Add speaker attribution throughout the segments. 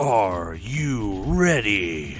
Speaker 1: Are you ready?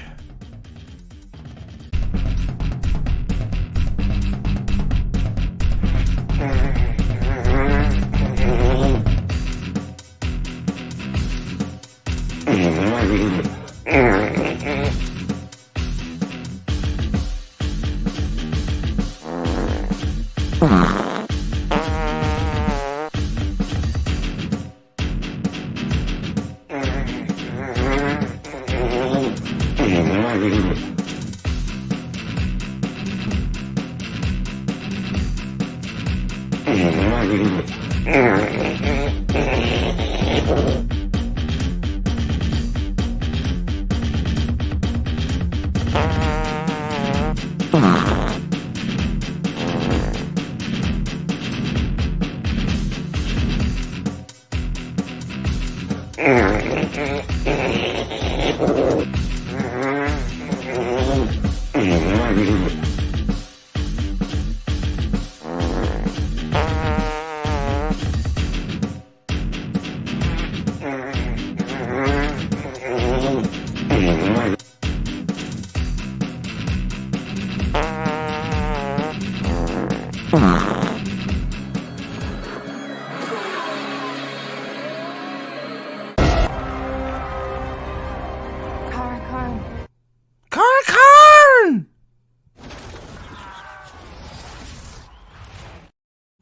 Speaker 1: Karn!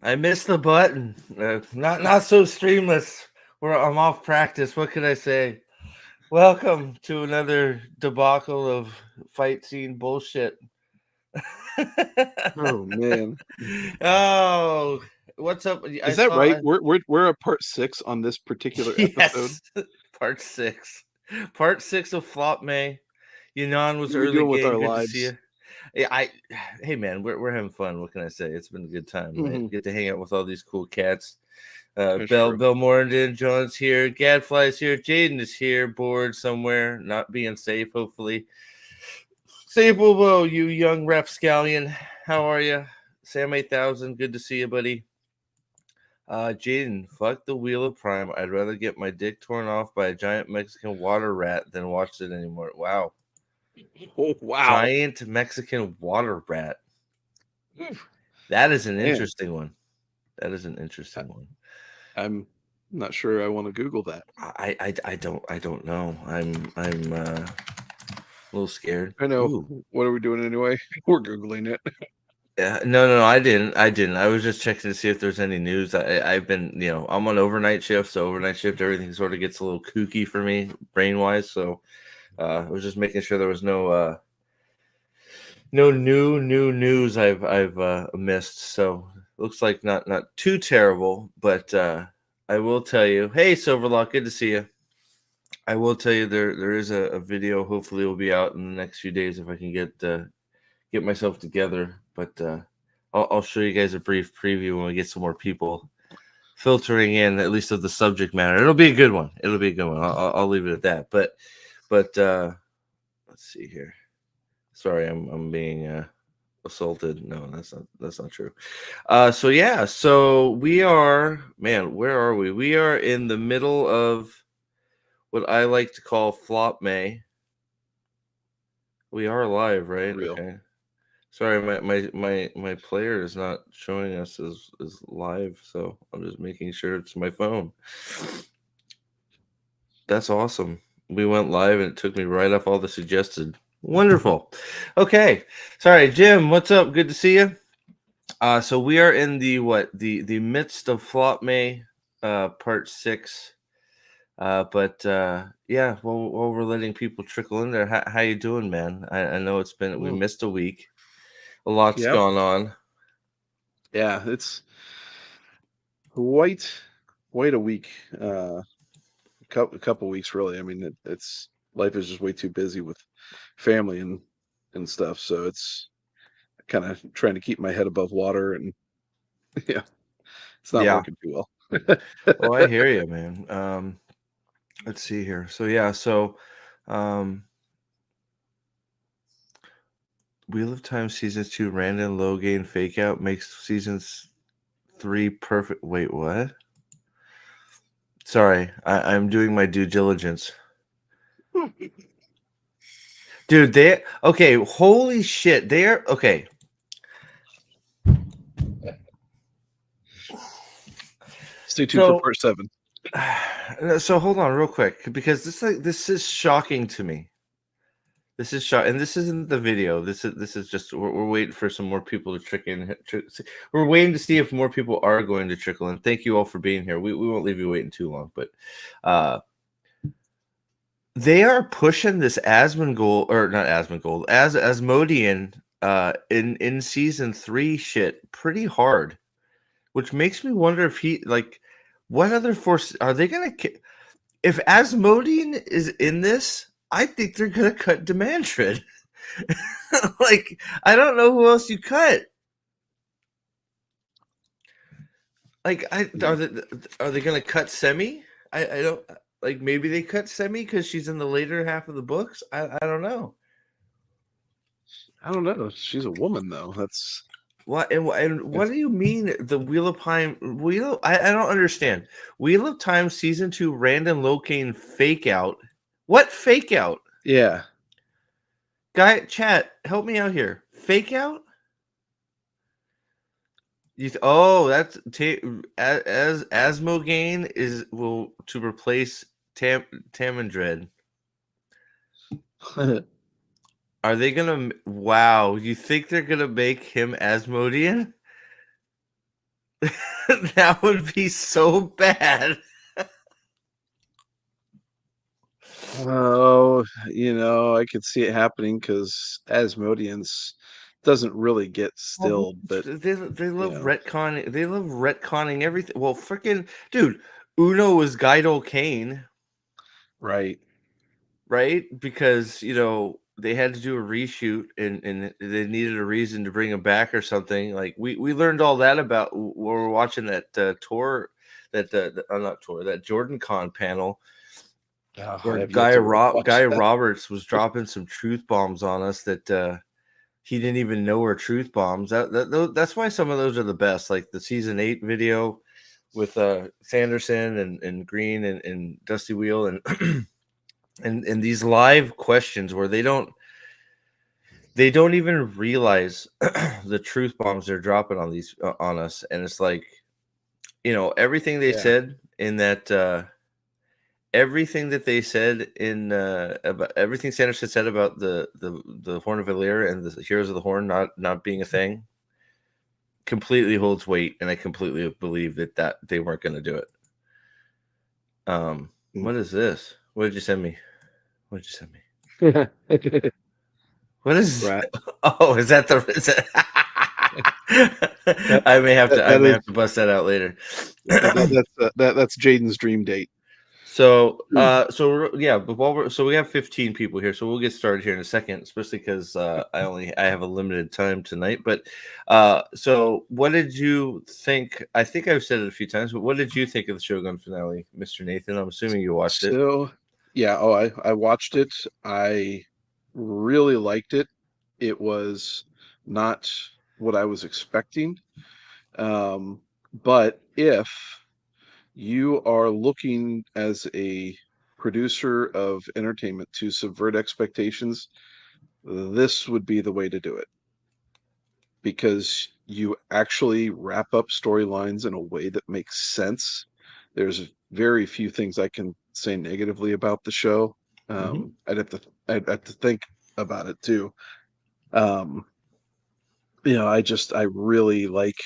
Speaker 1: I missed the button. Not so streamless. I'm off practice. What could I say? Welcome to another debacle of fight scene bullshit.
Speaker 2: Oh man,
Speaker 1: Oh, what's up? I
Speaker 2: is that
Speaker 1: saw.
Speaker 2: right? We're at part 6 on this particular episode.
Speaker 1: Yes, part six. Part six of Flopme. Yunan was
Speaker 2: What are we
Speaker 1: early
Speaker 2: doing with
Speaker 1: game.
Speaker 2: our
Speaker 1: Good to see
Speaker 2: lives?
Speaker 1: you. Hey man, we're having fun. What can I say? It's been a good time, right?
Speaker 2: Hmm.
Speaker 1: Get to hang out with all these cool cats.
Speaker 2: That's
Speaker 1: Bill
Speaker 2: true.
Speaker 1: Morendon, John's here, Gadfly's here, Jaden is here, bored somewhere, not being safe, hopefully. Say whoa, you young rapscallion. How are you? Sam 8000, good to see you, buddy. Jaden, fuck the Wheel of Prime. I'd rather get my dick torn off by a giant Mexican water rat than watch it anymore. Wow.
Speaker 2: Oh wow,
Speaker 1: Giant Mexican water rat.
Speaker 2: Oof.
Speaker 1: That is an
Speaker 2: Man,
Speaker 1: interesting one. That is an
Speaker 2: I,
Speaker 1: interesting one.
Speaker 2: I'm not sure I want to Google that.
Speaker 1: I don't know. I'm a little scared.
Speaker 2: I know.
Speaker 1: Ooh.
Speaker 2: What are we doing anyway? We're Googling it.
Speaker 1: Yeah, no, I didn't. I was just checking to see if there's any news. I've been, I'm on overnight shift, so overnight shift everything sort of gets a little kooky for me brain wise. So I was just making sure there was no new news I've missed. So looks like not too terrible, but I will tell you. Hey, Silverlock, good to see you. I will tell you there is a video. Hopefully, it will be out in the next few days if I can get myself together. But I'll show you guys a brief preview when we get some more people filtering in, at least of the subject matter. It'll be a good one. It'll be a good one. I'll leave it at that. But let's see here. Sorry, I'm being assaulted. No, that's not true. So yeah, so we are, man. Where are we? We are in the middle of what I like to call flop May. We are live, right?
Speaker 2: Real.
Speaker 1: Okay. Sorry, my player is not showing us as live, so I'm just making sure it's my phone. That's awesome. We went live and it took me right off all the suggested. Wonderful. Okay. Sorry, Jim, what's up? Good to see you. So we are in the midst of Flop May, part 6. But yeah, while we're letting people trickle in there, how you doing, man? I know we
Speaker 2: Mm.
Speaker 1: missed a week. A lot's
Speaker 2: Yep.
Speaker 1: gone on.
Speaker 2: Yeah, it's quite quite a week. A couple weeks really. I mean, it's life is just way too busy with family and stuff. So it's kind of trying to keep my head above water, and yeah, it's not
Speaker 1: Yeah.
Speaker 2: working too well.
Speaker 1: Oh, I hear you, man. Let's see here. So yeah, um, Wheel of Time seasons 2 random low gain fake out makes seasons 3 perfect. Wait, what? Sorry, I'm doing my due diligence. Dude, holy shit. They're okay.
Speaker 2: Stay tuned for part 7.
Speaker 1: So hold on real quick because this is shocking to me. This is shocking, and this isn't the video. This is just we're waiting for some more people to trickle in. We're waiting to see if more people are going to trickle in. Thank you all for being here. We won't leave you waiting too long, but they are pushing this Asmongold, or not Asmongold, Asmodean in season 3 shit pretty hard, which makes me wonder if he like what other force are they gonna if Asmodean is in this. I think they're gonna cut Demandred. Like I don't know who else you cut. Like are they gonna cut Semi? I don't like maybe they cut Semi because she's in the later half of the books. I don't know.
Speaker 2: I don't know. She's a woman though. That's
Speaker 1: What and what do you mean the Wheel of Time? I don't understand. Wheel of Time season 2 Random Locane fake out. What fake out?
Speaker 2: yeah.
Speaker 1: Guy chat, help me out here. Fake out? That's as Asmogain will to replace Tamandred. Are they gonna? Wow, you think they're gonna make him Asmodean? That would be so bad.
Speaker 2: Oh, I could see it happening because Asmodeans doesn't really get stilled, but
Speaker 1: They love
Speaker 2: know,
Speaker 1: retconning. They love retconning everything. Well, freaking dude, Uno was Guido Kane,
Speaker 2: right.
Speaker 1: right? Because they had to do a reshoot and they needed a reason to bring him back or something. Like we learned all that about when we were watching that tour, that not tour, that Jordan Con panel.
Speaker 2: Oh, I
Speaker 1: Where
Speaker 2: have yet to watch
Speaker 1: Guy
Speaker 2: that.
Speaker 1: Roberts was dropping some truth bombs on us that he didn't even know were truth bombs. That's why some of those are the best. Like the season 8 video with Sanderson and Green and Dusty Wheel and and these live questions where they don't even realize the truth bombs they're dropping on these on us, and it's like everything they
Speaker 2: Yeah.
Speaker 1: said in that. Everything that they said in about everything Sanderson said about the Horn of Valyr and the Heroes of the Horn not being a thing completely holds weight, and I completely believe that they weren't going to do it. What is this? What did you send me? What did you send me? What is?
Speaker 2: Right.
Speaker 1: Oh, is that the? Is that...
Speaker 2: That,
Speaker 1: I may have
Speaker 2: that
Speaker 1: to bust that out later.
Speaker 2: that's Jaden's dream date.
Speaker 1: So, yeah, but we have 15 people here, so we'll get started here in a second, especially because I have a limited time tonight. But so what did you think? I think I've said it a few times, but what did you think of the Shogun finale, Mr. Nathan? I'm assuming you watched it.
Speaker 2: So, yeah, I watched it. I really liked it. It was not what I was expecting. But if you are looking as a producer of entertainment to subvert expectations, this would be the way to do it because you actually wrap up storylines in a way that makes sense. There's very few things I can say negatively about the show. I'd have to think about it too. Um, I really like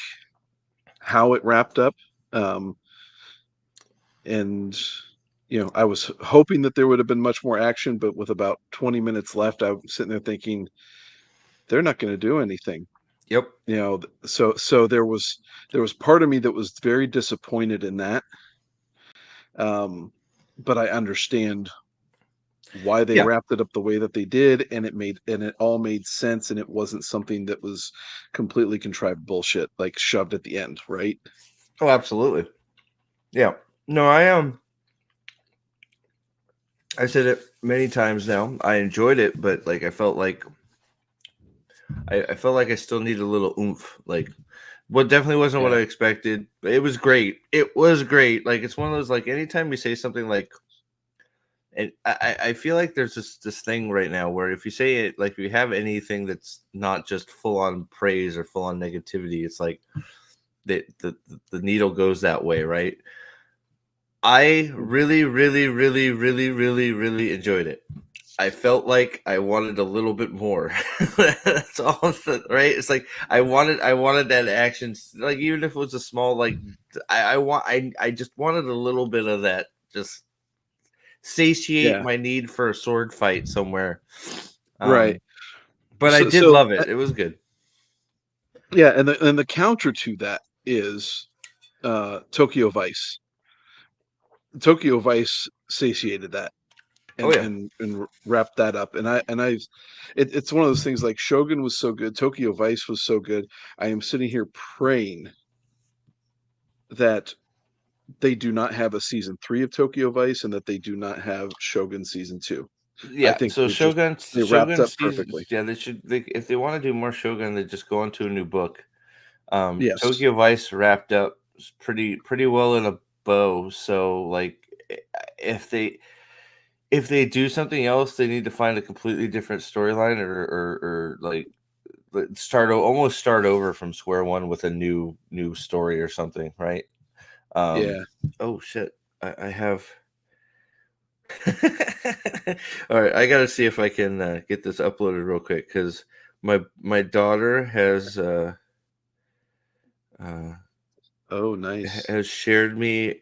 Speaker 2: how it wrapped up. Um, and I was hoping that there would have been much more action, but with about 20 minutes left, I was sitting there thinking they're not going to do anything.
Speaker 1: Yep.
Speaker 2: So there was part of me that was very disappointed in that. But I understand why they wrapped it up the way that they did, and it all made sense, and it wasn't something that was completely contrived bullshit like shoved at the end, right?
Speaker 1: Oh, absolutely. Yeah. No, I said it many times now. I enjoyed it, but like I felt like I still need a little oomph. Like what definitely wasn't what I expected. It was great. It was great. Like it's one of those like anytime you say something like And I feel like there's this thing right now where if you say it, like if you have anything that's not just full on praise or full on negativity, it's like the needle goes that way, right? I really, really, really, really, really, really enjoyed it. I felt like I wanted a little bit more. That's all, right? It's like I wanted that action, like even if it was a small, like I just wanted a little bit of that, just satiate
Speaker 2: Yeah,
Speaker 1: my need for a sword fight somewhere.
Speaker 2: right.
Speaker 1: Um, but I
Speaker 2: So,
Speaker 1: did
Speaker 2: so
Speaker 1: love it. It was good.
Speaker 2: yeah, and the counter to that is Tokyo Vice. Tokyo Vice satiated that
Speaker 1: Oh yeah,
Speaker 2: and wrapped that up. It's one of those things like Shogun was so good, Tokyo Vice was so good. I am sitting here praying that they do not have a season 3 of Tokyo Vice and that they do not have Shogun season 2. I
Speaker 1: yeah.
Speaker 2: think
Speaker 1: So
Speaker 2: they wrapped
Speaker 1: Shogun
Speaker 2: up
Speaker 1: season,
Speaker 2: perfectly.
Speaker 1: yeah. They should, if they want to do more Shogun, they just go into a new book.
Speaker 2: Yes.
Speaker 1: Tokyo Vice wrapped up pretty well in a bow. So like, if they if they do something else, they need to find a completely different storyline, or like almost start over from square one with a new story or something, right? Um,
Speaker 2: Yeah.
Speaker 1: oh shit, I have. All right, I gotta see if I can get this uploaded real quick because my daughter uh,
Speaker 2: Oh, nice.
Speaker 1: has shared me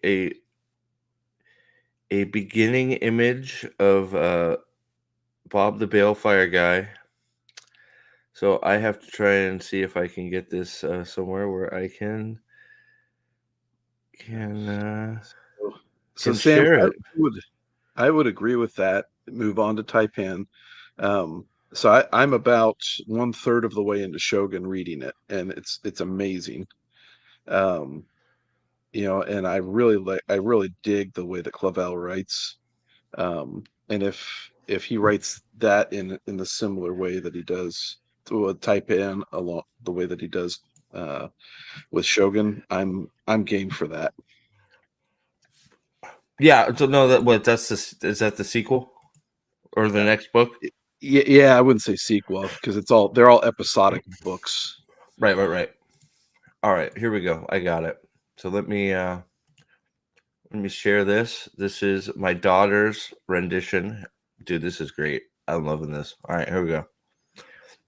Speaker 1: a beginning image of Bob the Balefire guy. So I have to try and see if I can get this somewhere where I can uh,
Speaker 2: So, so
Speaker 1: can
Speaker 2: Sam,
Speaker 1: share it.
Speaker 2: I would agree with that. Move on to Taipan. So I'm about one third of the way into Shogun reading it, and it's amazing. Um, and I really dig the way that Clavel writes. And if he writes that in the similar way that he does to a Taipan along the way that he does with Shogun, I'm game for that.
Speaker 1: Yeah. So no, is that the sequel or the
Speaker 2: Uh,
Speaker 1: next book?
Speaker 2: yeah, yeah, I wouldn't say sequel because they're all episodic books.
Speaker 1: Right, right, right. All right, here we go. I got it. So let me share this. This is my daughter's rendition. Dude, this is great. I'm loving this. All right, here we go.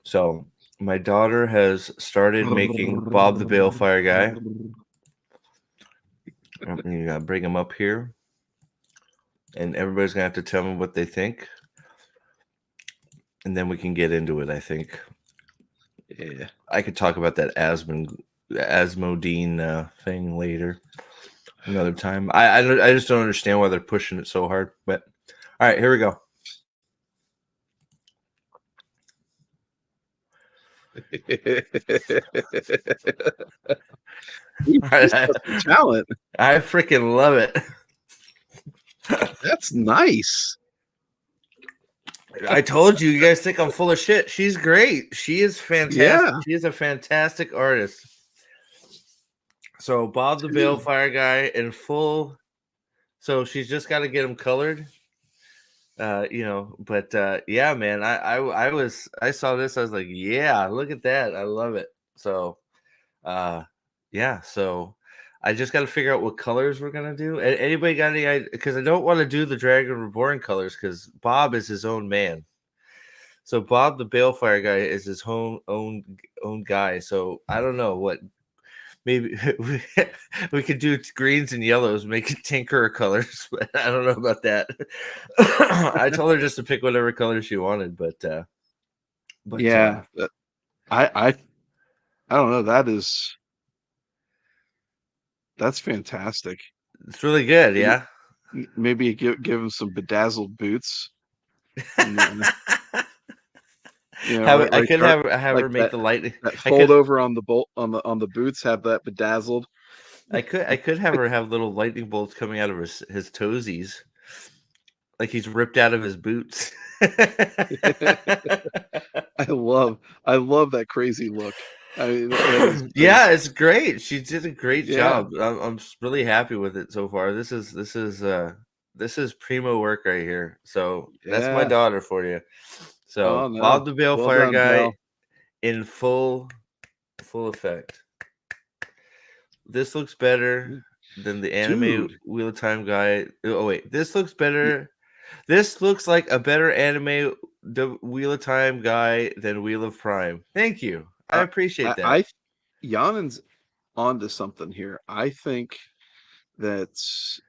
Speaker 1: So my daughter has started making Bob the Balefire guy. You gotta bring him up here, and everybody's gonna have to tell me what they think, and then we can get into it. I think
Speaker 2: Yeah.
Speaker 1: I could talk about that Asmodine thing later, another time. I just don't understand why they're pushing it so hard. But all right, here we go.
Speaker 2: He's got some talent.
Speaker 1: I freaking love it.
Speaker 2: That's nice.
Speaker 1: I told you, you guys think I'm full of shit. She's great. She is fantastic.
Speaker 2: Yeah.
Speaker 1: She is a fantastic artist. So Bob the
Speaker 2: Dude.
Speaker 1: Balefire guy in full. So she's just got to get him colored. But yeah, man, I saw this. I was like, yeah, look at that. I love it. So, yeah. So I just got to figure out what colors we're gonna do. Anybody got any idea? Because I don't want to do the Dragon Reborn colors because Bob is his own man. So Bob the Balefire guy is his own guy. So I don't know what. Maybe we could do greens and yellows, make it Tinkerer colors, but I don't know about that. I told her just to pick whatever color she wanted, but
Speaker 2: Yeah. I I don't know. That's fantastic.
Speaker 1: it's really good,
Speaker 2: Maybe
Speaker 1: yeah.
Speaker 2: maybe give him some bedazzled boots and
Speaker 1: I
Speaker 2: right
Speaker 1: could
Speaker 2: there,
Speaker 1: have
Speaker 2: like
Speaker 1: her make the lightning.
Speaker 2: that
Speaker 1: I
Speaker 2: fold
Speaker 1: could
Speaker 2: over on the bolt on the boots, have that bedazzled.
Speaker 1: I could have her have little lightning bolts coming out of his toesies, like he's ripped out of his boots.
Speaker 2: I love that crazy look. I mean, that is
Speaker 1: Yeah, it's great. She did a great
Speaker 2: yeah.
Speaker 1: job. I'm really happy with it so far. This is primo work right here. So that's my
Speaker 2: Yeah.
Speaker 1: daughter for you.
Speaker 2: Oh
Speaker 1: So
Speaker 2: no.
Speaker 1: Bob the
Speaker 2: Well
Speaker 1: Balefire
Speaker 2: done,
Speaker 1: guy
Speaker 2: pal.
Speaker 1: in full effect. This looks better than the anime
Speaker 2: Dude.
Speaker 1: Wheel of Time guy. Oh wait, this looks
Speaker 2: y-
Speaker 1: better. This looks like a better anime the Wheel of Time guy than Wheel of Prime. Thank you. I
Speaker 2: Uh,
Speaker 1: appreciate that.
Speaker 2: I Janen's onto something here. I think that's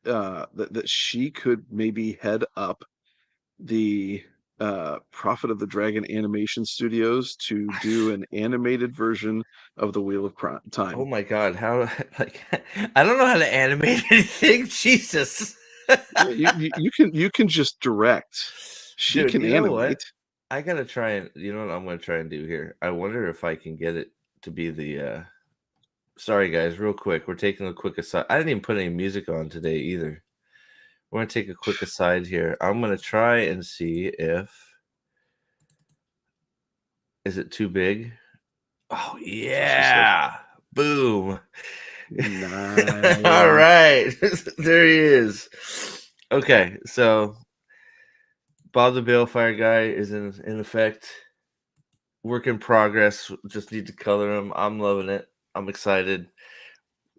Speaker 2: that she could maybe head up the Prophet of the Dragon animation studios to do an animated version of the Wheel of
Speaker 1: Oh
Speaker 2: Time.
Speaker 1: my god, how like I don't know how to animate anything. Jesus.
Speaker 2: Yeah, you can just direct. She
Speaker 1: Dude,
Speaker 2: can
Speaker 1: you know what?
Speaker 2: animate.
Speaker 1: I gotta try and you know what I'm gonna try and do here. I wonder if I can get it to be the sorry guys, real quick. We're taking a quick aside. I didn't even put any music on today either. We're gonna take a quick aside here. I'm gonna try and see if is it too big? Oh
Speaker 2: That's what she said.
Speaker 1: yeah. Boom. All
Speaker 2: Nice.
Speaker 1: right. There he is. Okay, so Bob the Balefire guy is in effect. Work in progress. Just need to color him. I'm loving it. I'm excited.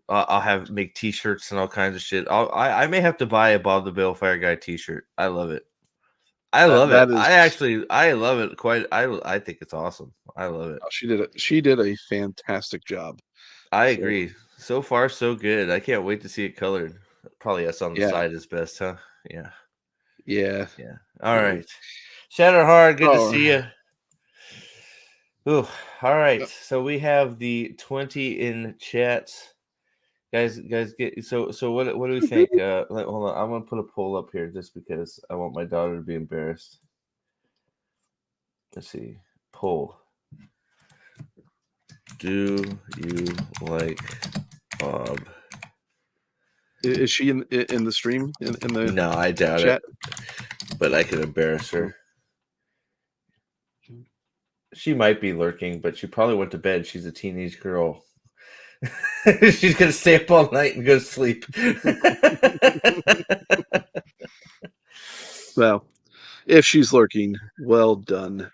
Speaker 1: I'll have make T-shirts and all kinds of shit. I may have to buy a Bob the Balefire guy T-shirt. I love it. I love it.
Speaker 2: That is
Speaker 1: I love it quite. I think it's awesome. I love it.
Speaker 2: oh, she did a fantastic job.
Speaker 1: I
Speaker 2: So
Speaker 1: agree. So far, so good. I can't wait to see it colored. Probably us on the
Speaker 2: yeah,
Speaker 1: side is best, huh? Yeah.
Speaker 2: yeah.
Speaker 1: Yeah. All
Speaker 2: Yeah.
Speaker 1: right. Shatterhard, good to
Speaker 2: Oh,
Speaker 1: see you. Ooh, all right.
Speaker 2: uh,
Speaker 1: So we have the 20 in chat. Guys get so what do we think? Hold on. I'm gonna put a poll up here just because I want my daughter to be embarrassed. Let's see. Poll. Do you like Bob?
Speaker 2: is she in the stream in the
Speaker 1: No, I doubt it.
Speaker 2: chat?
Speaker 1: But I could embarrass
Speaker 2: Oh.
Speaker 1: her. She might be lurking, but she probably went to bed. She's a teenage girl. She's gonna stay up all night and go to sleep.
Speaker 2: Well, if she's lurking, well done.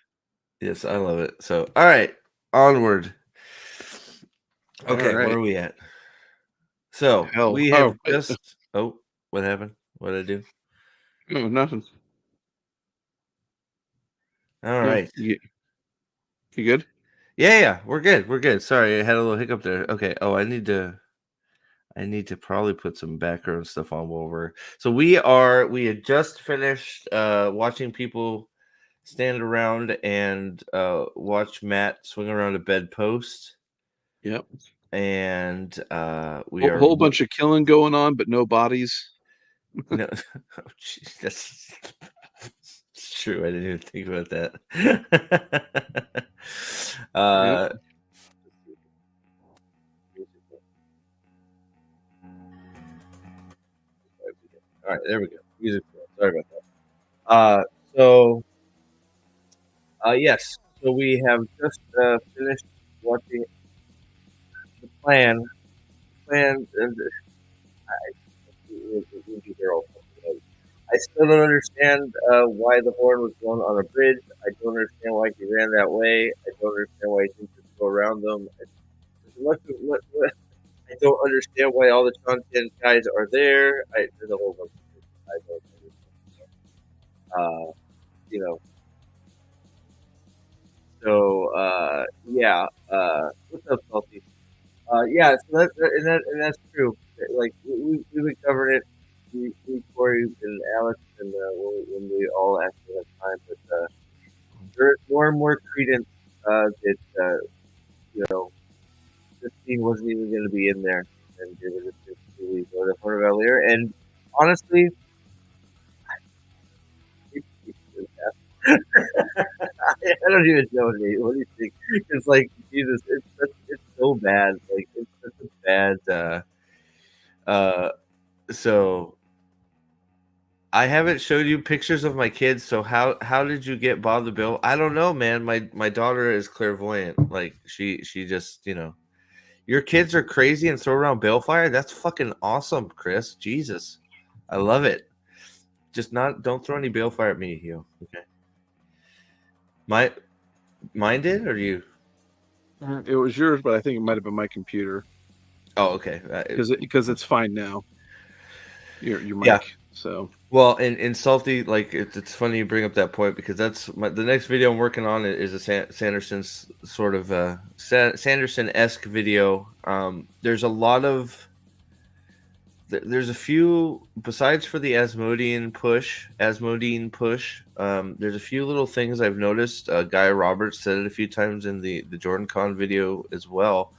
Speaker 1: Yes, I love it. So, all right, onward.
Speaker 2: All
Speaker 1: Okay, where
Speaker 2: right.
Speaker 1: are we at? So
Speaker 2: Hell.
Speaker 1: we have
Speaker 2: Oh, wait.
Speaker 1: just. Oh, what happened? What did I do?
Speaker 2: No, nothing.
Speaker 1: All
Speaker 2: No,
Speaker 1: right.
Speaker 2: you good?
Speaker 1: Yeah, we're good. We're good. Sorry, I had a little hiccup there. Okay. Oh, I need to. I need to probably put some background stuff on while we're. So we had just finished watching people stand around and watch Matt swing around a bedpost,
Speaker 2: Yep.
Speaker 1: and we
Speaker 2: Whole
Speaker 1: are
Speaker 2: whole bunch of killing going on, but no bodies.
Speaker 1: no. Oh, geez, that's it's true. I didn't even think about that.
Speaker 2: Yep.
Speaker 1: uh, all right, there we go. Music. Sorry about that. So yes. So we have just finished watching the plan. Plan. I still don't understand why the horn was going on a bridge. I don't understand why he ran that way. I don't understand why he didn't just go around them. I don't understand why all the content guys are there. There's a whole bunch of things I don't understand. You know, so yeah. What's up, Salty? Yeah, so and that's true. Like we've been covering it. We Corey and Alex, and when we all actually have time, but there's more and more credence that you know this scene wasn't even going to be in there, and they were just really go to Horror Valier. And honestly, I don't even know, Nate. What do you think? It's like Jesus. It's so bad. Like it's such a bad. Uh. So I haven't showed you pictures of my kids. So how did you get Bob the Bill? I don't know, man. My daughter is clairvoyant. Like she just your kids are crazy and throw around balefire. That's fucking awesome, Chris. Jesus, I love it. Just not. Don't throw any balefire at me, Hugh. Okay. My mine did or you?
Speaker 2: It was yours, but I think it might have been my computer
Speaker 1: Oh, okay.
Speaker 2: because it's fine now. Your
Speaker 1: Yeah.
Speaker 2: mic. So
Speaker 1: Well, and salty, like it's funny you bring up that point because that's the next video I'm working on is a Sanderson's sort of Sanderson-esque video. There's a lot of there's a few besides for the Asmodean push. There's a few little things I've noticed. Guy Roberts said it a few times in the Jordan Con video as well.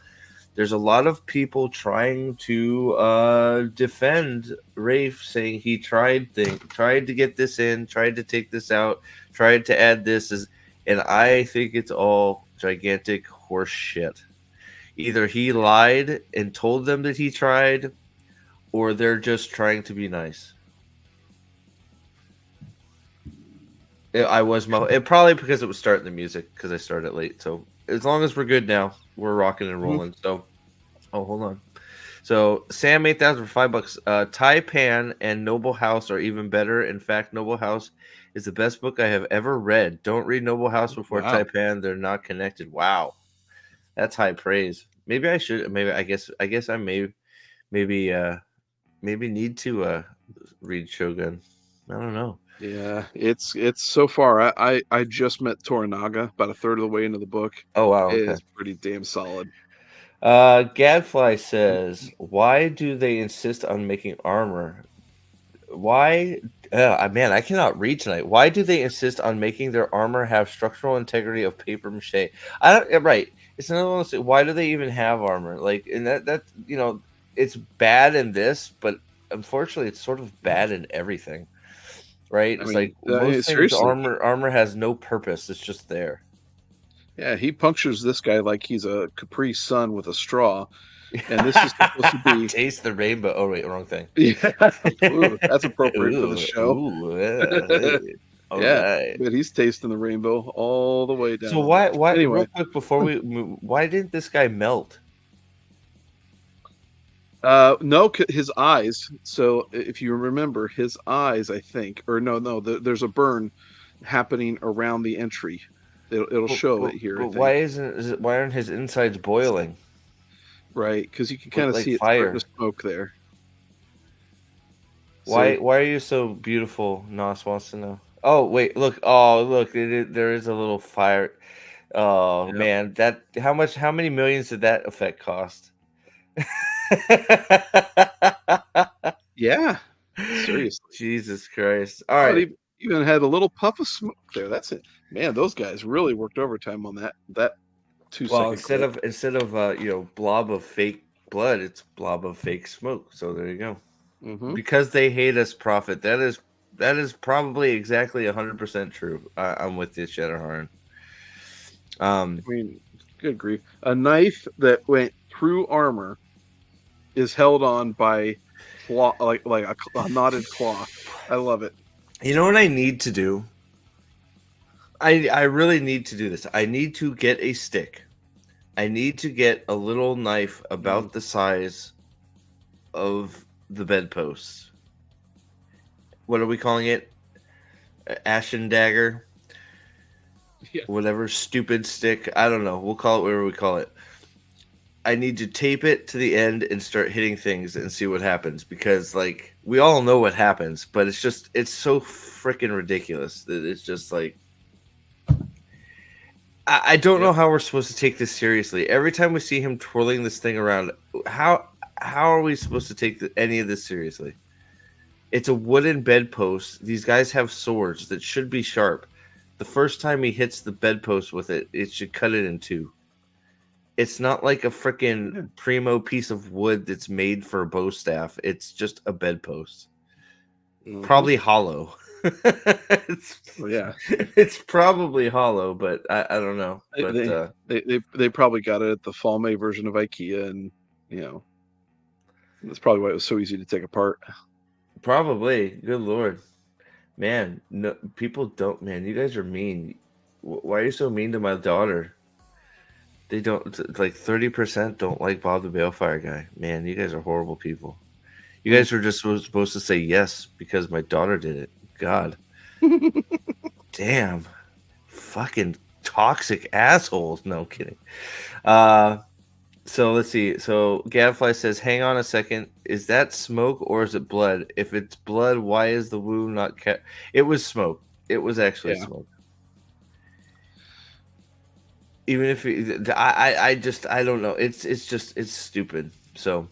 Speaker 1: There's a lot of people trying to defend Rafe, saying he tried to get this in, tried to take this out, tried to add this, and I think it's all gigantic horse shit. Either he lied and told them that he tried, or they're just trying to be nice. It probably because it was starting the music because I started late. So as long as we're good now, we're rocking and rolling. So, hold on. So Sam 8,000 for $5. Taipan and Noble House are even better. In fact, Noble House is the best book I have ever read. Don't read Noble House before Taipan; they're not connected. Wow, that's high praise. Maybe I should. Maybe I guess I maybe need to read Shogun. I don't know.
Speaker 2: yeah, it's so far. I just met Toranaga about a third of the way into the book.
Speaker 1: Oh wow, okay.
Speaker 2: It's pretty damn solid.
Speaker 1: Gadfly says, "Why do they insist on making armor? Why, man, I cannot read tonight. Why do they insist on making their armor have structural integrity of paper mache? I don't. Right. It's another one. Why do they even have armor? Like, and that it's bad in this, but unfortunately, it's sort of bad in everything. Right? It's like most things, armor has no purpose. It's just there.
Speaker 2: Yeah, he punctures this guy like he's a Capri Sun with a straw, and this is supposed to be
Speaker 1: taste the rainbow. Oh wait, wrong thing.
Speaker 2: Yeah, ooh, that's appropriate for the show. Yeah,
Speaker 1: right.
Speaker 2: But he's tasting the rainbow all the way down.
Speaker 1: So why? Anyway, real quick before we move, why didn't this guy melt?
Speaker 2: No, his eyes. So if you remember, his eyes, I think, or no, there's a burn happening around the entry. It'll show it here.
Speaker 1: But why aren't his insides boiling?
Speaker 2: Right, because you can kind of see it starting to smoke there.
Speaker 1: Why are you so beautiful? Nos wants to know. Oh wait, look! Oh look! There is a little fire. Oh yep. Man, how many millions did that effect cost?
Speaker 2: Yeah, seriously.
Speaker 1: Jesus Christ! All right,
Speaker 2: even had a little puff of smoke there. That's it, man. Those guys really worked overtime on that 2 second.
Speaker 1: Well, instead of blob of fake blood, it's blob of fake smoke. So there you go. Mm-hmm. Because they hate us, Prophet. That is probably exactly 100% true. I'm with you, Shadowhorn.
Speaker 2: I mean, good grief! A knife that went through armor is held on by claw, like a knotted cloth. I love it.
Speaker 1: You know what I need to do? I really need to do this. I need to get a stick. I need to get a little knife about the size of the bedposts. What are we calling it? Ashen dagger? Yeah. Whatever stupid stick. I don't know. We'll call it whatever we call it. I need to tape it to the end and start hitting things and see what happens because, like, we all know what happens, but it's so freaking ridiculous that it's just like I don't know how we're supposed to take this seriously. Every time we see him twirling this thing around, how are we supposed to take any of this seriously? It's a wooden bedpost. These guys have swords that should be sharp. The first time he hits the bedpost with it, it should cut it in two. It's not like a freaking primo piece of wood that's made for a bow staff. It's just a bedpost. Mm-hmm. Probably hollow. It's probably hollow, but I don't know. But
Speaker 2: they probably got it at the Flopme version of IKEA, and that's probably why it was so easy to take apart.
Speaker 1: Probably. Good Lord, man. No, people don't. Man, you guys are mean. Why are you so mean to my daughter? They don't, like 30% don't like Bob the Balefire guy. Man, you guys are horrible people. You guys were just supposed to say yes because my daughter did it. God. Damn. Fucking toxic assholes. No, I'm kidding. So let's see. So Gadfly says, "Hang on a second. Is that smoke or is it blood? If it's blood, why is the wound not kept?" It was smoke. It was actually
Speaker 2: Yeah.
Speaker 1: smoke. Even if I don't know. It's stupid. So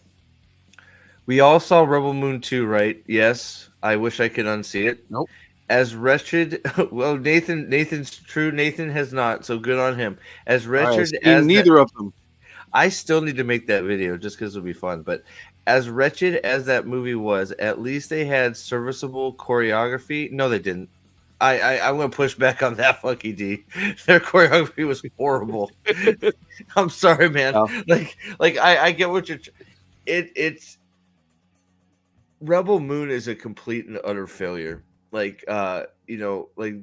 Speaker 1: we all saw Rebel Moon 2, right? Yes. I wish I could unsee it.
Speaker 2: Nope.
Speaker 1: As wretched, well, Nathan's true. Nathan has not, so good on him. As
Speaker 2: I've
Speaker 1: wretched
Speaker 2: seen
Speaker 1: as that,
Speaker 2: neither of them.
Speaker 1: I still need to make that video just because it'll be fun. But as wretched as that movie was, at least they had serviceable choreography. No, they didn't. I'm gonna push back on that, Funky D. Their choreography was horrible. I'm sorry, man.
Speaker 2: Oh.
Speaker 1: I get what you're. It's Rebel Moon is a complete and utter failure.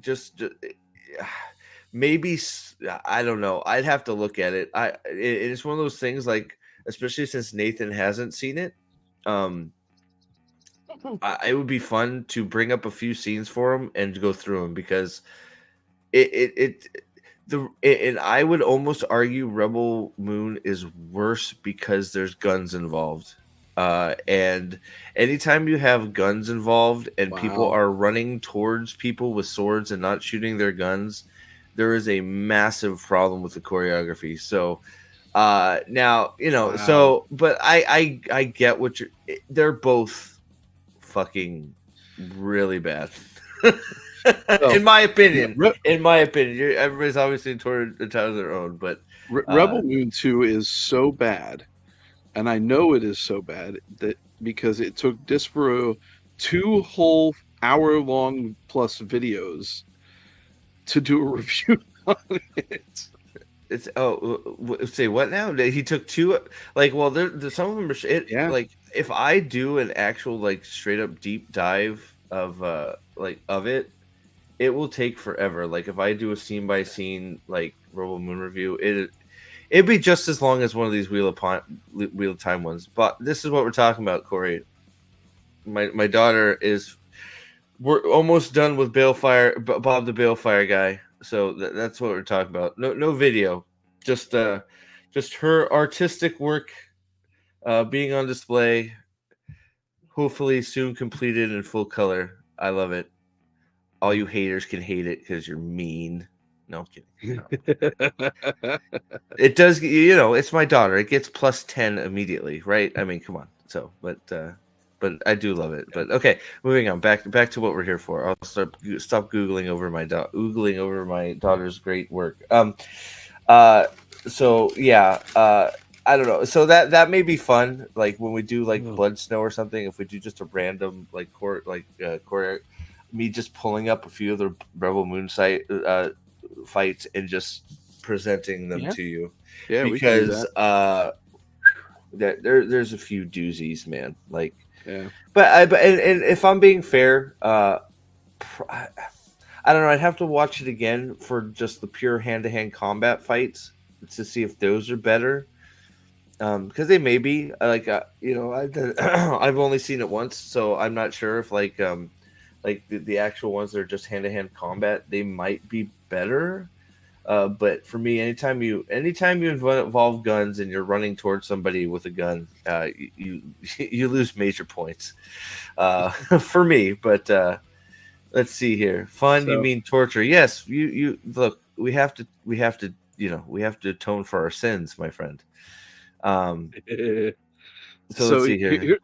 Speaker 1: Just maybe I don't know. I'd have to look at it. It's one of those things, like, especially since Nathan hasn't seen it. It would be fun to bring up a few scenes for him and go through them, because and I would almost argue Rebel Moon is worse because there's guns involved. And anytime you have guns involved and people
Speaker 2: Wow.
Speaker 1: are running towards people with swords and not shooting their guns, there is a massive problem with the choreography. So now,
Speaker 2: Wow.
Speaker 1: but I get what they're both fucking really bad. In my opinion, everybody's obviously toward their own, but
Speaker 2: Rebel Moon 2 is so bad, and I know it is so bad that because it took Disparo 2 whole hour-long plus videos to do a review on it.
Speaker 1: It's say what now? He took 2, like, well, there's some of them are
Speaker 2: Yeah.
Speaker 1: like, if I do an actual, like, straight up deep dive of it, it will take forever. Like, if I do a scene by scene, like, Rebel Moon review, it'd be just as long as one of these Wheel of Time ones. But this is what we're talking about, Corey. My daughter we're almost done with Balefire, Bob the Balefire guy. So that's what we're talking about. No video, just her artistic work being on display. Hopefully soon completed in full color. I love it. All you haters can hate it because you're mean. No, I'm kidding. No. It does, it's my daughter. It gets plus 10 immediately, right? I mean, come on. So, but I do love it. But okay, moving on. Back to what we're here for. I'll stop googling over my daughter's great work. So yeah, I don't know. So that may be fun. Like when we do like Blood Snow or something. If we do just a random like choreo, me just pulling up a few of the Rebel Moon fights and just presenting them to you.
Speaker 2: Yeah,
Speaker 1: because there's a few doozies, man. Like,
Speaker 2: yeah.
Speaker 1: But if I'm being fair, I don't know. I'd have to watch it again for just the pure hand-to-hand combat fights to see if those are better. Because they may be. I've only seen it once, so I'm not sure if the actual ones that are just hand-to-hand combat, they might be better. But for me, anytime you involve guns and you're running towards somebody with a gun, you lose major points for me. But let's see here. Fun? So, you mean torture? Yes. You look. We have to atone for our sins, my friend. So let's see here.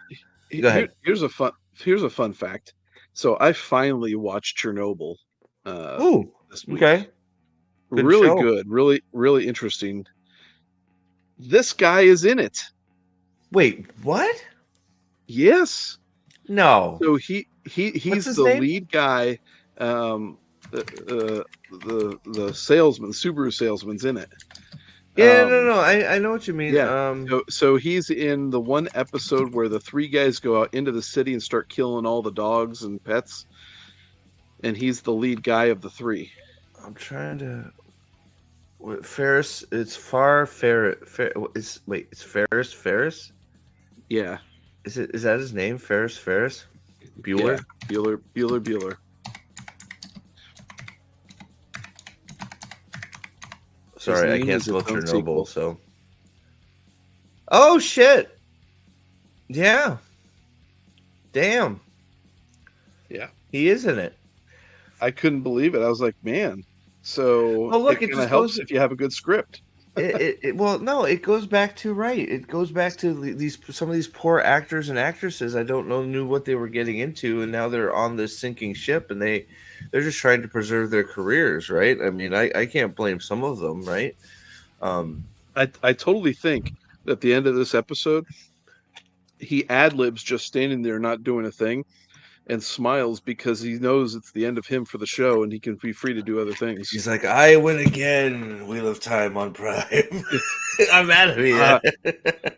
Speaker 1: Go ahead.
Speaker 2: Here's a fun fact. So I finally watched Chernobyl. This week.
Speaker 1: Okay.
Speaker 2: Good really show. Good, really interesting. This guy is in it.
Speaker 1: Wait, what?
Speaker 2: Yes.
Speaker 1: No.
Speaker 2: So he's the name? Lead guy. The salesman, the Subaru salesman's in it.
Speaker 1: Yeah, no. I know what you mean.
Speaker 2: Yeah. So he's in the one episode where the 3 guys go out into the city and start killing all the dogs and pets, and he's the lead guy of the 3.
Speaker 1: I'm trying to. Ferris. It's Ferris. It's Ferris.
Speaker 2: Yeah.
Speaker 1: Is that his name? Ferris. Bueller.
Speaker 2: Yeah. Bueller. His
Speaker 1: sorry, I
Speaker 2: name
Speaker 1: can't
Speaker 2: is
Speaker 1: spell
Speaker 2: its own
Speaker 1: Chernobyl.
Speaker 2: sequel.
Speaker 1: So, oh shit, yeah, damn,
Speaker 2: Yeah.
Speaker 1: he is in it.
Speaker 2: I couldn't believe it. I was like, man. So
Speaker 1: Oh look,
Speaker 2: it
Speaker 1: it
Speaker 2: kind of
Speaker 1: just
Speaker 2: helps
Speaker 1: goes.
Speaker 2: if you have a good script.
Speaker 1: Well, no, it goes back to right. It goes back to these some of these poor actors and actresses. I don't know knew what they were getting into, and now they're on this sinking ship, and they're just trying to preserve their careers, right? I mean, I can't blame some of them, right? Um,
Speaker 2: I totally think that at the end of this episode, he ad libs just standing there not doing a thing and smiles because he knows it's the end of him for the show and he can be free to do other things.
Speaker 1: he's like, I win again. Wheel of Time on Prime. I'm out of here.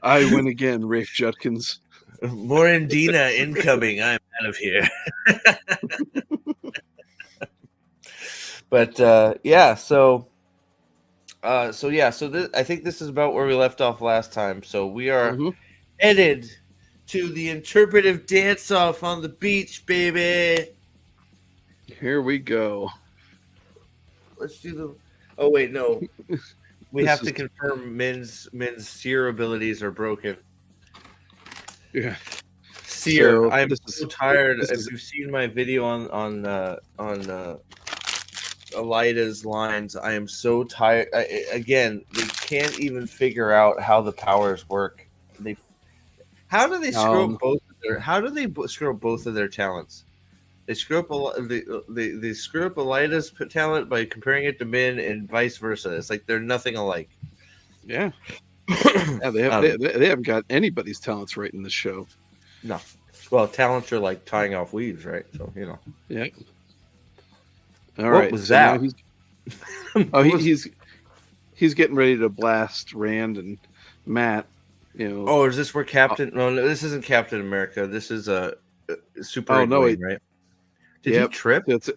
Speaker 2: I win again, Rafe Judkins.
Speaker 1: More Indina incoming. I'm out of here. But yeah, so I think this is about where we left off last time. So we are
Speaker 2: Hmm.
Speaker 1: headed to the interpretive dance off on the beach, baby.
Speaker 2: Here we go.
Speaker 1: Let's do the. Oh wait, no. We
Speaker 2: This
Speaker 1: have to
Speaker 2: is
Speaker 1: confirm Min's seer abilities are broken.
Speaker 2: yeah.
Speaker 1: Seer,
Speaker 2: So
Speaker 1: I'm
Speaker 2: this
Speaker 1: so
Speaker 2: is
Speaker 1: tired.
Speaker 2: this
Speaker 1: If
Speaker 2: is
Speaker 1: you've seen my video on Elida's lines, I am so tired. Again, they can't even figure out how the powers work. They how do they screw
Speaker 2: um
Speaker 1: up both of their how do they screw up both of their talents? They screw up they screw up Elida's talent by comparing it to Min and vice versa. It's like they're nothing alike.
Speaker 2: yeah. Yeah,
Speaker 1: Um,
Speaker 2: they haven't got anybody's talents right in this show.
Speaker 1: no. Well, talents are like tying off weaves, right? So you know.
Speaker 2: Yeah. All
Speaker 1: What
Speaker 2: right.
Speaker 1: was
Speaker 2: So now
Speaker 1: that?
Speaker 2: he's getting ready to blast Rand and Matt. You know.
Speaker 1: Oh, is this where Captain? No, this isn't Captain America. This is a Super
Speaker 2: Oh no,
Speaker 1: Egwene, right? Did he
Speaker 2: yep.
Speaker 1: trip?
Speaker 2: That's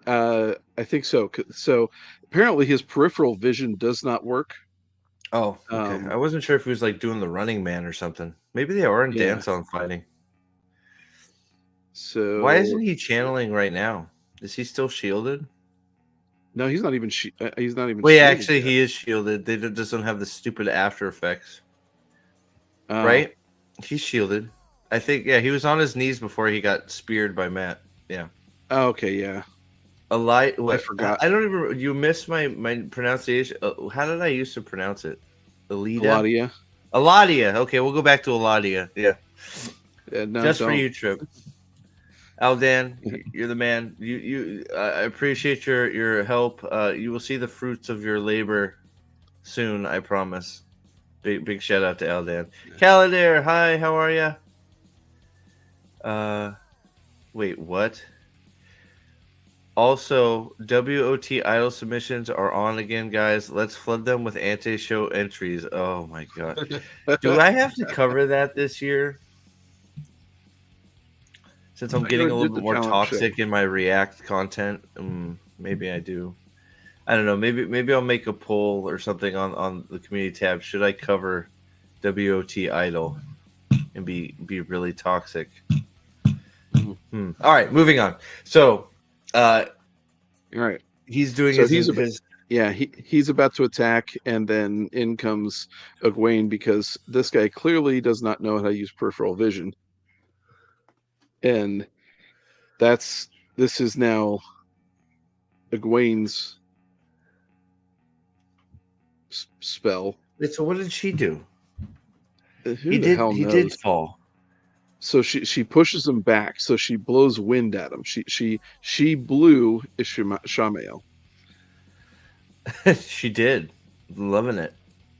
Speaker 2: I think so. So apparently his peripheral vision does not work.
Speaker 1: Oh, okay. I wasn't sure if he was like doing the Running Man or something. Maybe they are in
Speaker 2: Yeah.
Speaker 1: dance on fighting. Why
Speaker 2: So
Speaker 1: isn't he channeling right now? Is he still shielded?
Speaker 2: no, he's not even he's not even
Speaker 1: Wait,
Speaker 2: shielded
Speaker 1: actually,
Speaker 2: yet.
Speaker 1: he is shielded. They just don't have the stupid after effects,
Speaker 2: Oh,
Speaker 1: right? He's shielded. I think. Yeah, he was on his knees before he got speared by Matt. Yeah.
Speaker 2: oh, okay, yeah.
Speaker 1: I
Speaker 2: forgot.
Speaker 1: I don't even. You missed my pronunciation. How did I used to pronounce it? Alida.
Speaker 2: Claudia.
Speaker 1: Eladia. Okay, we'll go back to Eladia. Yeah.
Speaker 2: No,
Speaker 1: Just for
Speaker 2: don't.
Speaker 1: you, Trip. Aldan, you're the man. I appreciate your help. You will see the fruits of your labor soon. I promise. Big shout out to Aldan. Caladair, hi. How are you? Wait, what? Also, WOT idol submissions are on again, guys. Let's flood them with anti-show entries. Oh my god. Do I have to cover that this year? Since I'm
Speaker 2: I
Speaker 1: getting a
Speaker 2: already
Speaker 1: little
Speaker 2: did
Speaker 1: bit
Speaker 2: the
Speaker 1: more
Speaker 2: talent show.
Speaker 1: toxic in my React content, maybe I do. I don't know. Maybe I'll make a poll or something on the community tab. Should I cover WOT idol and be really toxic?
Speaker 2: Mhm.
Speaker 1: All right, moving on. So,
Speaker 2: All right.
Speaker 1: he's doing
Speaker 2: So
Speaker 1: his
Speaker 2: yeah, he's about to attack, and then in comes Egwene because this guy clearly does not know how to use peripheral vision, and this is now Egwene's spell.
Speaker 1: Wait, so what did she do?
Speaker 2: Who the hell
Speaker 1: He did
Speaker 2: knows?
Speaker 1: fall.
Speaker 2: So she pushes him back. So she blows wind at him. She blew Ishamael.
Speaker 1: She did. Loving it.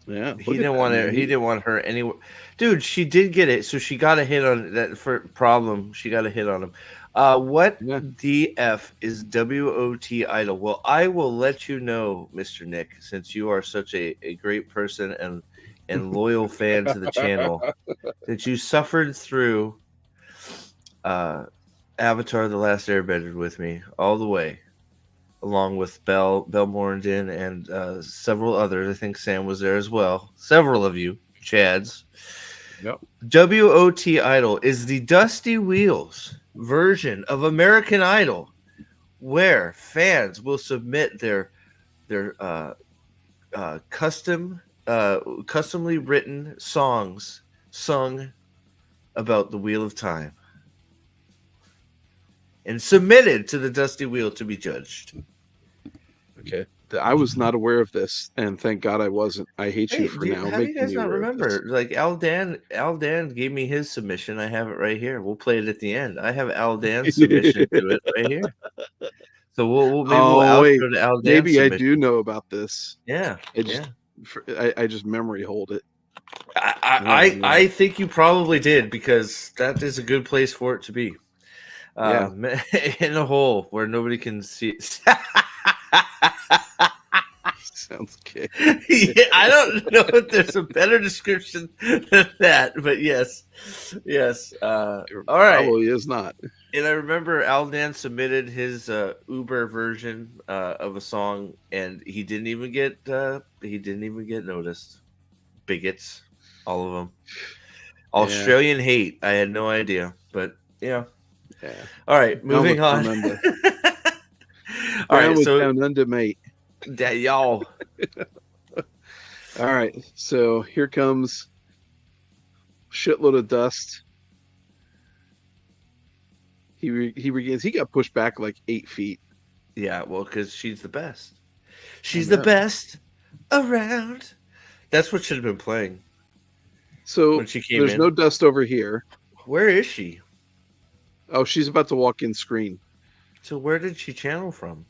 Speaker 2: Yeah,
Speaker 1: He didn't want her. He didn't want her anywhere. Dude, she did get it. So she got a hit on that for problem. She got a hit on him. What
Speaker 2: Yeah.
Speaker 1: DF is WOT idol? Well, I will let you know, Mr. Nick, since you are such a great person and loyal fan to the channel, that you suffered through Avatar: The Last Airbender with me all the way, along with Bell Morndon and several others. I think Sam was there as well. Several of you, Chads.
Speaker 2: Yep.
Speaker 1: WOT Idol is the Dusty Wheels version of American Idol, where fans will submit their customly written songs sung about the Wheel of Time and submitted to the Dusty Wheel to be judged.
Speaker 2: Okay. I was not aware of this, and thank God I wasn't. I hate
Speaker 1: Hey,
Speaker 2: you for now
Speaker 1: how do you
Speaker 2: making
Speaker 1: guys
Speaker 2: me
Speaker 1: not
Speaker 2: aware of this.
Speaker 1: remember? Like Al Dan gave me his submission. I have it right here. We'll play it at the end. I have Al Dan's submission to it right here. So maybe we'll
Speaker 2: Oh wait,
Speaker 1: outro to Al Dan's
Speaker 2: maybe I
Speaker 1: submission.
Speaker 2: do know about this.
Speaker 1: Yeah,
Speaker 2: I just
Speaker 1: yeah.
Speaker 2: I just memory hold it.
Speaker 1: I think you probably did, because that is a good place for it to be.
Speaker 2: Yeah.
Speaker 1: In a hole where nobody can see.
Speaker 2: Sounds gay.
Speaker 1: Yeah, I don't know if there's a better description than that, but yes. All right.
Speaker 2: Probably is not.
Speaker 1: And I remember Aldan submitted his Uber version of a song, and he didn't even get noticed. Bigots, all of them. Australian hate. I had no idea, but yeah. All right, moving on. All right, so
Speaker 2: down under, mate.
Speaker 1: Y'all.
Speaker 2: All right, so here comes shitload of dust. He regains. He got pushed back like 8 feet.
Speaker 1: Yeah, well, because she's the best. She's the best around. That's what should have been playing.
Speaker 2: So
Speaker 1: when she came
Speaker 2: there's
Speaker 1: in.
Speaker 2: No dust over here.
Speaker 1: Where is she?
Speaker 2: Oh, she's about to walk in screen.
Speaker 1: So where did she channel from?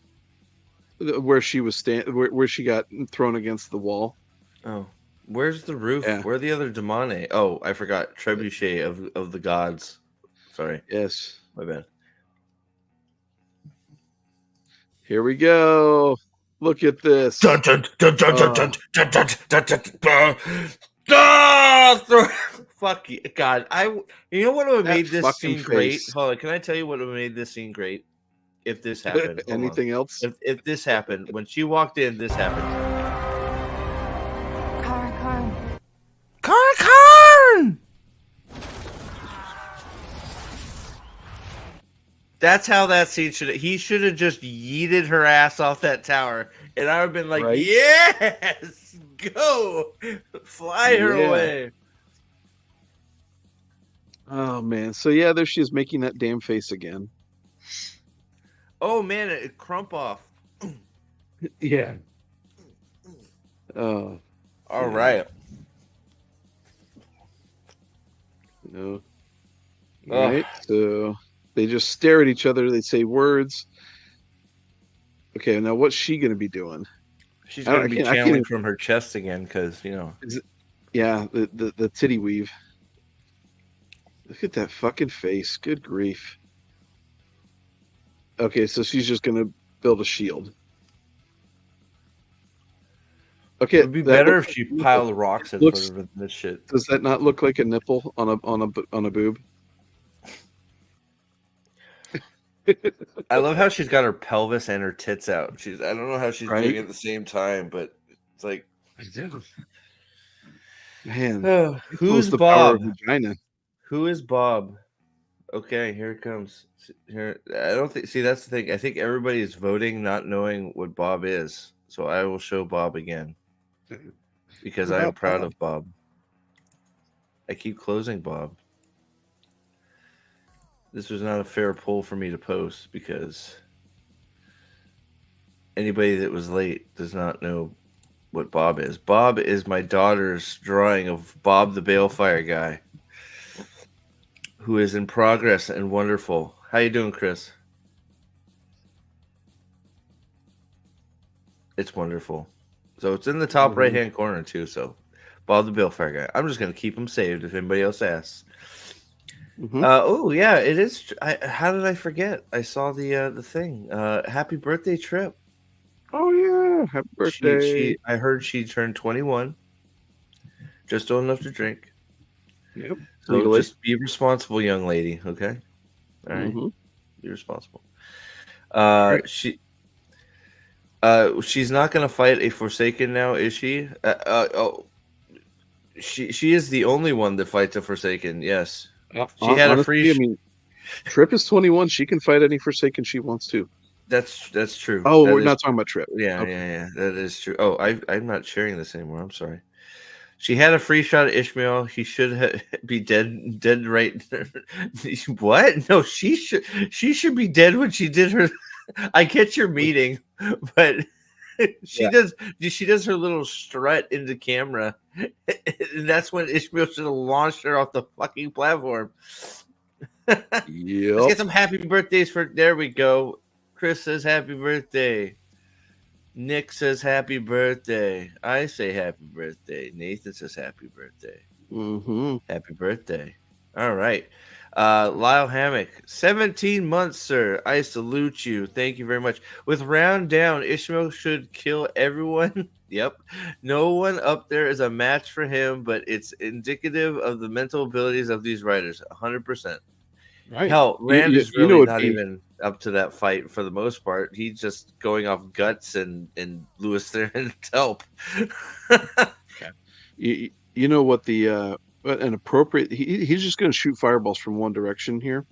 Speaker 2: Where she was where she got thrown against the wall.
Speaker 1: Oh, where's the roof?
Speaker 2: Yeah.
Speaker 1: Where are the other demone? Oh, I forgot. Trebuchet of the gods. Sorry.
Speaker 2: Yes.
Speaker 1: My bad.
Speaker 2: Here we go. Look at this. Fuck
Speaker 1: you, God! You know what would have made this scene great? Hold on, can I tell you what would have made this scene great? If this happened.
Speaker 2: Anything else?
Speaker 1: If this happened, when she walked in, this happened. Karn! That's how that scene he should have just yeeted her ass off that tower, and I would have been like, right? Yes, go, fly her away.
Speaker 2: Oh man, so yeah, there she is making that damn face again.
Speaker 1: Oh man, it crump off.
Speaker 2: Yeah. Oh.
Speaker 1: All right.
Speaker 2: No. All right. So they just stare at each other. They say words. Okay, now what's she gonna be doing?
Speaker 1: She's gonna be channeling from her chest again, because
Speaker 2: yeah, the titty weave. Look at that fucking face. Good grief. Okay, so she's just gonna build a shield. Okay,
Speaker 1: it'd be better if she piled rocks in front of this shit.
Speaker 2: Does that not look like a nipple on a boob?
Speaker 1: I love how she's got her pelvis and her tits out. I don't know how she's doing it at the same time, but it's like,
Speaker 2: man,
Speaker 1: who's
Speaker 2: the
Speaker 1: Bob?
Speaker 2: Power of vagina.
Speaker 1: Who is Bob? Okay, here it comes. Here, I don't think. See, that's the thing. I think everybody is voting, not knowing what Bob is. So I will show Bob again, because I am proud of Bob. I keep closing Bob. This was not a fair poll for me to post, because anybody that was late does not know what Bob is. Bob is my daughter's drawing of Bob the Balefire guy, who is in progress and wonderful. How you doing, Chris? It's wonderful. So it's in the top right-hand corner, too. So Bob the Balefire guy. I'm just going to keep him saved if anybody else asks. Oh, yeah, it is. How did I forget? I saw the thing. Happy birthday, Trip.
Speaker 2: Oh, yeah. Happy birthday.
Speaker 1: I heard she turned 21. Just old enough to drink.
Speaker 2: Yep.
Speaker 1: So just be responsible, young lady, okay? All right? Be responsible. Right. She's not going to fight a Forsaken now, is she? She is the only one that fights a Forsaken, yes.
Speaker 2: She had a free... I mean, Trip is 21. She can fight any Forsaken she wants to.
Speaker 1: That's true.
Speaker 2: Oh,
Speaker 1: That
Speaker 2: we're
Speaker 1: is
Speaker 2: not talking about Trip.
Speaker 1: yeah,
Speaker 2: Okay.
Speaker 1: yeah, yeah. That is true. Oh, I'm not sharing this anymore. I'm sorry. She had a free shot at Ishmael. He should be dead right. What? No, she should be dead when she did her. I get your meeting, but
Speaker 2: Yeah.
Speaker 1: she does her little strut into camera, and that's when Ishmael should have launched her off the fucking platform. Let's
Speaker 2: Yep.
Speaker 1: get some happy birthdays for. There we go. Chris says happy birthday. Nick says happy birthday. I say happy birthday. Nathan says happy birthday.
Speaker 2: Mm-hmm.
Speaker 1: Happy birthday. All right. Lyle Hammock, 17 months, sir. I salute you. Thank you very much. With round down, Ishmael should kill everyone. Yep. No one up there is a match for him, but it's indicative of the mental abilities of these writers. 100%.
Speaker 2: Right.
Speaker 1: Hell, Rand is
Speaker 2: You know,
Speaker 1: really
Speaker 2: it'd
Speaker 1: not
Speaker 2: be
Speaker 1: even up to that fight for the most part. He's just going off guts and Lewis Theron's help.
Speaker 2: you know what an appropriate he's just going to shoot fireballs from one direction here.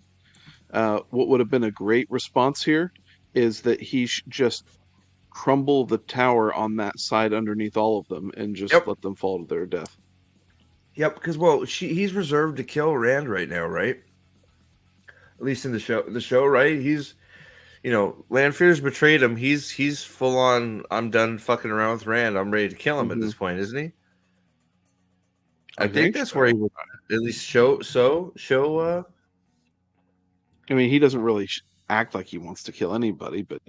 Speaker 2: What would have been a great response here is that he just crumble the tower on that side underneath all of them and just
Speaker 1: Yep.
Speaker 2: let them fall to their death.
Speaker 1: Yep, because well, he's reserved to kill Rand right now, right? At least in the show. The show, right? He's Lanfear's betrayed him. He's full on. I'm done fucking around with Rand. I'm ready to kill him at
Speaker 2: Mm-hmm.
Speaker 1: this point, isn't he? I
Speaker 2: I
Speaker 1: think
Speaker 2: think
Speaker 1: that's where he
Speaker 2: so.
Speaker 1: would at least show.
Speaker 2: I mean, he doesn't really act like he wants to kill anybody, but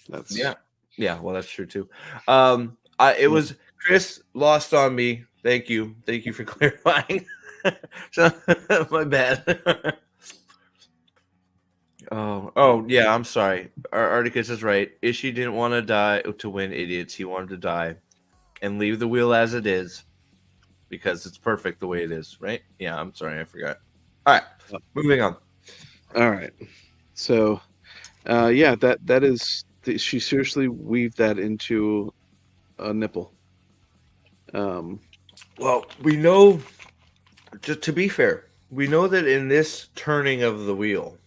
Speaker 2: that's
Speaker 1: Yeah, yeah. Well, that's true too. It
Speaker 2: yeah.
Speaker 1: was Chris lost on me. Thank you for clarifying. So my bad. Oh yeah. I'm sorry. Articus is right. Ishii didn't want to die to win, idiots. He wanted to die and leave the wheel as it is because it's perfect the way it is, right? Yeah. I'm sorry. I forgot. All right. Moving on.
Speaker 2: All right. So, yeah, that is she seriously weaved that into a nipple.
Speaker 1: Well, we know. Just to be fair, we know that in this turning of the wheel,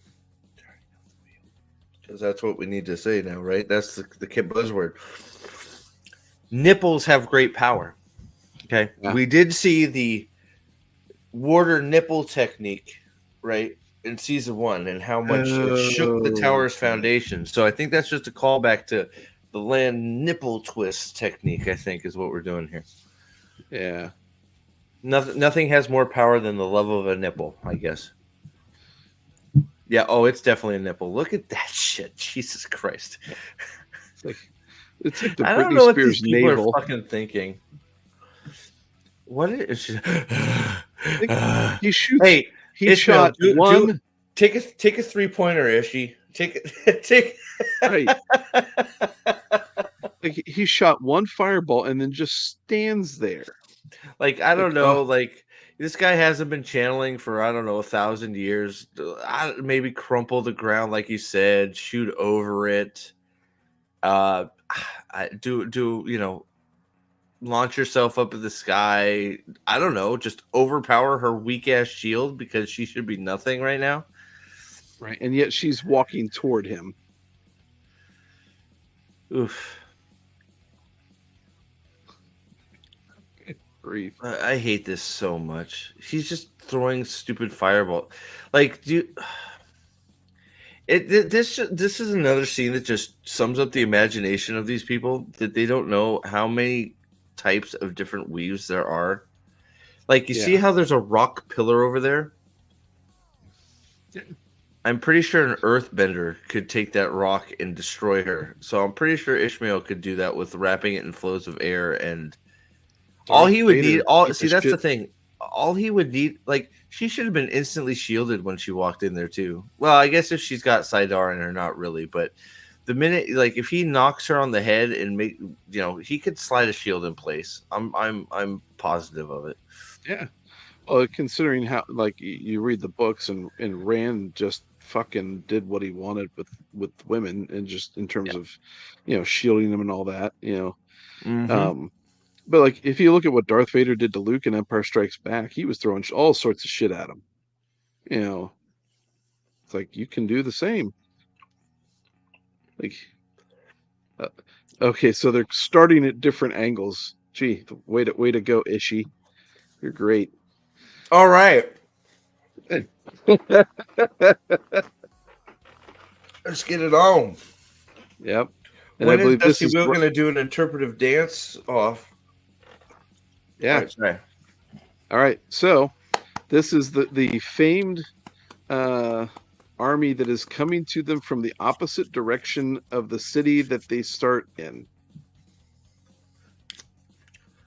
Speaker 1: because that's what we need to say now, right? That's the buzzword. Nipples have great power. Okay,
Speaker 2: Yeah.
Speaker 1: we did see the water nipple technique, right, in season 1, and how much it shook the tower's foundation. So I think that's just a callback to the land nipple twist technique. I think is what we're doing here.
Speaker 2: Yeah.
Speaker 1: Nothing has more power than the love of a nipple, I guess. Yeah. Oh, it's definitely a nipple. Look at that shit. Jesus Christ.
Speaker 2: It's like the
Speaker 1: I don't
Speaker 2: Britney
Speaker 1: know what these
Speaker 2: Spears
Speaker 1: people
Speaker 2: navel.
Speaker 1: are fucking thinking. What is she?
Speaker 2: He shoots.
Speaker 1: Hey,
Speaker 2: He shot one.
Speaker 1: Take a 3-pointer, Ishii. Take.
Speaker 2: Right. Like he shot one fireball and then just stands there.
Speaker 1: Like I don't
Speaker 2: Like,
Speaker 1: know. Like this guy hasn't been channeling for I don't know 1,000 years. Maybe crumple the ground like you said. Shoot over it. I do launch yourself up in the sky. I don't know, just overpower her weak ass shield because she should be nothing right now.
Speaker 2: right, and yet she's walking toward him.
Speaker 1: Oof.
Speaker 2: Grief.
Speaker 1: I hate this so much. She's just throwing stupid fireball. Like, this is another scene that just sums up the imagination of these people, that they don't know how many types of different weaves there are. Like, you see how there's a rock pillar over there? I'm pretty sure an earthbender could take that rock and destroy her. So I'm pretty sure Ishmael could do that with wrapping it in flows of air, and all he would need that's the thing. All he would need, like, she should have been instantly shielded when she walked in there too. Well, I guess if she's got Sidar in her, not really, but the minute, like, if he knocks her on the head and he could slide a shield in place. I'm positive of it.
Speaker 2: Yeah. Well, considering how, like, you read the books and Rand just fucking did what he wanted with women, and just in terms of shielding them and all that,
Speaker 1: Mm-hmm.
Speaker 2: But like, if you look at what Darth Vader did to Luke in Empire Strikes Back, he was throwing all sorts of shit at him. It's like, you can do the same. Like, uh, okay, so they're starting at different angles. Gee, way to go, Ishi. You're great.
Speaker 1: All right, let's get it on.
Speaker 2: Yep. And I
Speaker 1: When is
Speaker 2: believe this
Speaker 1: Dusty
Speaker 2: is
Speaker 1: Will going to do an interpretive dance off? All
Speaker 2: yeah.
Speaker 1: right, sorry.
Speaker 2: All right. So this is the famed uh army that is coming to them from the opposite direction of the city that they start in.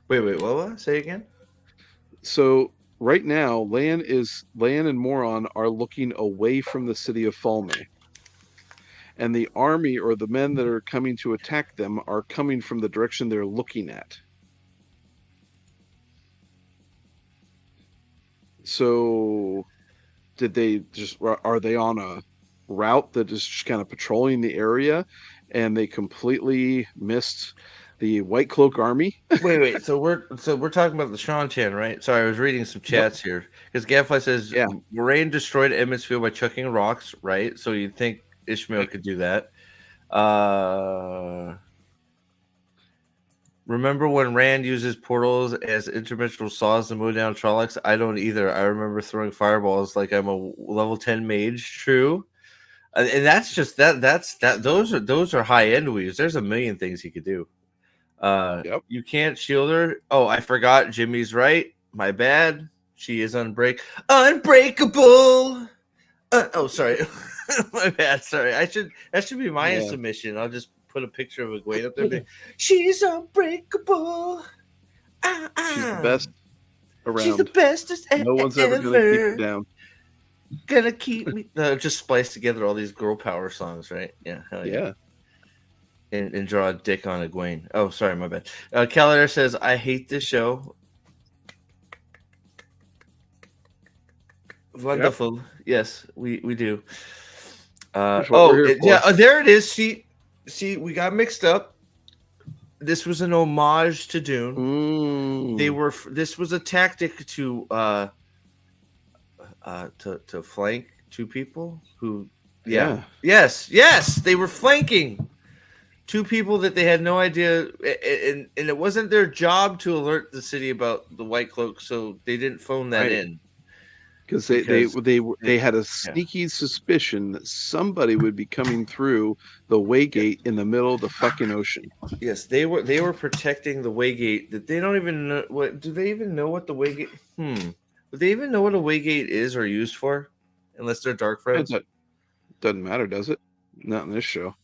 Speaker 1: Wait, what? Say again.
Speaker 2: So right now, Lan and Moron are looking away from the city of Flopme, and the army or the men that are coming to attack them are coming from the direction they're looking at. So did they just are they on a route that is just kind of patrolling the area and they completely missed the White Cloak army?
Speaker 1: Wait. So we're talking about the Shan-Chan, right? Sorry, I was reading some
Speaker 2: Yep.
Speaker 1: chats here because Gadfly says
Speaker 2: Yeah.
Speaker 1: Moraine destroyed Emmetsfield by chucking rocks, right? So you'd think Ishmael could do that. Remember when Rand uses portals as interdimensional saws to mow down Trollocs? I don't either. I remember throwing fireballs like I'm a level 10 mage. True. And that's just that's those are high end weaves. There's a million things he could do.
Speaker 2: Yep.
Speaker 1: You can't shield her. Oh, I forgot. Jimmy's right. My bad. She is unbreakable. Oh, sorry. My bad. Sorry. That should be my submission. I'll just put a picture of Egwene up there. Be, she's unbreakable.
Speaker 2: She's the best around.
Speaker 1: She's the bestest.
Speaker 2: No one's ever gonna keep her down.
Speaker 1: Gonna keep me. Just splice together all these girl power songs, right? Yeah. Hell yeah. And draw a dick on Egwene. Oh, sorry, my bad. Calendar says, I hate this show. Wonderful. Yep. Yes, we do. There it is. See, we got mixed up. This was an homage to Dune. This was a tactic to flank two people who Yes, they were flanking two people that they had no idea, and it wasn't their job to alert the city about the White Cloak, so they didn't phone that in.
Speaker 2: Because they had a sneaky suspicion that somebody would be coming through the Waygate in the middle of the fucking ocean.
Speaker 1: Yes, they were protecting the Waygate. That they don't even know what. Do they even know what the Waygate? Do they even know what a Waygate is or used for? Unless they're dark friends.
Speaker 2: Doesn't matter, does it? Not in this show.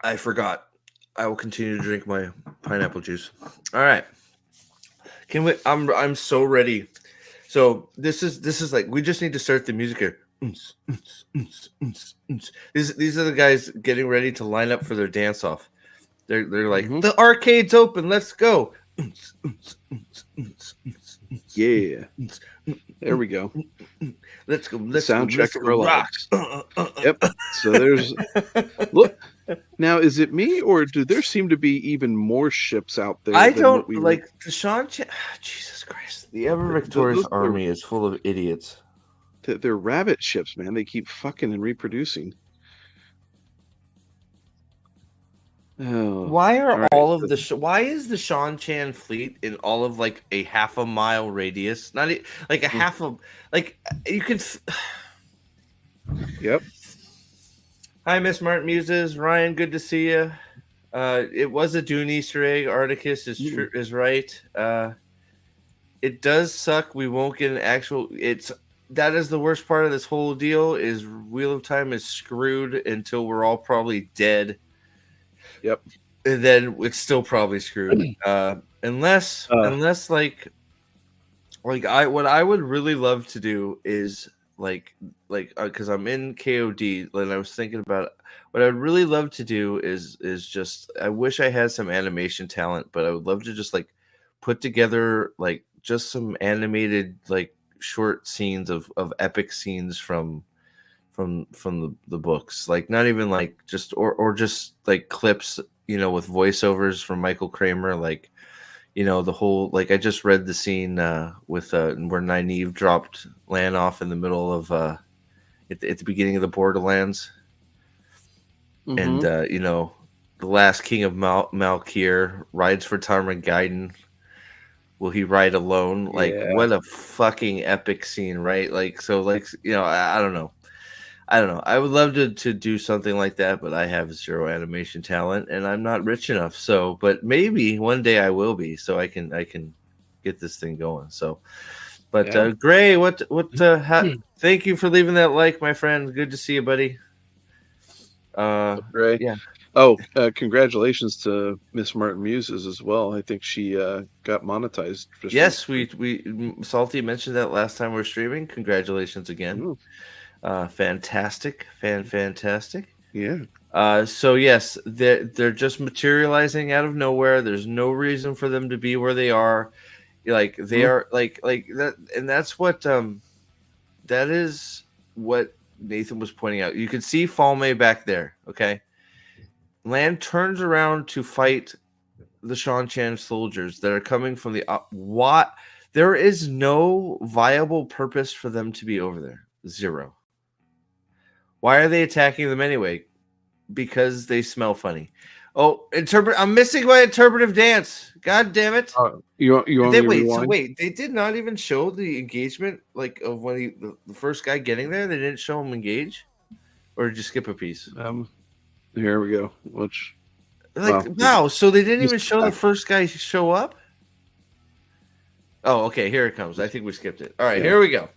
Speaker 1: I forgot. I will continue to drink my pineapple juice. All right. Can we? I'm so ready. So this is like we just need to start the music here. These are the guys getting ready to line up for their dance off. They're like the arcade's open. Let's go.
Speaker 2: Yeah. There we go.
Speaker 1: Let's go.
Speaker 2: Soundcheck of our lives. Yep. So there's look. Now, is it me or do there seem to be even more ships out there?
Speaker 1: I don't like the Jesus Christ. The ever victorious army is full of idiots.
Speaker 2: They're rabbit ships, man. They keep fucking and reproducing. Oh,
Speaker 1: why are all of the why is the Shan-Chan fleet in all of like a half a mile radius? Not like a half of like you can.
Speaker 2: Yep.
Speaker 1: Hi, Miss Martin Muses. Ryan, good to see you. It was a Dune Easter egg. Articus is right. It does suck. We won't get an actual. That is the worst part of this whole deal. Is Wheel of Time is screwed until we're all probably dead.
Speaker 2: Yep.
Speaker 1: And then it's still probably screwed. Unless like what I would really love to do is like because I'm in KOD and I was thinking about it, what I'd really love to do is just I wish I had some animation talent, but I would love to just like put together like just some animated like short scenes of epic scenes from the books, like not even like just or just like clips, with voiceovers from Michael Kramer, like the whole, like I just read the scene with where Nynaeve dropped Lan off in the middle of at the beginning of the Borderlands, and
Speaker 2: Mm-hmm.
Speaker 1: the last king of Malkir rides for Tarmogoyf. Will he ride alone? Like,
Speaker 2: Yeah.
Speaker 1: what a fucking epic scene, right? Like, so, like, I don't know. I don't know. I would love to do something like that, but I have zero animation talent, and I'm not rich enough. So, but maybe one day I will be, so I can get this thing going. So, but
Speaker 2: Yeah.
Speaker 1: Gray, thank you for leaving that like, my friend. Good to see you, buddy.
Speaker 2: Ray.
Speaker 1: Yeah.
Speaker 2: Oh, congratulations to Miss Martin Muses as well. I think she got monetized just
Speaker 1: Yes,
Speaker 2: recently.
Speaker 1: we Salty mentioned that last time we are streaming. Congratulations again.
Speaker 2: Ooh,
Speaker 1: Fantastic, fantastic.
Speaker 2: yeah.
Speaker 1: So yes, they're just materializing out of nowhere. There's no reason for them to be where they are. Like they
Speaker 2: Mhm.
Speaker 1: are like that, and that's what that is what Nathan was pointing out. You can see Flopme back there. Okay, Land turns around to fight the Shan Chan soldiers that are coming from the what? There is no viable purpose for them to be over there. Zero. Why are they attacking them anyway? Because they smell funny. Oh, I'm missing my interpretive dance. God damn it.
Speaker 2: You
Speaker 1: Did
Speaker 2: want
Speaker 1: they
Speaker 2: me to
Speaker 1: wait? So
Speaker 2: rewind?
Speaker 1: wait, they did not even show the engagement like of when the first guy getting there. They didn't show him engage, or did you skip a piece?
Speaker 2: Um, Here we go. Which
Speaker 1: Like
Speaker 2: well,
Speaker 1: wow, so they didn't
Speaker 2: just
Speaker 1: even show the first guy show up. Oh, okay, here it comes. I think we skipped it. All right,
Speaker 2: yeah.
Speaker 1: here we go.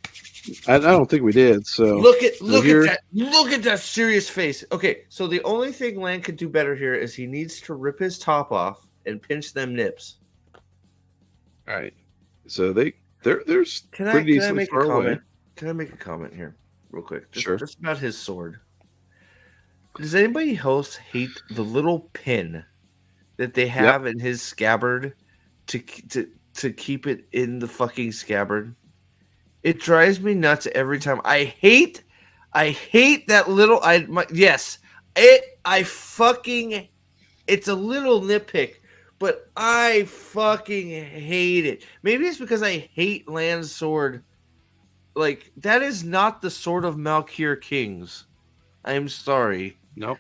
Speaker 2: I don't think we did. So
Speaker 1: Look at
Speaker 2: here,
Speaker 1: that. Look at that serious face. Okay, so the only thing Land could do better here is he needs to rip his top off and pinch them nips.
Speaker 2: all right. So there's
Speaker 1: Can I
Speaker 2: pretty
Speaker 1: can I
Speaker 2: decently
Speaker 1: make a
Speaker 2: far away.
Speaker 1: comment? Can I make a comment here, real quick?
Speaker 2: Sure.
Speaker 1: Just about his sword. Does anybody else hate the little pin that they
Speaker 2: Yep.
Speaker 1: have in his scabbard to to keep it in the fucking scabbard? It drives me nuts every time. I hate that little. Yes, I fucking. It's a little nitpick, but I fucking hate it. Maybe it's because I hate Land's sword. Like that is not the sword of Malkir Kings. I'm sorry.
Speaker 2: Nope.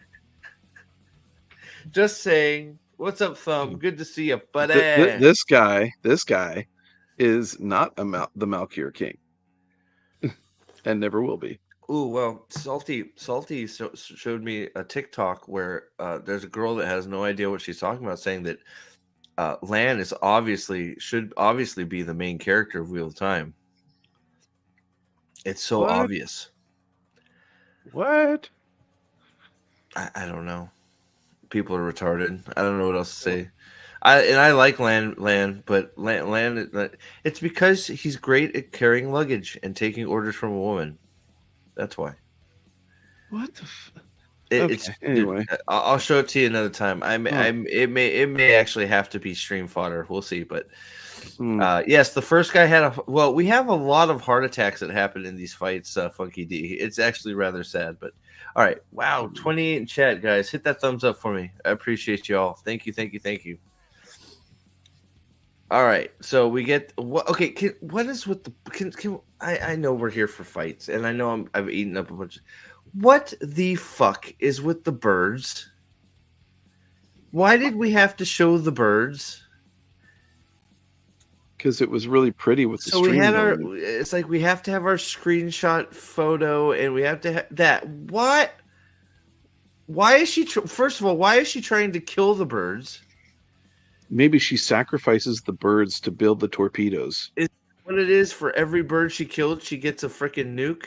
Speaker 1: Just saying. What's up, Thumb? Good to see you, buddy.
Speaker 2: This guy is not the Malkir King, and never will be.
Speaker 1: Ooh, well, Salty showed me a TikTok where there's a girl that has no idea what she's talking about, saying that Lan should obviously be the main character of Wheel of Time. It's so
Speaker 2: What?
Speaker 1: obvious.
Speaker 2: What?
Speaker 1: I don't know. People are retarded. I don't know what else to say. I like Lan, but Lan, it's because he's great at carrying luggage and taking orders from a woman. That's why.
Speaker 2: What the?
Speaker 1: It's
Speaker 2: Okay. Anyway.
Speaker 1: I'll show it to you another time. It may actually have to be stream fodder. We'll see, but yes, the first guy had we have a lot of heart attacks that happen in these fights. Funky D. It's actually rather sad, but all right. Wow, 28 in chat, guys. Hit that thumbs up for me. I appreciate you all. Thank you. All right, so we get what? Okay, what is with the? I know we're here for fights, and I know I've eaten up a bunch. What the fuck is with the birds? Why did we have to show the birds?
Speaker 2: Because it was really pretty with the
Speaker 1: So we
Speaker 2: stream.
Speaker 1: had our. It's like we have to have our screenshot photo, and we have to have that. What? Why is she? First of all, why is she trying to kill the birds?
Speaker 2: Maybe she sacrifices the birds to build the torpedoes.
Speaker 1: Is what it is for every bird she killed, she gets a freaking nuke.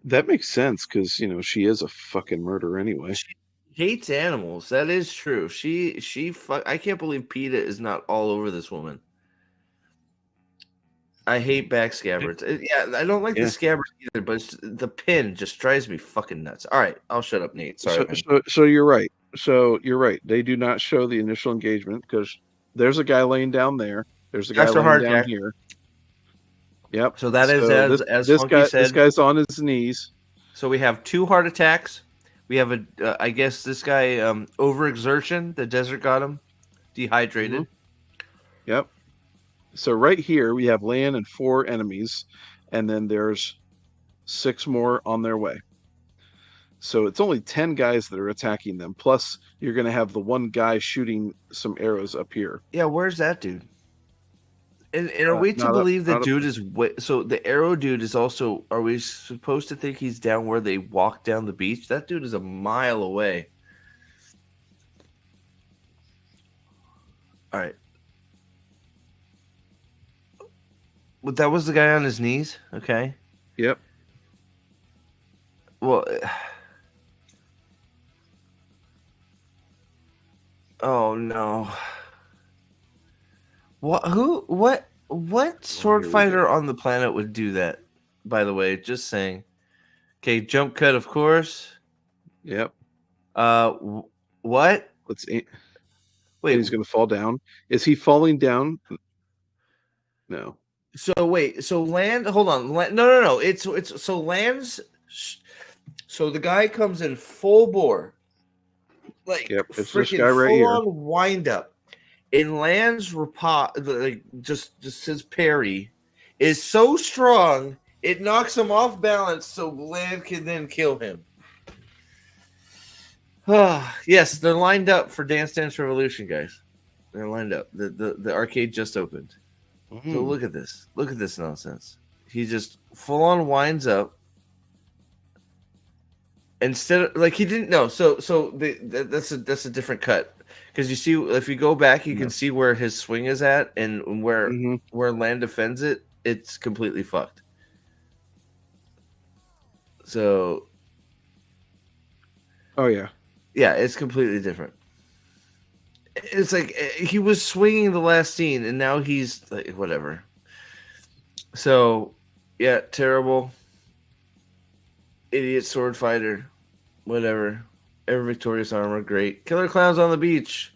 Speaker 2: That makes sense because she is a fucking murderer anyway.
Speaker 1: She hates animals. That is true. I can't believe PETA is not all over this woman. I hate back scabbards. Yeah, I don't like the scabbards either, but the pin just drives me fucking nuts. All right, I'll shut up, Nate. Sorry.
Speaker 2: So you're right. So you're right. They do not show the initial engagement because there's a guy laying down there. There's a guy laying down here. Yep.
Speaker 1: So that is as
Speaker 2: this
Speaker 1: Funky
Speaker 2: guy
Speaker 1: said.
Speaker 2: This guy's on his knees.
Speaker 1: So we have 2 heart attacks. We have I guess this guy overexertion. The desert got him dehydrated.
Speaker 2: Mm-hmm. Yep. So right here we have Lan and 4 enemies, and then there's 6 more on their way. So it's only 10 guys that are attacking them. Plus, you're going to have the one guy shooting some arrows up here.
Speaker 1: Yeah, where's that dude? And are we to
Speaker 2: Not up,
Speaker 1: believe that
Speaker 2: not up.
Speaker 1: dude is so the arrow dude is also? Are we supposed to think he's down where they walk down the beach? That dude is a mile away. All right, but that was the guy on his knees. Okay.
Speaker 2: Yep.
Speaker 1: Well, oh no. What? Who? What? What
Speaker 2: Oh,
Speaker 1: sword
Speaker 2: here we
Speaker 1: fighter
Speaker 2: go.
Speaker 1: on the planet would do that? By the way, just saying. Okay, jump cut, of course.
Speaker 2: Yep.
Speaker 1: Uh, what?
Speaker 2: Let's. And
Speaker 1: Wait.
Speaker 2: he's going to fall down. Is he falling down? No.
Speaker 1: So wait. So land. Hold on. No, no, no. It's so lands. So the guy comes in full bore, like
Speaker 2: Yep. It's this guy
Speaker 1: freaking
Speaker 2: right
Speaker 1: full
Speaker 2: here.
Speaker 1: on wind up. In lands like just his parry is so strong it knocks him off balance, so land can then kill him. Yes, they're lined up for Dance Dance Revolution, guys. They're lined up. The arcade just opened. So look at this. Look at this nonsense. He just full on winds up. Instead of like he didn't know. That's a different cut. Because you see, if you go back, you can see where his swing is at and where land defends it. It's completely fucked. So,
Speaker 2: Oh yeah.
Speaker 1: yeah, it's completely different. It's like he was swinging the last scene, and now he's like whatever. So, yeah, terrible. Idiot sword fighter, whatever. Ever victorious armor, great. Killer Clowns on the Beach,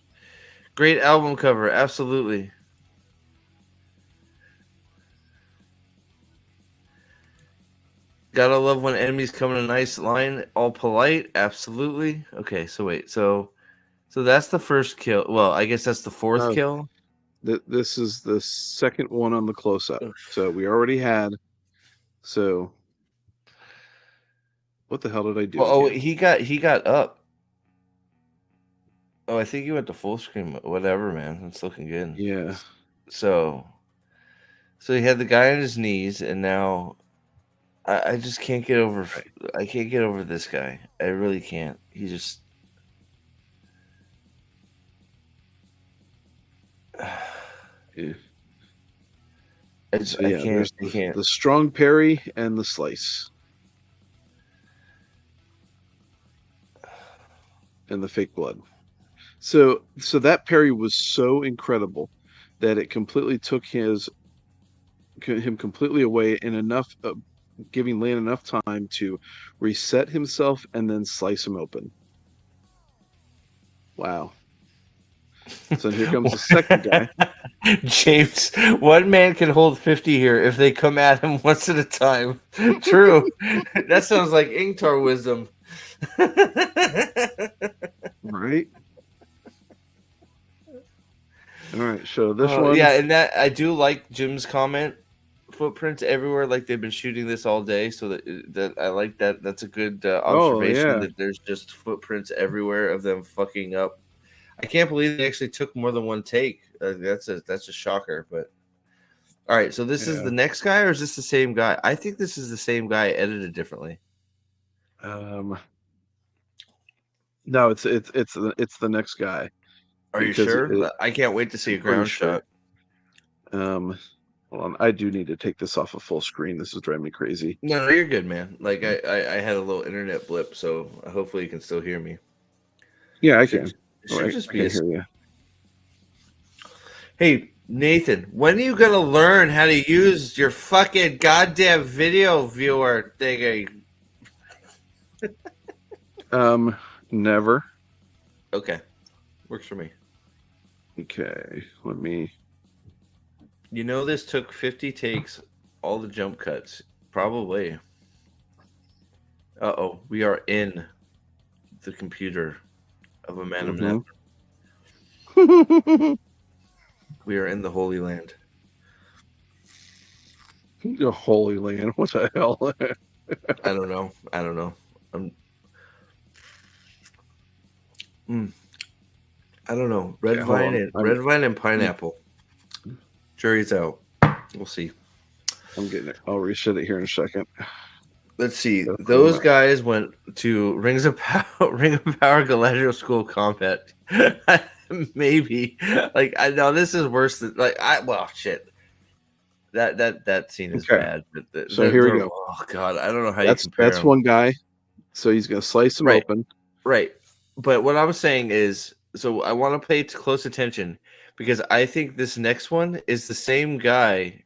Speaker 1: great album cover, absolutely. Gotta love when enemies come in a nice line, all polite, absolutely. Okay, so wait, so that's the first kill. Well, I guess that's the fourth kill.
Speaker 2: This is the second one on the close up. So we already had. So what the hell did I do?
Speaker 1: Well, he got up. Oh, I think he went to full screen. Whatever, man. It's looking good.
Speaker 2: Yeah.
Speaker 1: So he had the guy on his knees, and now I just can't get over. I can't get over this guy. I really can't. He just.
Speaker 2: Yeah.
Speaker 1: I can't. I can't.
Speaker 2: The strong parry and the slice. And the fake blood. So that parry was so incredible that it completely took him completely away and enough giving Lan enough time to reset himself and then slice him open. Wow. So here comes the second guy.
Speaker 1: James, one man can hold 50 here if they come at him once at a time. True. That sounds like Ingtar wisdom.
Speaker 2: Right. All right, so this one.
Speaker 1: Yeah, and that I do like Jim's comment. Footprints everywhere, like they've been shooting this all day. So that I like that. That's a good observation. That there's just footprints everywhere of them fucking up. I can't believe they actually took more than one take. That's a shocker. But all right, so this is the next guy, or is this the same guy? I think this is the same guy edited differently.
Speaker 2: No, it's the next guy.
Speaker 1: Are you sure? I can't wait to see a ground shot.
Speaker 2: Hold on, I do need to take this off of full screen. This is driving me crazy.
Speaker 1: No, you're good, man. Like I had a little internet blip, so hopefully you can still hear me.
Speaker 2: Yeah, I can.
Speaker 1: I can
Speaker 2: hear you.
Speaker 1: Hey, Nathan, when are you gonna learn how to use your fucking goddamn video viewer thingy?
Speaker 2: Never.
Speaker 1: Okay, works for me.
Speaker 2: Okay, let me.
Speaker 1: You know, this took 50 takes, all the jump cuts, probably. Uh-oh, we are in the computer of a man of Nether. We are in the Holy Land.
Speaker 2: The Holy Land? What the hell?
Speaker 1: I don't know. I don't know.
Speaker 2: Okay, hold on.
Speaker 1: Red vine and
Speaker 2: I'm
Speaker 1: pineapple. Jury's out. We'll see.
Speaker 2: I'm getting it. I'll reset it here in a second.
Speaker 1: Let's see.
Speaker 2: Gotta put 'em
Speaker 1: Those
Speaker 2: up.
Speaker 1: guys went to Rings of Power, Ring of Power Galadriel School of Combat. Maybe. Like I know this is worse than shit. That scene is
Speaker 2: Okay,
Speaker 1: bad. But
Speaker 2: so here we go.
Speaker 1: oh god, I don't know how you compare
Speaker 2: That's
Speaker 1: them.
Speaker 2: one guy. So he's gonna slice him
Speaker 1: Right.
Speaker 2: open.
Speaker 1: Right. But what I was saying is, so I want to pay close attention because I think this next one is the same guy,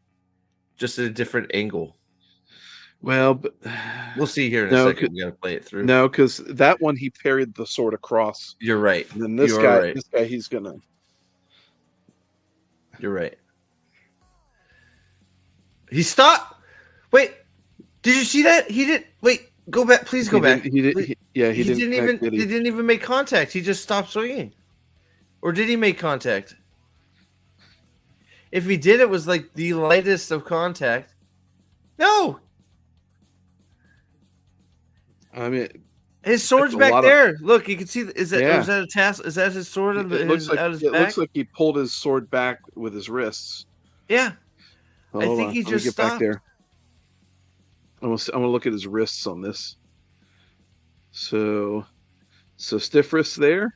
Speaker 1: just at a different angle.
Speaker 2: Well, but
Speaker 1: We'll see here in a
Speaker 2: no,
Speaker 1: second. We got to play it through.
Speaker 2: no, because that one he parried the sword across.
Speaker 1: You're right.
Speaker 2: And then
Speaker 1: You're right.
Speaker 2: this guy, he's gonna.
Speaker 1: You're right. He stopped. Wait, did you see that? He did. Wait, go back. Please go back.
Speaker 2: He did.
Speaker 1: Please.
Speaker 2: He didn't
Speaker 1: even.
Speaker 2: did
Speaker 1: He didn't even make contact. He just stopped swinging. Or did he make contact? If he did, it was like the lightest of contact. No,
Speaker 2: I mean,
Speaker 1: his sword's
Speaker 2: that's a
Speaker 1: back
Speaker 2: lot
Speaker 1: there. Look, you can see. Is that
Speaker 2: Yeah.
Speaker 1: is that a tassel? Is that his sword on
Speaker 2: it looks like
Speaker 1: out his
Speaker 2: it
Speaker 1: back?
Speaker 2: looks like he pulled his sword back with his wrists.
Speaker 1: Yeah, I
Speaker 2: Hold
Speaker 1: think
Speaker 2: on,
Speaker 1: he
Speaker 2: let me
Speaker 1: just
Speaker 2: get
Speaker 1: stopped.
Speaker 2: back there. I'm gonna look at his wrists on this. So stiff wrists there,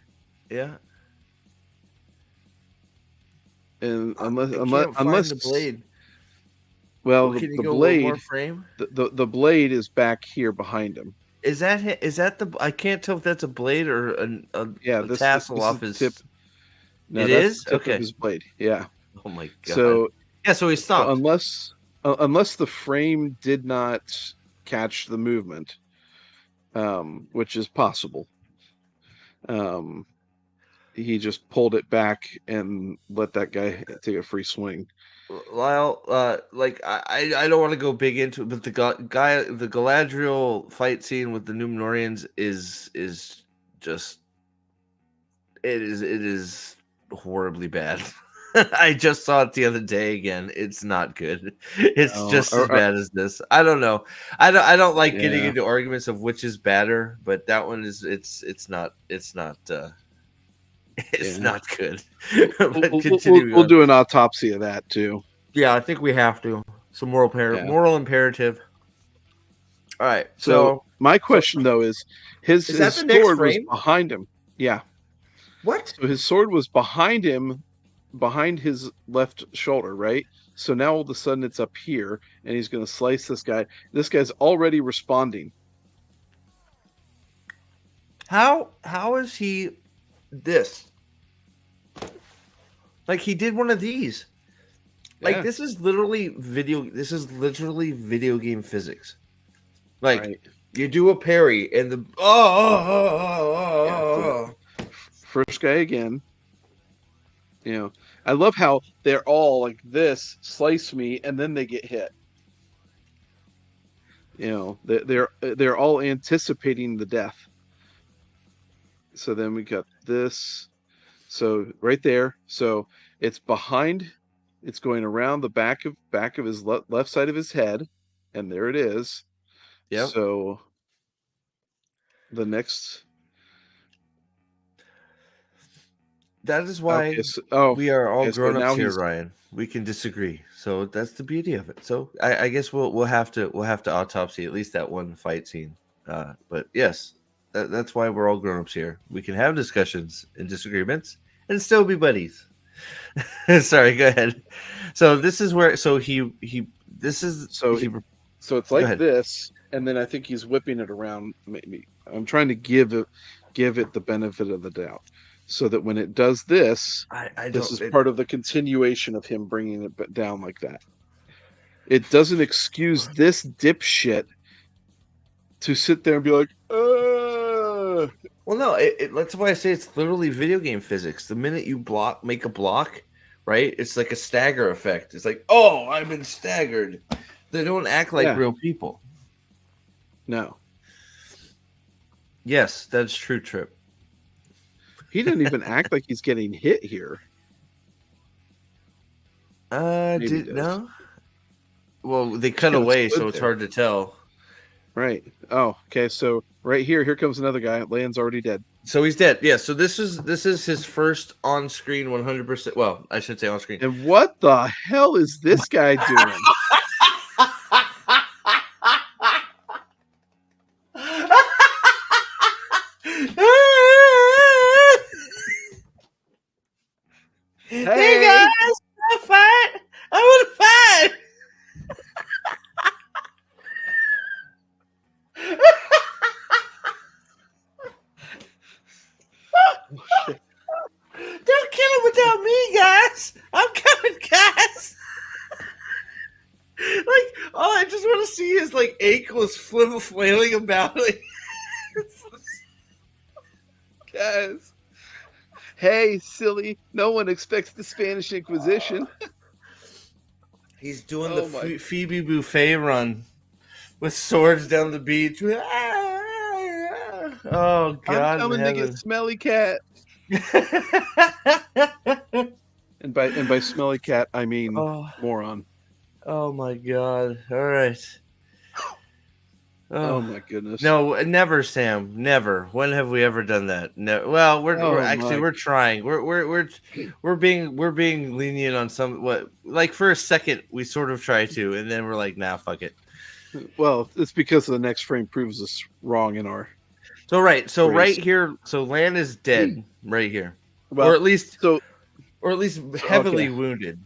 Speaker 1: Yeah,
Speaker 2: and
Speaker 1: I can't find the blade.
Speaker 2: well,
Speaker 1: Well, can you
Speaker 2: the
Speaker 1: go one more
Speaker 2: blade
Speaker 1: frame?
Speaker 2: the blade is back here behind him.
Speaker 1: Is that the? I can't tell if that's a blade or
Speaker 2: Yeah,
Speaker 1: a
Speaker 2: this
Speaker 1: tassel
Speaker 2: is
Speaker 1: off
Speaker 2: the
Speaker 1: his.
Speaker 2: tip. No,
Speaker 1: It
Speaker 2: that's
Speaker 1: is
Speaker 2: the tip of
Speaker 1: okay.
Speaker 2: his blade. Yeah.
Speaker 1: Oh my god.
Speaker 2: So
Speaker 1: Yeah, so he stopped.
Speaker 2: unless the frame did not catch the movement, which is possible, um, he just pulled it back and let that guy take a free swing.
Speaker 1: Lyle, like I don't want to go big into it, but the the Galadriel fight scene with the Númenóreans is just it is horribly bad. I just saw it the other day again. It's not good. It's just as bad as this. I don't know. I don't like getting
Speaker 2: Yeah.
Speaker 1: into arguments of which is better, but that one is it's not it's not good. But
Speaker 2: We'll do an autopsy of that too.
Speaker 1: Yeah, I think we have to. Some moral imperative. All right.
Speaker 2: So my question though is his
Speaker 1: that the next
Speaker 2: sword was
Speaker 1: frame?
Speaker 2: behind him. Yeah.
Speaker 1: What?
Speaker 2: So his sword was behind him, behind his left shoulder, right? So now all of a sudden it's up here, and he's going to slice this guy. This guy's already responding.
Speaker 1: How is he this? Like he did one of these. Like
Speaker 2: Yeah.
Speaker 1: this is literally video game physics. Like
Speaker 2: Right.
Speaker 1: you do a parry and the
Speaker 2: First guy again. You know, I love how they're all like this, slice me, and then they get hit. You know, they're all anticipating the death. So then we got this. So right there. So it's behind. It's going around the back of his left side of his head, and there it is.
Speaker 1: Yep.
Speaker 2: So the next.
Speaker 1: That is why
Speaker 2: Okay,
Speaker 1: we are all grown-ups
Speaker 2: now
Speaker 1: here, Ryan. We can disagree, so that's the beauty of it. So I guess we'll have to autopsy at least that one fight scene. But yes, that's why we're all grown-ups here. We can have discussions and disagreements and still be buddies. Sorry, go ahead. So this is where so
Speaker 2: it's like this, and then I think he's whipping it around. Maybe I'm trying to give it the benefit of the doubt, so that when it does this, this is part of the continuation of him bringing it down like that. It doesn't excuse this dipshit to sit there and be like,
Speaker 1: Well, no, that's why I say it's literally video game physics. The minute you make a block, right? It's like a stagger effect. It's like, oh, I've been staggered. They don't act like real people.
Speaker 2: No.
Speaker 1: Yes, that's true, Trip.
Speaker 2: He doesn't even act like he's getting hit here.
Speaker 1: No? Well, they cut away, so it's hard to tell.
Speaker 2: Right. Oh, okay. So right here comes another guy. Land's already dead.
Speaker 1: So he's dead. Yeah. So this is his first on screen 100%. Well, I should say on screen.
Speaker 2: And what the hell is this guy doing?
Speaker 1: Hey
Speaker 2: Hey,
Speaker 1: guys, I fight. I want to fight.
Speaker 2: oh, shit.
Speaker 1: Don't kill him without me, guys. I'm coming, guys. Like, all I just want to see is like ankles flailing about. Like,
Speaker 2: Guys. Hey, silly. No one expects the Spanish Inquisition.
Speaker 1: he's doing
Speaker 2: Oh,
Speaker 1: the
Speaker 2: my.
Speaker 1: Phoebe Buffet run with swords down the beach. Oh
Speaker 2: I'm
Speaker 1: God in
Speaker 2: coming to
Speaker 1: heaven!
Speaker 2: get Smelly Cat. And by Smelly Cat, I mean
Speaker 1: oh,
Speaker 2: moron.
Speaker 1: oh my God! All right.
Speaker 2: Oh,
Speaker 1: Oh
Speaker 2: my goodness.
Speaker 1: no, never, Sam. Never. When have we ever done that? No. Well, we're
Speaker 2: Oh,
Speaker 1: actually
Speaker 2: my.
Speaker 1: we're trying. We're being lenient on some what like for a second we sort of try to, and then we're like, nah, fuck it.
Speaker 2: Well, it's because the next frame proves us wrong in our
Speaker 1: So right
Speaker 2: phrase.
Speaker 1: here, so Lan is dead right here,
Speaker 2: Well,
Speaker 1: or at least
Speaker 2: so
Speaker 1: heavily
Speaker 2: okay.
Speaker 1: wounded.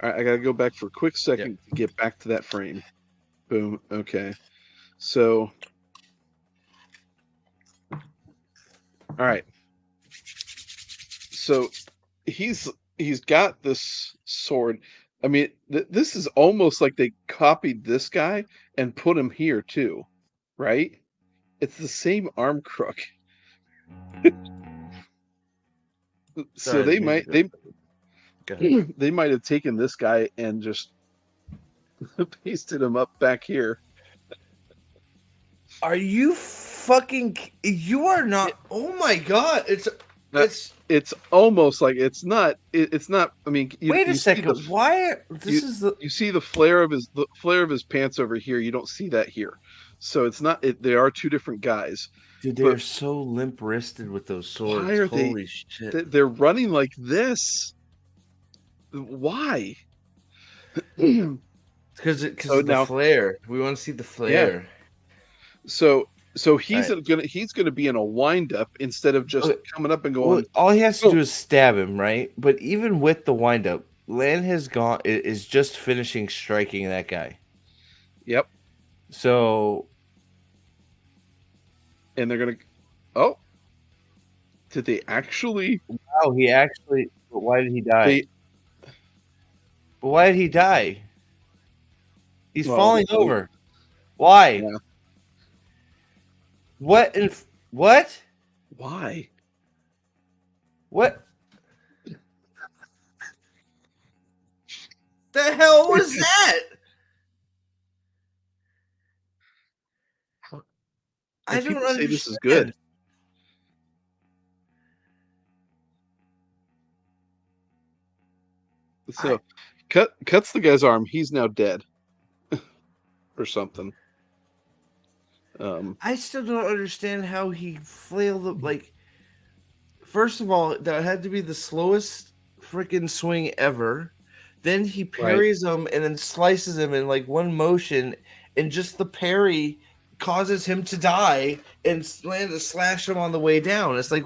Speaker 2: All right, I gotta go back for a quick second to get back to that frame. Boom. Okay. So, all right. So he's got this sword. I mean, this is almost like they copied this guy and put him here too, right? It's the same arm crook. So
Speaker 1: Sorry, the
Speaker 2: they might
Speaker 1: music. Go ahead.
Speaker 2: they might have taken this guy and just pasted him up back here.
Speaker 1: Are you fucking? You are not. Oh my God!
Speaker 2: It's almost like it's not. It's not. I mean,
Speaker 1: Wait a
Speaker 2: you see
Speaker 1: second. Why? This is the.
Speaker 2: you see the flare of his pants over here. You don't see that here. So it's not. They are two different guys.
Speaker 1: Dude, they
Speaker 2: But
Speaker 1: are so limp wristed with those
Speaker 2: why
Speaker 1: swords.
Speaker 2: are
Speaker 1: Holy shit!
Speaker 2: they're running like this? Why?
Speaker 1: Because
Speaker 2: So
Speaker 1: of the
Speaker 2: now,
Speaker 1: flare. We want to see the
Speaker 2: yeah.
Speaker 1: flare.
Speaker 2: So
Speaker 1: All
Speaker 2: he's
Speaker 1: right.
Speaker 2: gonna be in a wind up instead of just
Speaker 1: Okay.
Speaker 2: coming up and
Speaker 1: Well,
Speaker 2: going.
Speaker 1: all he has to
Speaker 2: Oh,
Speaker 1: do is stab him, right? But even with the windup, Lan has gone is just finishing striking that guy.
Speaker 2: yep.
Speaker 1: So
Speaker 2: And they're gonna. Oh, did they actually?
Speaker 1: wow, he actually. But why did he die?
Speaker 2: They
Speaker 1: But why did he die? He's
Speaker 2: well,
Speaker 1: falling over. Why?
Speaker 2: yeah.
Speaker 1: What? What?
Speaker 2: Why?
Speaker 1: What? The hell was that? I
Speaker 2: And
Speaker 1: don't
Speaker 2: people say this is
Speaker 1: understand.
Speaker 2: good. So cuts the guy's arm. He's now dead, or something.
Speaker 1: I still don't understand how he flailed the like. First of all, that had to be the slowest freaking swing ever. Then he
Speaker 2: Right.
Speaker 1: parries him and then slices him in like one motion, and just the parry causes him to die and land to slash him on the way down. It's like,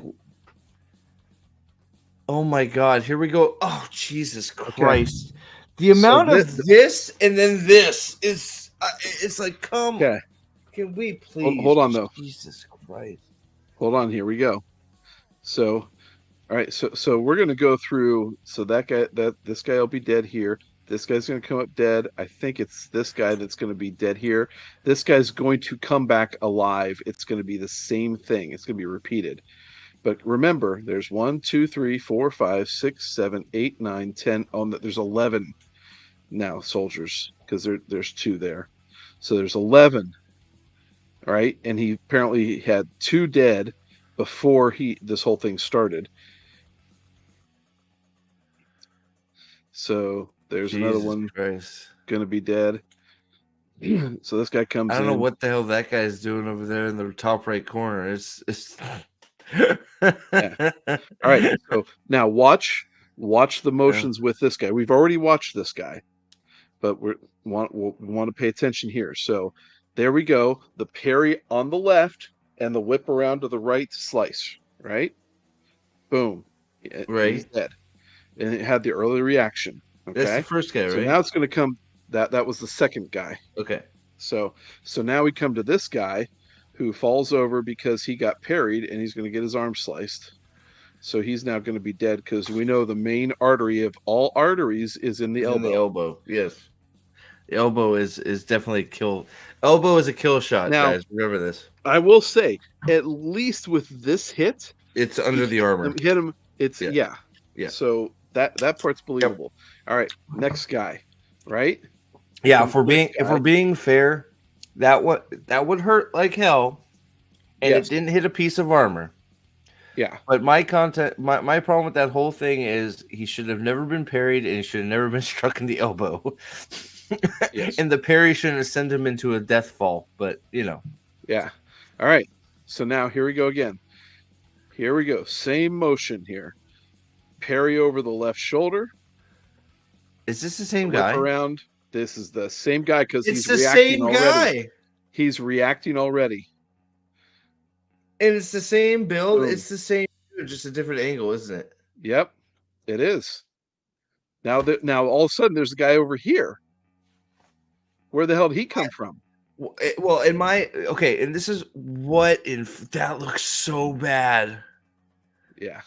Speaker 1: oh my God, here we go. Oh Jesus Christ! The amount of this and then this is it's like, come.
Speaker 2: Okay.
Speaker 1: Can we please?
Speaker 2: Hold on though.
Speaker 1: Jesus Christ!
Speaker 2: Hold on. Here we go. So, all right. So we're gonna go through. So this guy will be dead here. This guy's gonna come up dead. I think it's this guy that's gonna be dead here. This guy's going to come back alive. It's gonna be the same thing. It's gonna be repeated. But remember, there's 1, 2, 3, 4, 5, 6, 7, 8, 9, 10. Oh, there's 11 now soldiers because there's 2 there. So there's 11. All right, and he apparently had 2 dead before this whole thing started. So there's
Speaker 1: Jesus
Speaker 2: another one
Speaker 1: Christ.
Speaker 2: gonna be dead. So this guy comes in.
Speaker 1: I don't know what the hell that guy's doing over there in the top right corner. It's
Speaker 2: Yeah. All right. So now watch the motions with this guy. We've already watched this guy, but we want to pay attention here. So there we go. The parry on the left and the whip around to the right slice. Right. Boom. He's
Speaker 1: Right.
Speaker 2: dead. And it had the early reaction.
Speaker 1: That's the
Speaker 2: Okay.
Speaker 1: first guy,
Speaker 2: So now
Speaker 1: right?
Speaker 2: it's going to come. That was the second guy.
Speaker 1: Okay.
Speaker 2: So now we come to this guy who falls over because he got parried and he's going to get his arm sliced. So he's now going to be dead because we know the main artery of all arteries is in the
Speaker 1: It's in the
Speaker 2: elbow.
Speaker 1: elbow. Yes. The elbow is definitely kill. Elbow is a kill shot,
Speaker 2: Now,
Speaker 1: guys. Remember this.
Speaker 2: I will say, at least with this hit,
Speaker 1: It's
Speaker 2: he
Speaker 1: under the armor.
Speaker 2: hit him. It's
Speaker 1: Yeah.
Speaker 2: yeah.
Speaker 1: Yeah.
Speaker 2: So that part's believable. All right, next guy, right?
Speaker 1: Yeah,
Speaker 2: Comes this
Speaker 1: if
Speaker 2: guy.
Speaker 1: we're being fair, that would hurt like hell, and
Speaker 2: Yes.
Speaker 1: it didn't hit a piece of armor.
Speaker 2: Yeah.
Speaker 1: But my problem with that whole thing is he should have never been parried, and he should have never been struck in the elbow.
Speaker 2: Yes.
Speaker 1: And the parry shouldn't have sent him into a death fall. But
Speaker 2: Yeah. All right. So now here we go again. Here we go. Same motion here. Parry over the left shoulder.
Speaker 1: is this the same
Speaker 2: Whip
Speaker 1: guy?
Speaker 2: around. This is the same guy because
Speaker 1: It's
Speaker 2: he's
Speaker 1: the
Speaker 2: reacting
Speaker 1: same
Speaker 2: already.
Speaker 1: guy,
Speaker 2: He's reacting already.
Speaker 1: and it's the same build.
Speaker 2: Boom.
Speaker 1: It's the same, just a different angle, isn't it?
Speaker 2: Yep, it is. Now all of a sudden there's a guy over here. Where the hell did he come from?
Speaker 1: Well, and this is that looks so bad.
Speaker 2: Yeah.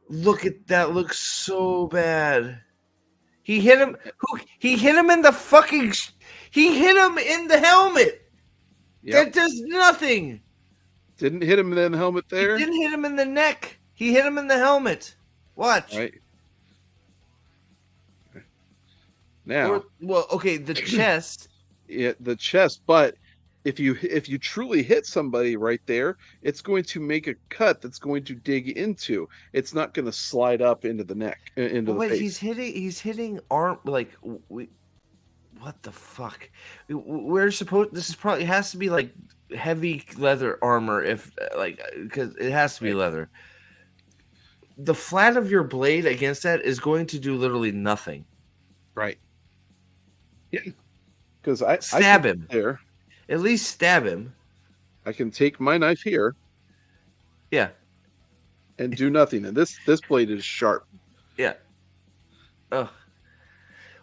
Speaker 1: Look at that, looks so bad. He hit him. He hit him in the fucking. He hit him in the helmet.
Speaker 2: Yep.
Speaker 1: That does nothing.
Speaker 2: Didn't hit him in the helmet there.
Speaker 1: He didn't hit him in the neck. He hit him in the helmet. Watch.
Speaker 2: Right. Now.
Speaker 1: The chest.
Speaker 2: The chest, but if you truly hit somebody right there, it's going to make a cut that's going to dig into. It's not going to slide up into the neck, into the face.
Speaker 1: He's hitting arm like what the fuck? We're supposed. This is probably has to be like heavy leather armor, if because it has to be leather. The flat of your blade against that is going to do literally nothing.
Speaker 2: Right. Yeah. Because I
Speaker 1: stab him
Speaker 2: there.
Speaker 1: At least stab him.
Speaker 2: I can take my knife here.
Speaker 1: Yeah.
Speaker 2: And do nothing. And this blade is sharp.
Speaker 1: Yeah. Oh.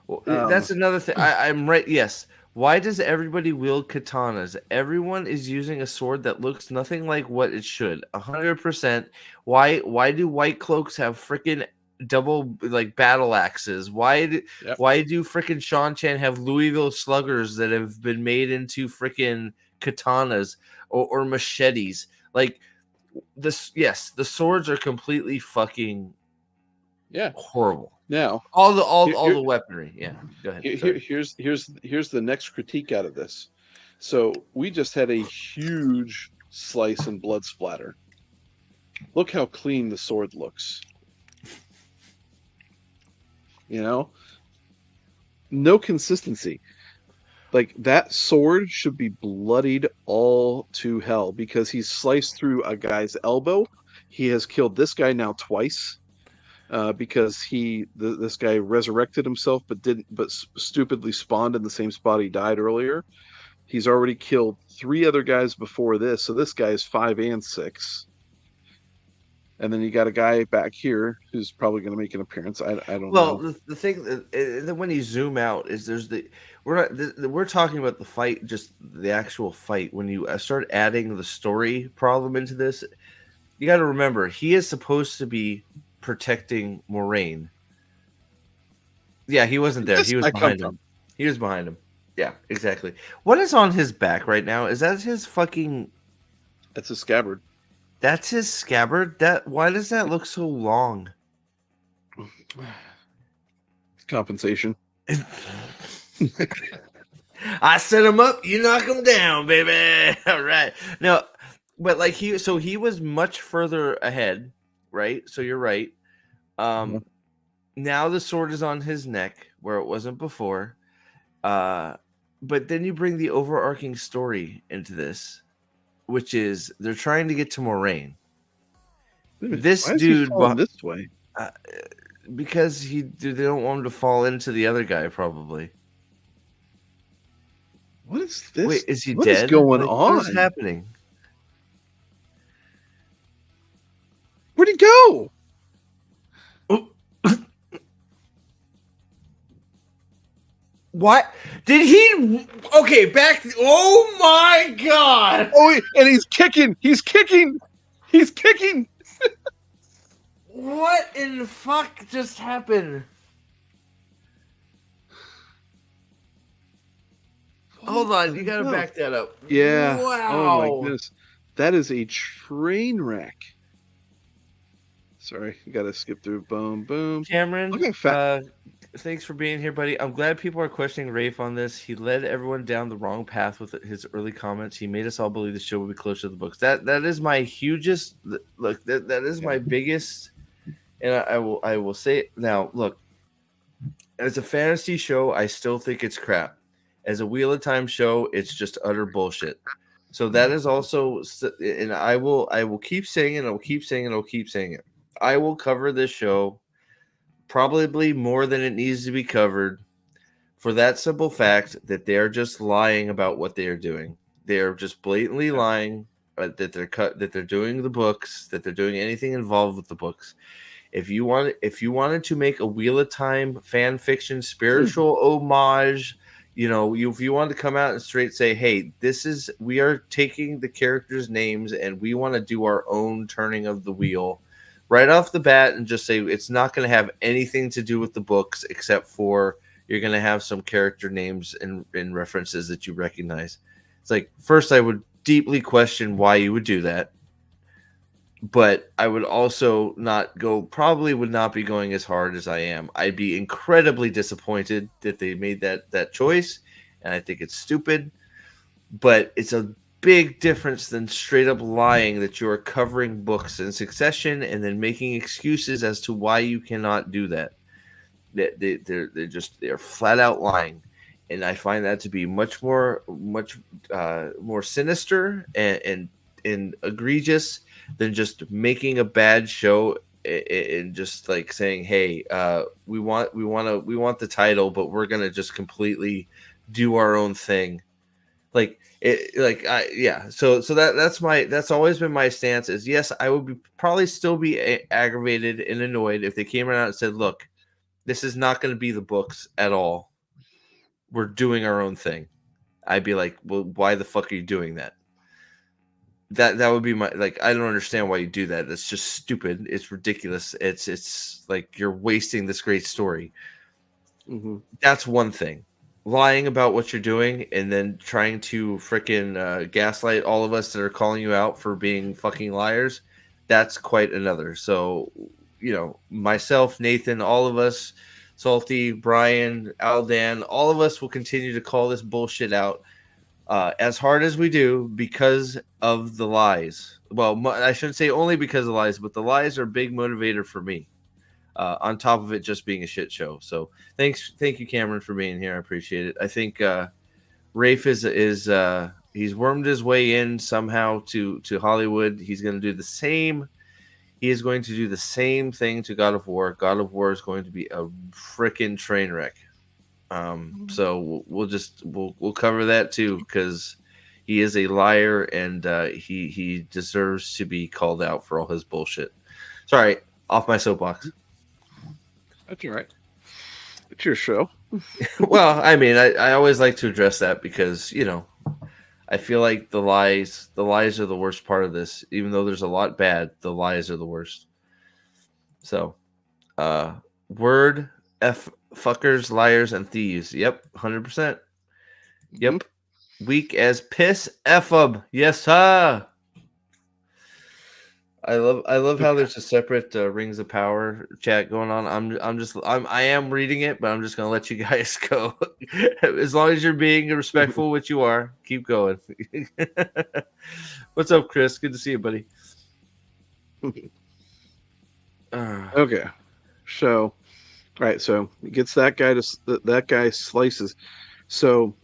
Speaker 1: Well, that's another thing. I'm right. Yes. Why does everybody wield katanas? Everyone is using a sword that looks nothing like what it should. 100%. Why do white cloaks have freaking double like battle axes? Why do freaking Shan Chan have Louisville sluggers that have been made into freaking katanas or machetes? Like this, yes, the swords are completely fucking horrible.
Speaker 2: Now
Speaker 1: all the weaponry. Yeah, go ahead.
Speaker 2: Here's the next critique out of this. So we just had a huge slice and blood splatter. Look how clean the sword looks. No consistency. Like that sword should be bloodied all to hell because he's sliced through a guy's elbow. He has killed this guy now twice. Because this guy resurrected himself, but stupidly spawned in the same spot he died earlier. He's already killed 3 other guys before this, so this guy is 5 and 6. And then you got a guy back here who's probably going to make an appearance. I don't know.
Speaker 1: Well, the thing that when you zoom out is we're talking about the fight, just the actual fight. When you start adding the story problem into this, you got to remember he is supposed to be protecting Moraine. Yeah, he wasn't there. He was behind him. He was behind him. Yeah, exactly. What is on his back right now? Is that his fucking...
Speaker 2: That's a scabbard.
Speaker 1: That's his scabbard? Why does that look so long?
Speaker 2: Compensation.
Speaker 1: I set him up, you knock him down, baby. All right. No, but like he was much further ahead, right? So you're right. Now the sword is on his neck where it wasn't before. But then you bring the overarching story into this, which is they're trying to get to Moraine. This
Speaker 2: Why is he
Speaker 1: dude,
Speaker 2: falling this way?
Speaker 1: uh, because they don't want him to fall into the other guy, probably.
Speaker 2: What is this?
Speaker 1: Wait, is he
Speaker 2: What is
Speaker 1: dead?
Speaker 2: going
Speaker 1: Like, what is
Speaker 2: on?
Speaker 1: happening?
Speaker 2: Where'd he go?
Speaker 1: Oh. What did he? Okay, back. Oh my god!
Speaker 2: Oh, and he's kicking. He's kicking. He's kicking.
Speaker 1: What in the fuck just happened? Hold on, you gotta back that up.
Speaker 2: Yeah.
Speaker 1: Wow.
Speaker 2: Oh my goodness, that is a train wreck. Sorry, you gotta skip through. Boom, boom.
Speaker 1: Cameron,
Speaker 2: Look how fast.
Speaker 1: thanks for being here, buddy. I'm glad people are questioning Rafe on this. He led everyone down the wrong path with his early comments. He made us all believe the show would be closer to the books. That is my hugest look. That is my biggest, and I will say it now. Look, as a fantasy show, I still think it's crap. As a Wheel of Time show, it's just utter bullshit. So that is also, and I will keep saying it. I will keep saying it. I will keep saying it. I will cover this show probably more than it needs to be covered for that simple fact that they're just lying about what they are doing. They're just blatantly lying that they're doing the books, that they're doing anything involved with the books. If you wanted to make a Wheel of Time fan fiction spiritual homage, if you wanted to come out and straight say, hey, we are taking the characters' names and we want to do our own turning of the wheel right off the bat and just say it's not going to have anything to do with the books except for you're going to have some character names and references that you recognize. It's like, first, I would deeply question why you would do that. But I would also would not be going as hard as I am. I'd be incredibly disappointed that they made that choice, and I think it's stupid. But it's a big difference than straight up lying that you are covering books in succession and then making excuses as to why you cannot do that. They're flat out lying, and I find that to be much more sinister and egregious than just making a bad show and just like saying, hey, we want the title, but we're gonna just completely do our own thing. So that's always been my stance is, yes, I would probably still be aggravated and annoyed if they came around and said, look, this is not going to be the books at all. We're doing our own thing. I'd be like, well, why the fuck are you doing that? That would be my, like, I don't understand why you do that. That's just stupid. It's ridiculous. It's like you're wasting this great story.
Speaker 2: Mm-hmm.
Speaker 1: That's one thing. Lying about what you're doing and then trying to freaking gaslight all of us that are calling you out for being fucking liars, that's quite another. So, myself, Nathan, all of us, Salty, Brian, Aldan, all of us will continue to call this bullshit out as hard as we do because of the lies. Well, I shouldn't say only because of the lies, but the lies are a big motivator for me. On top of it just being a shit show. So thank you, Cameron, for being here. I appreciate it. I think Rafe is he's wormed his way in somehow to Hollywood. He's going to do the same. He is going to do the same thing to God of War. God of War is going to be a freaking train wreck. So we'll cover that too because he is a liar and he deserves to be called out for all his bullshit. Sorry, off my soapbox.
Speaker 2: That's all right. It's your show.
Speaker 1: Well, I mean, I always like to address that because, I feel like the lies are the worst part of this. Even though there's a lot bad, the lies are the worst. So, word F fuckers, liars, and thieves. Yep, 100%. Yep. Mm-hmm. Weak as piss F 'em. Yes, sir. I love how there's a separate Rings of Power chat going on. I am reading it, but I'm just gonna let you guys go. As long as you're being respectful, which you are, keep going. What's up, Chris? Good to see you, buddy.
Speaker 2: Okay, so right, so he gets that guy that guy slices. So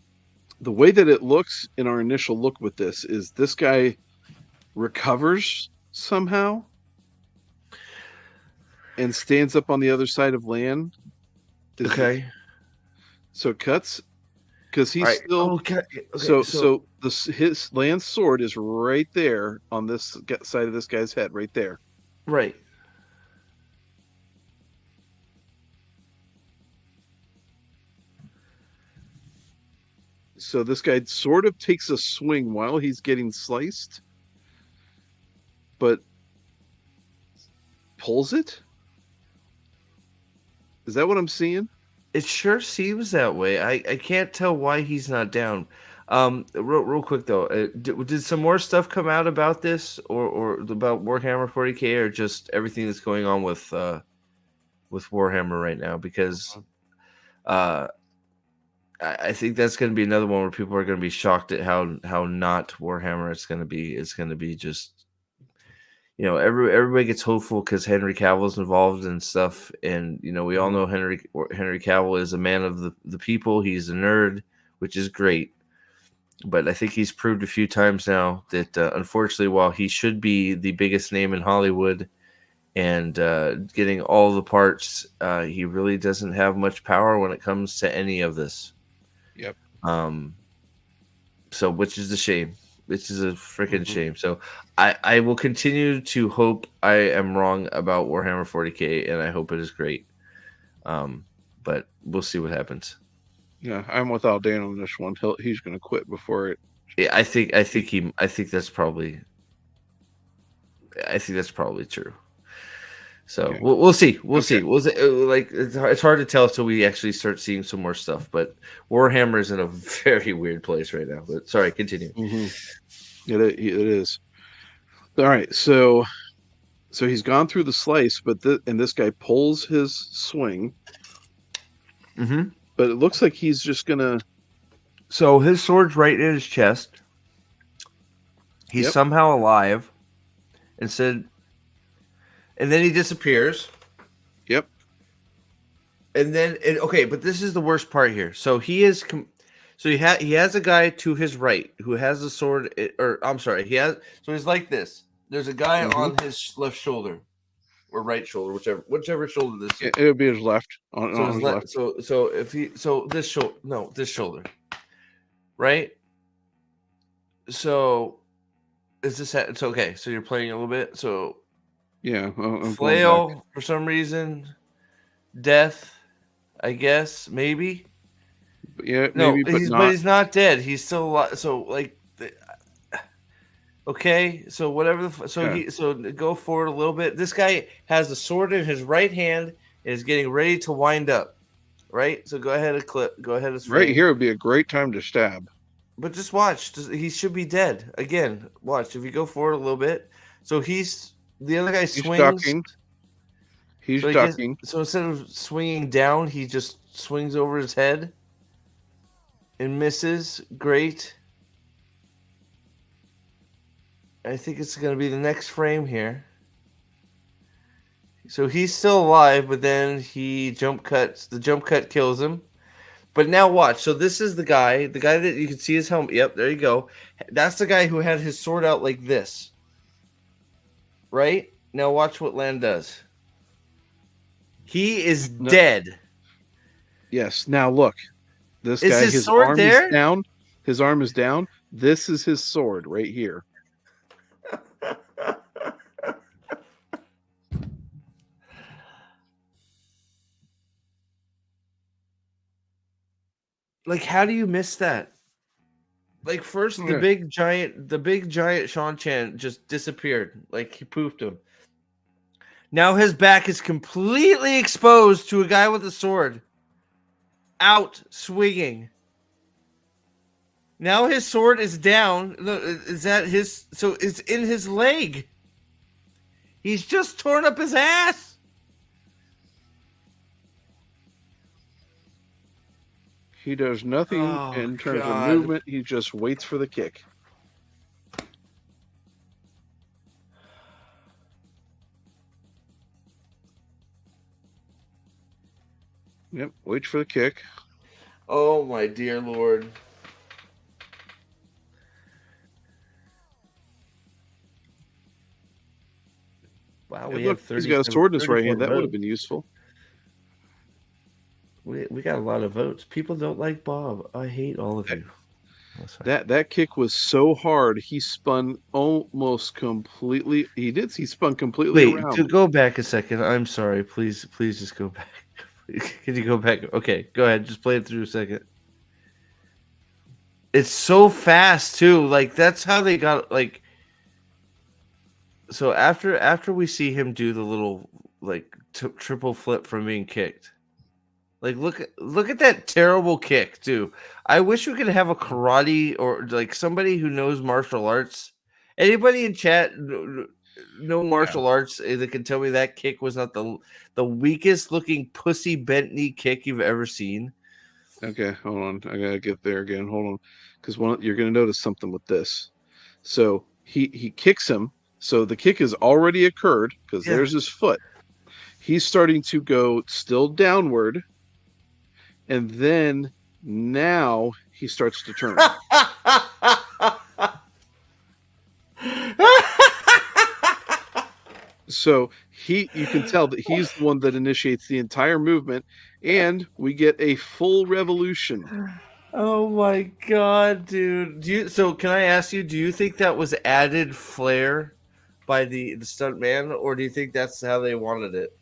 Speaker 2: the way that it looks in our initial look with this is this guy recovers somehow, and stands up on the other side of Lan.
Speaker 1: Okay.
Speaker 2: So it cuts because
Speaker 1: All
Speaker 2: he's
Speaker 1: right.
Speaker 2: still
Speaker 1: Okay. Okay.
Speaker 2: so his Lan's sword is right there on this side of this guy's head, right there.
Speaker 1: Right.
Speaker 2: So this guy sort of takes a swing while he's getting sliced, but pulls it. Is that what I'm seeing?
Speaker 1: It sure seems that way. I can't tell why he's not down. Real quick though, did some more stuff come out about this, or about Warhammer 40K, or just everything that's going on with Warhammer right now? Because uh, I think that's going to be another one where people are going to be shocked at how not Warhammer it's going to be. It's going to be just, everybody gets hopeful because Henry Cavill's involved and stuff, and we all know Henry Cavill is a man of the people. He's a nerd, which is great, but I think he's proved a few times now that unfortunately, while he should be the biggest name in Hollywood and getting all the parts, he really doesn't have much power when it comes to any of this.
Speaker 2: Yep.
Speaker 1: So which is a shame. Which is a freaking shame. So I will continue to hope I am wrong about Warhammer 40K, and I hope it is great. But we'll see what happens.
Speaker 2: Yeah, I'm without Dan on this one. He's going to quit before it.
Speaker 1: Yeah, I think that's probably true. So
Speaker 2: Okay.
Speaker 1: we'll see. We'll see. It's hard to tell until we actually start seeing some more stuff. But Warhammer is in a very weird place right now. But sorry, continue.
Speaker 2: It is. All right, so he's gone through the slice, but this guy pulls his swing. But it looks like he's just gonna.
Speaker 1: So his sword's right in his chest. He's somehow alive. And then he disappears.
Speaker 2: Yep.
Speaker 1: And then but this is the worst part here. So he is. So he has a guy to his right who has a sword. So he's like this. There's a guy on his left shoulder, or right shoulder, whichever shoulder this is.
Speaker 2: It would be his left. On his left.
Speaker 1: This shoulder, right? So is this? It's okay. So you're playing a little bit. So
Speaker 2: yeah, I'm
Speaker 1: flail for some reason, death, I guess maybe.
Speaker 2: Yeah,
Speaker 1: No,
Speaker 2: maybe, but
Speaker 1: he's not dead. He's still alive. So okay, so whatever. So go forward a little bit. This guy has a sword in his right hand and is getting ready to wind up. Right. So go ahead and clip. Go ahead and
Speaker 2: right here would be a great time to stab.
Speaker 1: But just watch. He should be dead again. Watch if you go forward a little bit. So the other guy swings.
Speaker 2: He's ducking.
Speaker 1: So instead of swinging down, he just swings over his head and misses. Great. I think it's going to be the next frame here. So he's still alive, but then he jump cuts. The jump cut kills him. But now watch. So this is the guy that you can see his helmet. Yep, there you go. That's the guy who had his sword out like this. Right? Now watch what Lan does. He is dead.
Speaker 2: Yes. Now look. This
Speaker 1: is
Speaker 2: guy,
Speaker 1: his sword
Speaker 2: arm
Speaker 1: there?
Speaker 2: is down. His arm is down. This is his sword right here.
Speaker 1: Like, how do you miss that? Like, first the big giant Sean Chan just disappeared. Like, he poofed him. Now his back is completely exposed to a guy with a sword. Out swinging. Now his sword is down. Is that his? So it's in his leg. He's just torn up his ass.
Speaker 2: He does nothing in terms of movement. He just waits for the kick. Yep, waits for the kick.
Speaker 1: Oh my dear Lord. Wow,
Speaker 2: Hey,
Speaker 1: we
Speaker 2: look,
Speaker 1: have
Speaker 2: he's got a sword in his right
Speaker 1: 34
Speaker 2: hand. That would have
Speaker 1: votes.
Speaker 2: been useful.
Speaker 1: We got a lot of votes. People don't like Bob. I hate all of
Speaker 2: That
Speaker 1: you. Oh, sorry.
Speaker 2: that kick was so hard. He spun almost completely. He spun completely
Speaker 1: Wait, to
Speaker 2: around.
Speaker 1: go back a second. I'm sorry. Please, please just go back. Can you go back? Okay, go ahead. Just play it through a second. It's so fast too. Like that's how they got like. So after we see him do the little like triple flip from being kicked, like look at that terrible kick too. I wish we could have a karate or like somebody who knows martial arts. Anybody in chat know
Speaker 2: Yeah.
Speaker 1: martial arts that can tell me that kick was not the weakest looking pussy bent knee kick you've ever seen.
Speaker 2: Okay, hold on. I gotta get there again. Hold on, because one you're gonna notice something with this. So he kicks him. So the kick has already occurred because
Speaker 1: Yeah.
Speaker 2: there's his foot. He's starting to go still downward, and then now he starts to turn. So you can tell that he's the one that initiates the entire movement, and we get a full revolution.
Speaker 1: Oh my god, dude! So can I ask you? Do you think that was added flair by the stunt man, or do you think that's how they wanted it?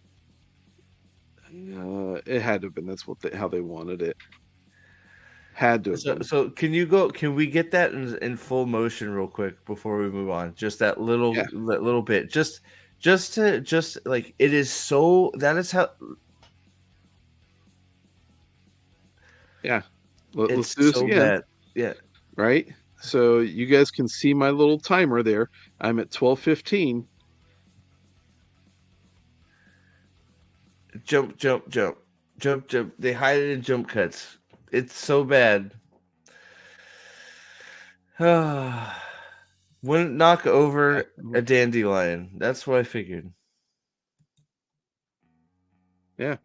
Speaker 2: It had to have been. That's how they wanted it. Had to have
Speaker 1: So,
Speaker 2: been.
Speaker 1: so can you go? Can we get that in full motion real quick before we move on? Just
Speaker 2: Yeah,
Speaker 1: that little bit, just like it is so. That is how
Speaker 2: yeah. Let's
Speaker 1: it's
Speaker 2: do this
Speaker 1: so
Speaker 2: again,
Speaker 1: bad. Yeah,
Speaker 2: right? So you guys can see my little timer there. I'm at 12:15.
Speaker 1: jump, jump, jump, jump, jump. They hide it in jump cuts. It's so bad. Wouldn't knock
Speaker 2: Yeah,
Speaker 1: over a dandelion. That's what I figured.
Speaker 2: yeah.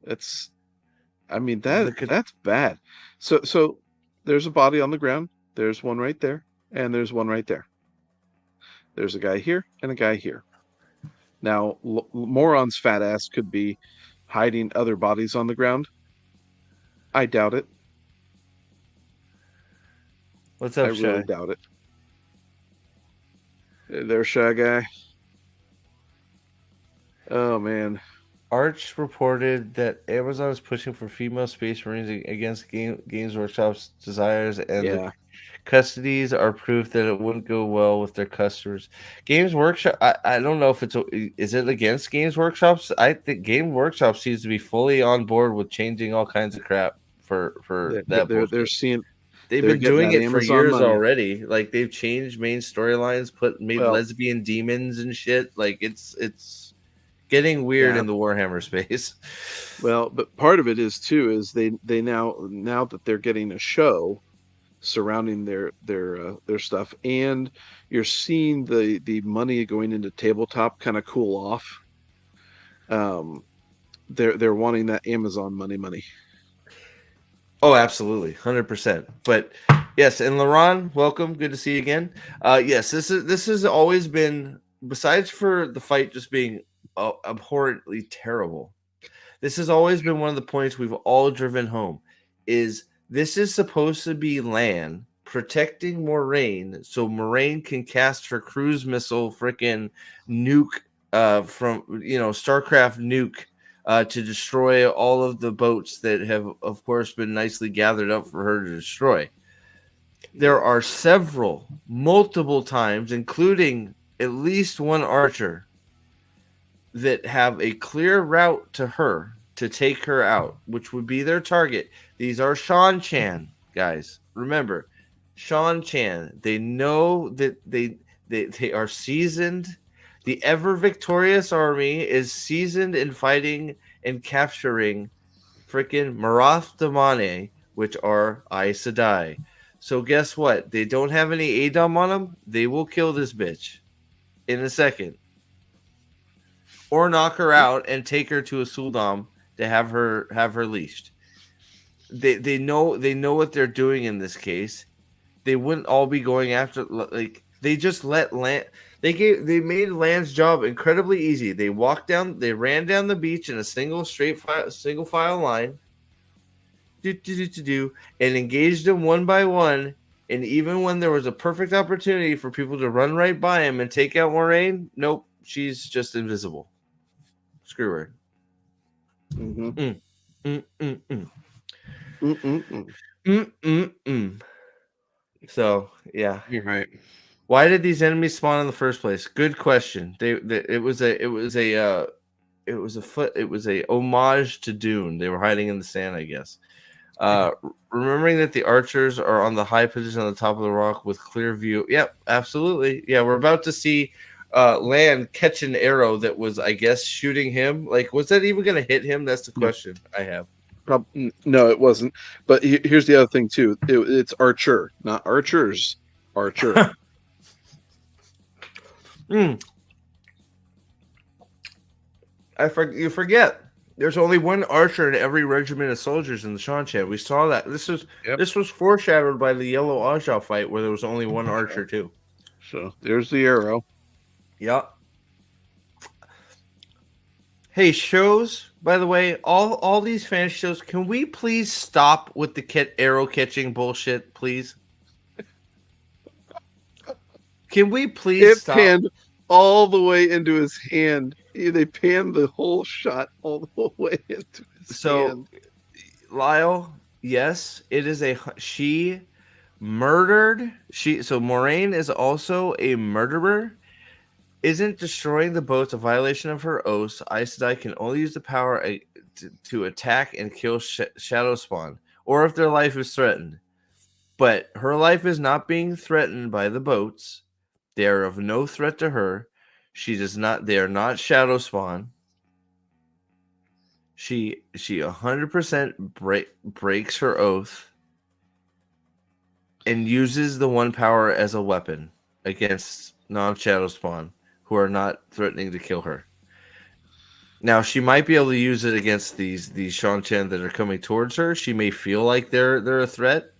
Speaker 2: That's. I mean
Speaker 1: The
Speaker 2: that's bad. So there's a body on the ground. There's one right there, and there's one right there. There's a guy here and a guy here. Now, Moron's fat ass could be hiding other bodies on the ground. I doubt it.
Speaker 1: What's
Speaker 2: I
Speaker 1: up,
Speaker 2: really
Speaker 1: Shy?
Speaker 2: doubt it. There's Shy Guy. Oh man.
Speaker 1: Arch reported that Amazon is pushing for female space marines against Games Workshop's desires, and the
Speaker 2: Yeah.
Speaker 1: custodies are proof that it wouldn't go well with their customers. Games Workshop, I don't know if is it against Games Workshops? I think Game Workshop seems to be fully on board with changing all kinds of crap for that
Speaker 2: They're
Speaker 1: bullshit.
Speaker 2: seeing
Speaker 1: They've
Speaker 2: they're
Speaker 1: been
Speaker 2: getting
Speaker 1: doing
Speaker 2: that
Speaker 1: it for
Speaker 2: Amazon
Speaker 1: years
Speaker 2: money.
Speaker 1: already. Like they've changed main storylines, made
Speaker 2: Well,
Speaker 1: lesbian demons and shit. Like it's getting weird
Speaker 2: yeah.
Speaker 1: in the Warhammer space.
Speaker 2: Well, but part of it is too is they now that they're getting a show surrounding their stuff, and you're seeing the money going into tabletop kind of cool off. Um, they're wanting that Amazon money.
Speaker 1: Oh, absolutely, 100%. But yes, and Laron, welcome. Good to see you again. Yes, this has always been, besides for the fight just being abhorrently terrible. This has always been one of the points we've all driven home. Is this is supposed to be Lan protecting Moraine so Moraine can cast her cruise missile freaking nuke from Starcraft nuke to destroy all of the boats that have, of course, been nicely gathered up for her to destroy. There are multiple times, including at least one archer, that have a clear route to her to take her out, which would be their target. These are Shan Chan guys. Remember, Shan Chan. They know that they are seasoned. The ever victorious army is seasoned in fighting and capturing freaking Marath Damane, which are Aes Sedai. So guess what? They don't have any ADOM on them. They will kill this bitch in a second, or knock her out and take her to a Suldam to have her leashed. They know what they're doing in this case. They wouldn't all be going after, like they just let Lan. They made Land's job incredibly easy. They ran down the beach in a single file line, and engaged them one by one. And even when there was a perfect opportunity for people to run right by him and take out Moraine, nope, she's just invisible. Screw her. So yeah,
Speaker 2: you're right.
Speaker 1: why did these enemies spawn in the first place? Good question. It was a homage to Dune. They were hiding in the sand, I guess. Remembering that the archers are on the high position on the top of the rock with clear view. Yep, absolutely. Yeah, we're about to see Land catch an arrow that was, I guess, shooting him. Like, was that even going to hit him? That's the question I have.
Speaker 2: No, it wasn't. But here's the other thing too. It's Archer, not Archers. Archer.
Speaker 1: You forget. There's only one archer in every regiment of soldiers in the Shan-Chan. We saw that. This was foreshadowed by the Yellow Aja fight where there was only one archer too.
Speaker 2: So there's the arrow.
Speaker 1: Yep. Hey, shows, by the way, all these fan shows, can we please stop with the arrow catching bullshit, please? Can we please stop?
Speaker 2: It panned all the way into his hand. They panned the whole shot all the way into his hand.
Speaker 1: Lyle, yes, it is she murdered. So Moraine is also a murderer. Isn't destroying the boats a violation of her oath? Aes Sedai can only use the power to attack and kill Shadow Spawn, or if their life is threatened. But her life is not being threatened by the boats. They are of no threat to her. They are not Shadow Spawn. She 100% breaks her oath and uses the one power as a weapon against non-Shadow Spawn who are not threatening to kill her. Now, she might be able to use it against these Shan-Chan that are coming towards her. She may feel like they're a threat.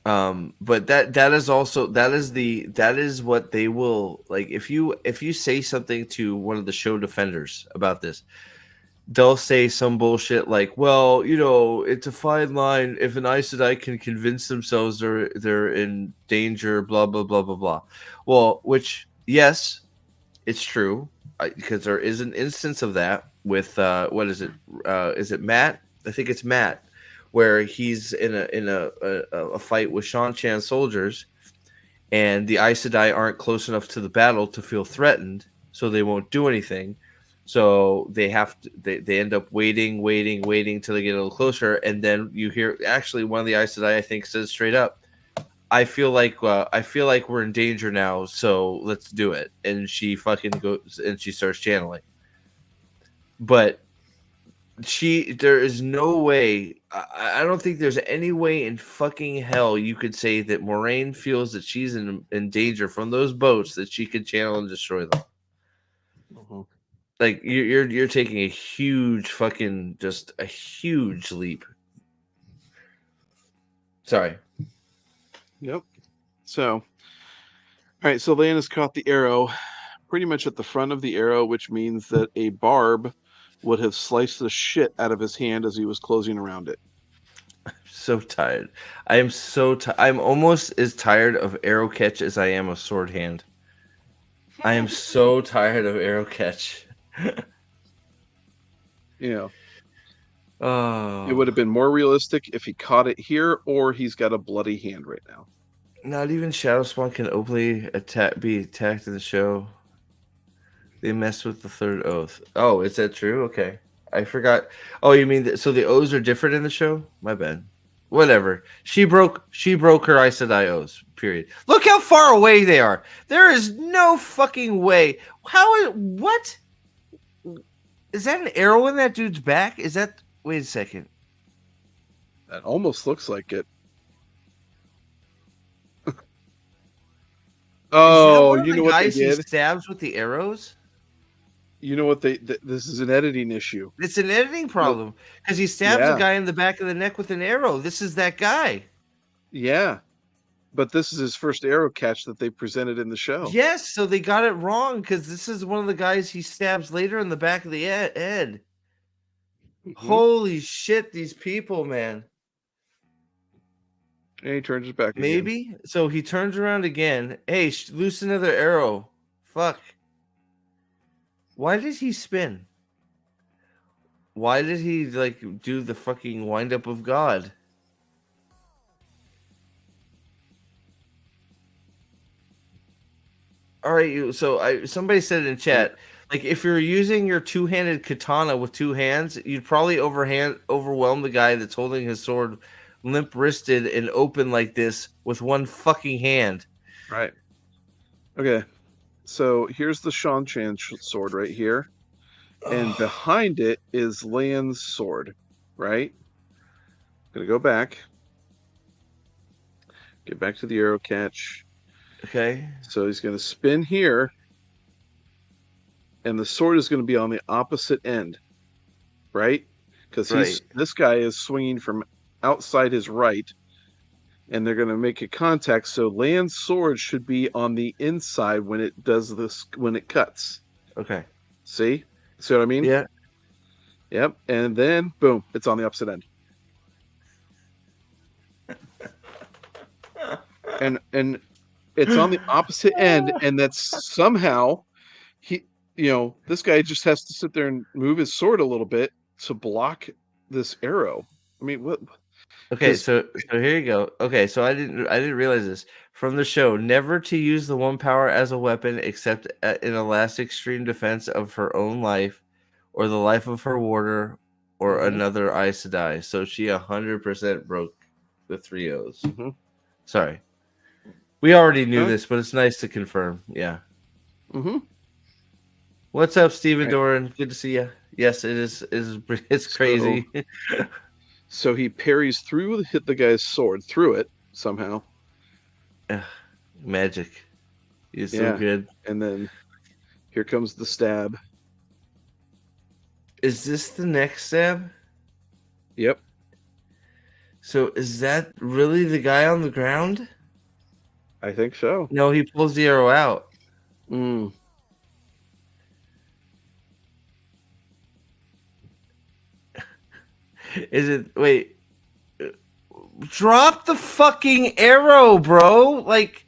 Speaker 1: But that is what they will like. If you say something to one of the show defenders about this, they'll say some bullshit like, well, it's a fine line. If an Aes Sedai can convince themselves they're in danger, blah blah blah blah blah. Well, which yes, it's true because there is an instance of that with what is it? Is it Matt? I think it's Matt, where he's in a fight with Shan-Chan soldiers, and the Aes Sedai aren't close enough to the battle to feel threatened, so they won't do anything. So they end up waiting till they get a little closer, and then you hear actually one of the Aes Sedai I think says straight up, I feel like we're in danger now, so let's do it. And she fucking goes and she starts channeling. But there is no way. I don't think there's any way in fucking hell you could say that Moraine feels that she's in danger from those boats that she could channel and destroy them.
Speaker 2: Mm-hmm.
Speaker 1: Like you're taking a huge fucking just a huge leap. Sorry.
Speaker 2: Yep. So, all right. So Leanna's caught the arrow pretty much at the front of the arrow, which means that a barb would have sliced the shit out of his hand as he was closing around it.
Speaker 1: I'm so tired. I am so tired. I'm almost as tired of arrow catch as I am of sword hand. I am so tired of arrow catch.
Speaker 2: It would have been more realistic if he caught it here, or he's got a bloody hand right now.
Speaker 1: Not even Shadow Spawn can openly be attacked in the show. They messed with the third oath. Oh, is that true? Okay. I forgot. Oh, you mean so the oaths are different in the show? My bad. Whatever. She broke her Aes Sedai oaths. Period. Look how far away they are. There is no fucking way. What? Is that an arrow in that dude's back? Wait a second.
Speaker 2: That almost looks like it. Oh, you know what they did?
Speaker 1: He stabs with the arrows.
Speaker 2: You know what this is an editing issue.
Speaker 1: It's an editing problem because he stabs a guy in the back of the neck with an arrow. This is that guy.
Speaker 2: Yeah, But this is his first arrow catch that they presented in the show.
Speaker 1: Yes, so they got it wrong because this is one of the guys he stabs later in the back of the head. Holy shit, these people, man.
Speaker 2: And he turns his back again.
Speaker 1: Maybe. So he turns around again. Hey, loose another arrow. Fuck. Why did he spin? Why did he like do the fucking wind up of God? All right, so somebody said in chat, like if you're using your two-handed katana with two hands, you'd probably overwhelm the guy that's holding his sword limp-wristed and open like this with one fucking hand.
Speaker 2: Right. Okay. So here's the Shan Chan sword right here. And behind it is Lan's sword, right? I'm going to go back. Get back to the arrow catch.
Speaker 1: Okay.
Speaker 2: So he's going to spin here. And the sword is going to be on the opposite end, right? Because this guy is swinging from outside his right. And they're going to make a contact. So Lan's sword should be on the inside when it does this, when it cuts.
Speaker 1: Okay.
Speaker 2: See what I mean?
Speaker 1: Yeah.
Speaker 2: Yep. And then, boom, it's on the opposite end. and it's on the opposite end, and that's somehow this guy just has to sit there and move his sword a little bit to block this arrow. I mean, what?
Speaker 1: Okay, so here you go. Okay, so I didn't realize this from the show. Never to use the one power as a weapon except in a last extreme defense of her own life, or the life of her warder, or another Aes Sedai. So she 100% broke the 3 O's. Sorry, we already knew this, but it's nice to confirm. Yeah. What's up, Steven Doran? Good to see you. Yes, it is. It's crazy.
Speaker 2: So he parries through, hit the guy's sword through it somehow.
Speaker 1: Magic. He's so good.
Speaker 2: And then here comes the stab.
Speaker 1: Is this the next stab?
Speaker 2: Yep.
Speaker 1: So is that really the guy on the ground?
Speaker 2: I think so.
Speaker 1: No, he pulls the arrow out. Is it? Wait. Drop the fucking arrow, bro. Like,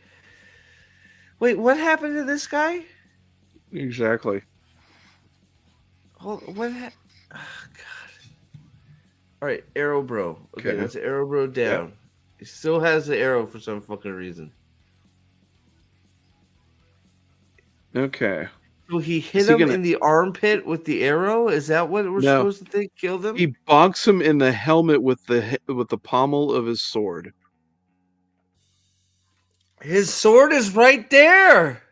Speaker 1: wait, what happened to this guy?
Speaker 2: Exactly.
Speaker 1: Hold, what? Oh, God. All right, arrow bro. Okay, that's arrow bro down. Yep. He still has the arrow for some fucking reason.
Speaker 2: Okay.
Speaker 1: So he hit him in the armpit with the arrow? Is that what we're supposed to think killed him?
Speaker 2: He bonks him in the helmet with the pommel of his sword.
Speaker 1: His sword is right there.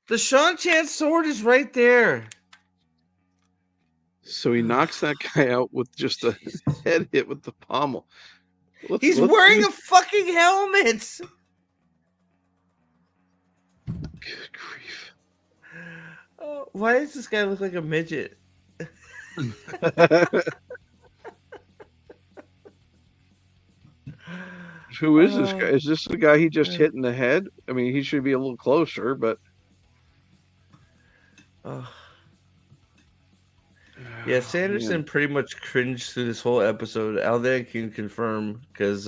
Speaker 1: The Shan Chan sword is right there.
Speaker 2: So he knocks that guy out with just a head hit with the pommel.
Speaker 1: He's wearing a fucking helmet.
Speaker 2: Good grief.
Speaker 1: Oh, why does this guy look like a midget?
Speaker 2: Who is this guy? Is this the guy he just hit in the head? I mean, he should be a little closer, but...
Speaker 1: Yeah, Sanderson pretty much cringed through this whole episode. Alden can confirm because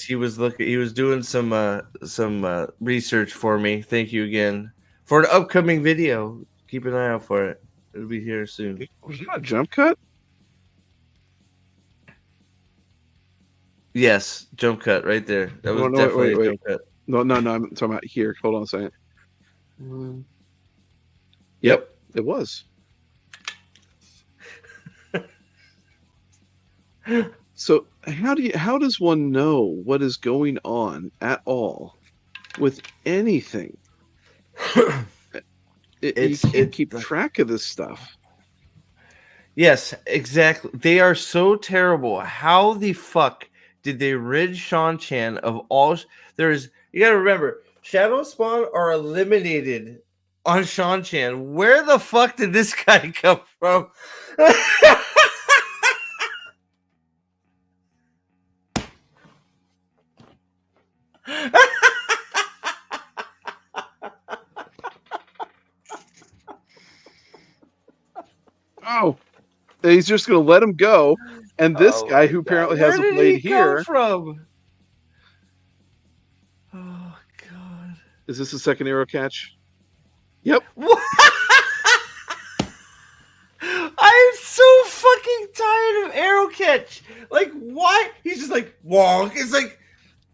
Speaker 1: he was doing some research for me. Thank you again for an upcoming video. Keep an eye out for it. It'll be here soon.
Speaker 2: Was that a jump cut?
Speaker 1: Yes, jump cut right there. That was definitely a jump cut.
Speaker 2: No, I'm talking about here. Hold on a second.
Speaker 1: Yep,
Speaker 2: it was. So how does one know what is going on at all with anything? You can't keep track of this stuff.
Speaker 1: Yes, exactly. They are so terrible. How the fuck did they rid Shan Chan of all? You gotta remember, Shadow Spawn are eliminated on Shan Chan. Where the fuck did this guy come from?
Speaker 2: Oh, he's just going to let him go. And this
Speaker 1: Oh
Speaker 2: guy,
Speaker 1: my
Speaker 2: who
Speaker 1: god,
Speaker 2: apparently
Speaker 1: where
Speaker 2: has a
Speaker 1: did
Speaker 2: blade
Speaker 1: he come
Speaker 2: here,
Speaker 1: from? Oh god.
Speaker 2: is this a second arrow catch? Yep.
Speaker 1: What? I'm so fucking tired of arrow catch. Like, why? He's just like, wonk. It's like,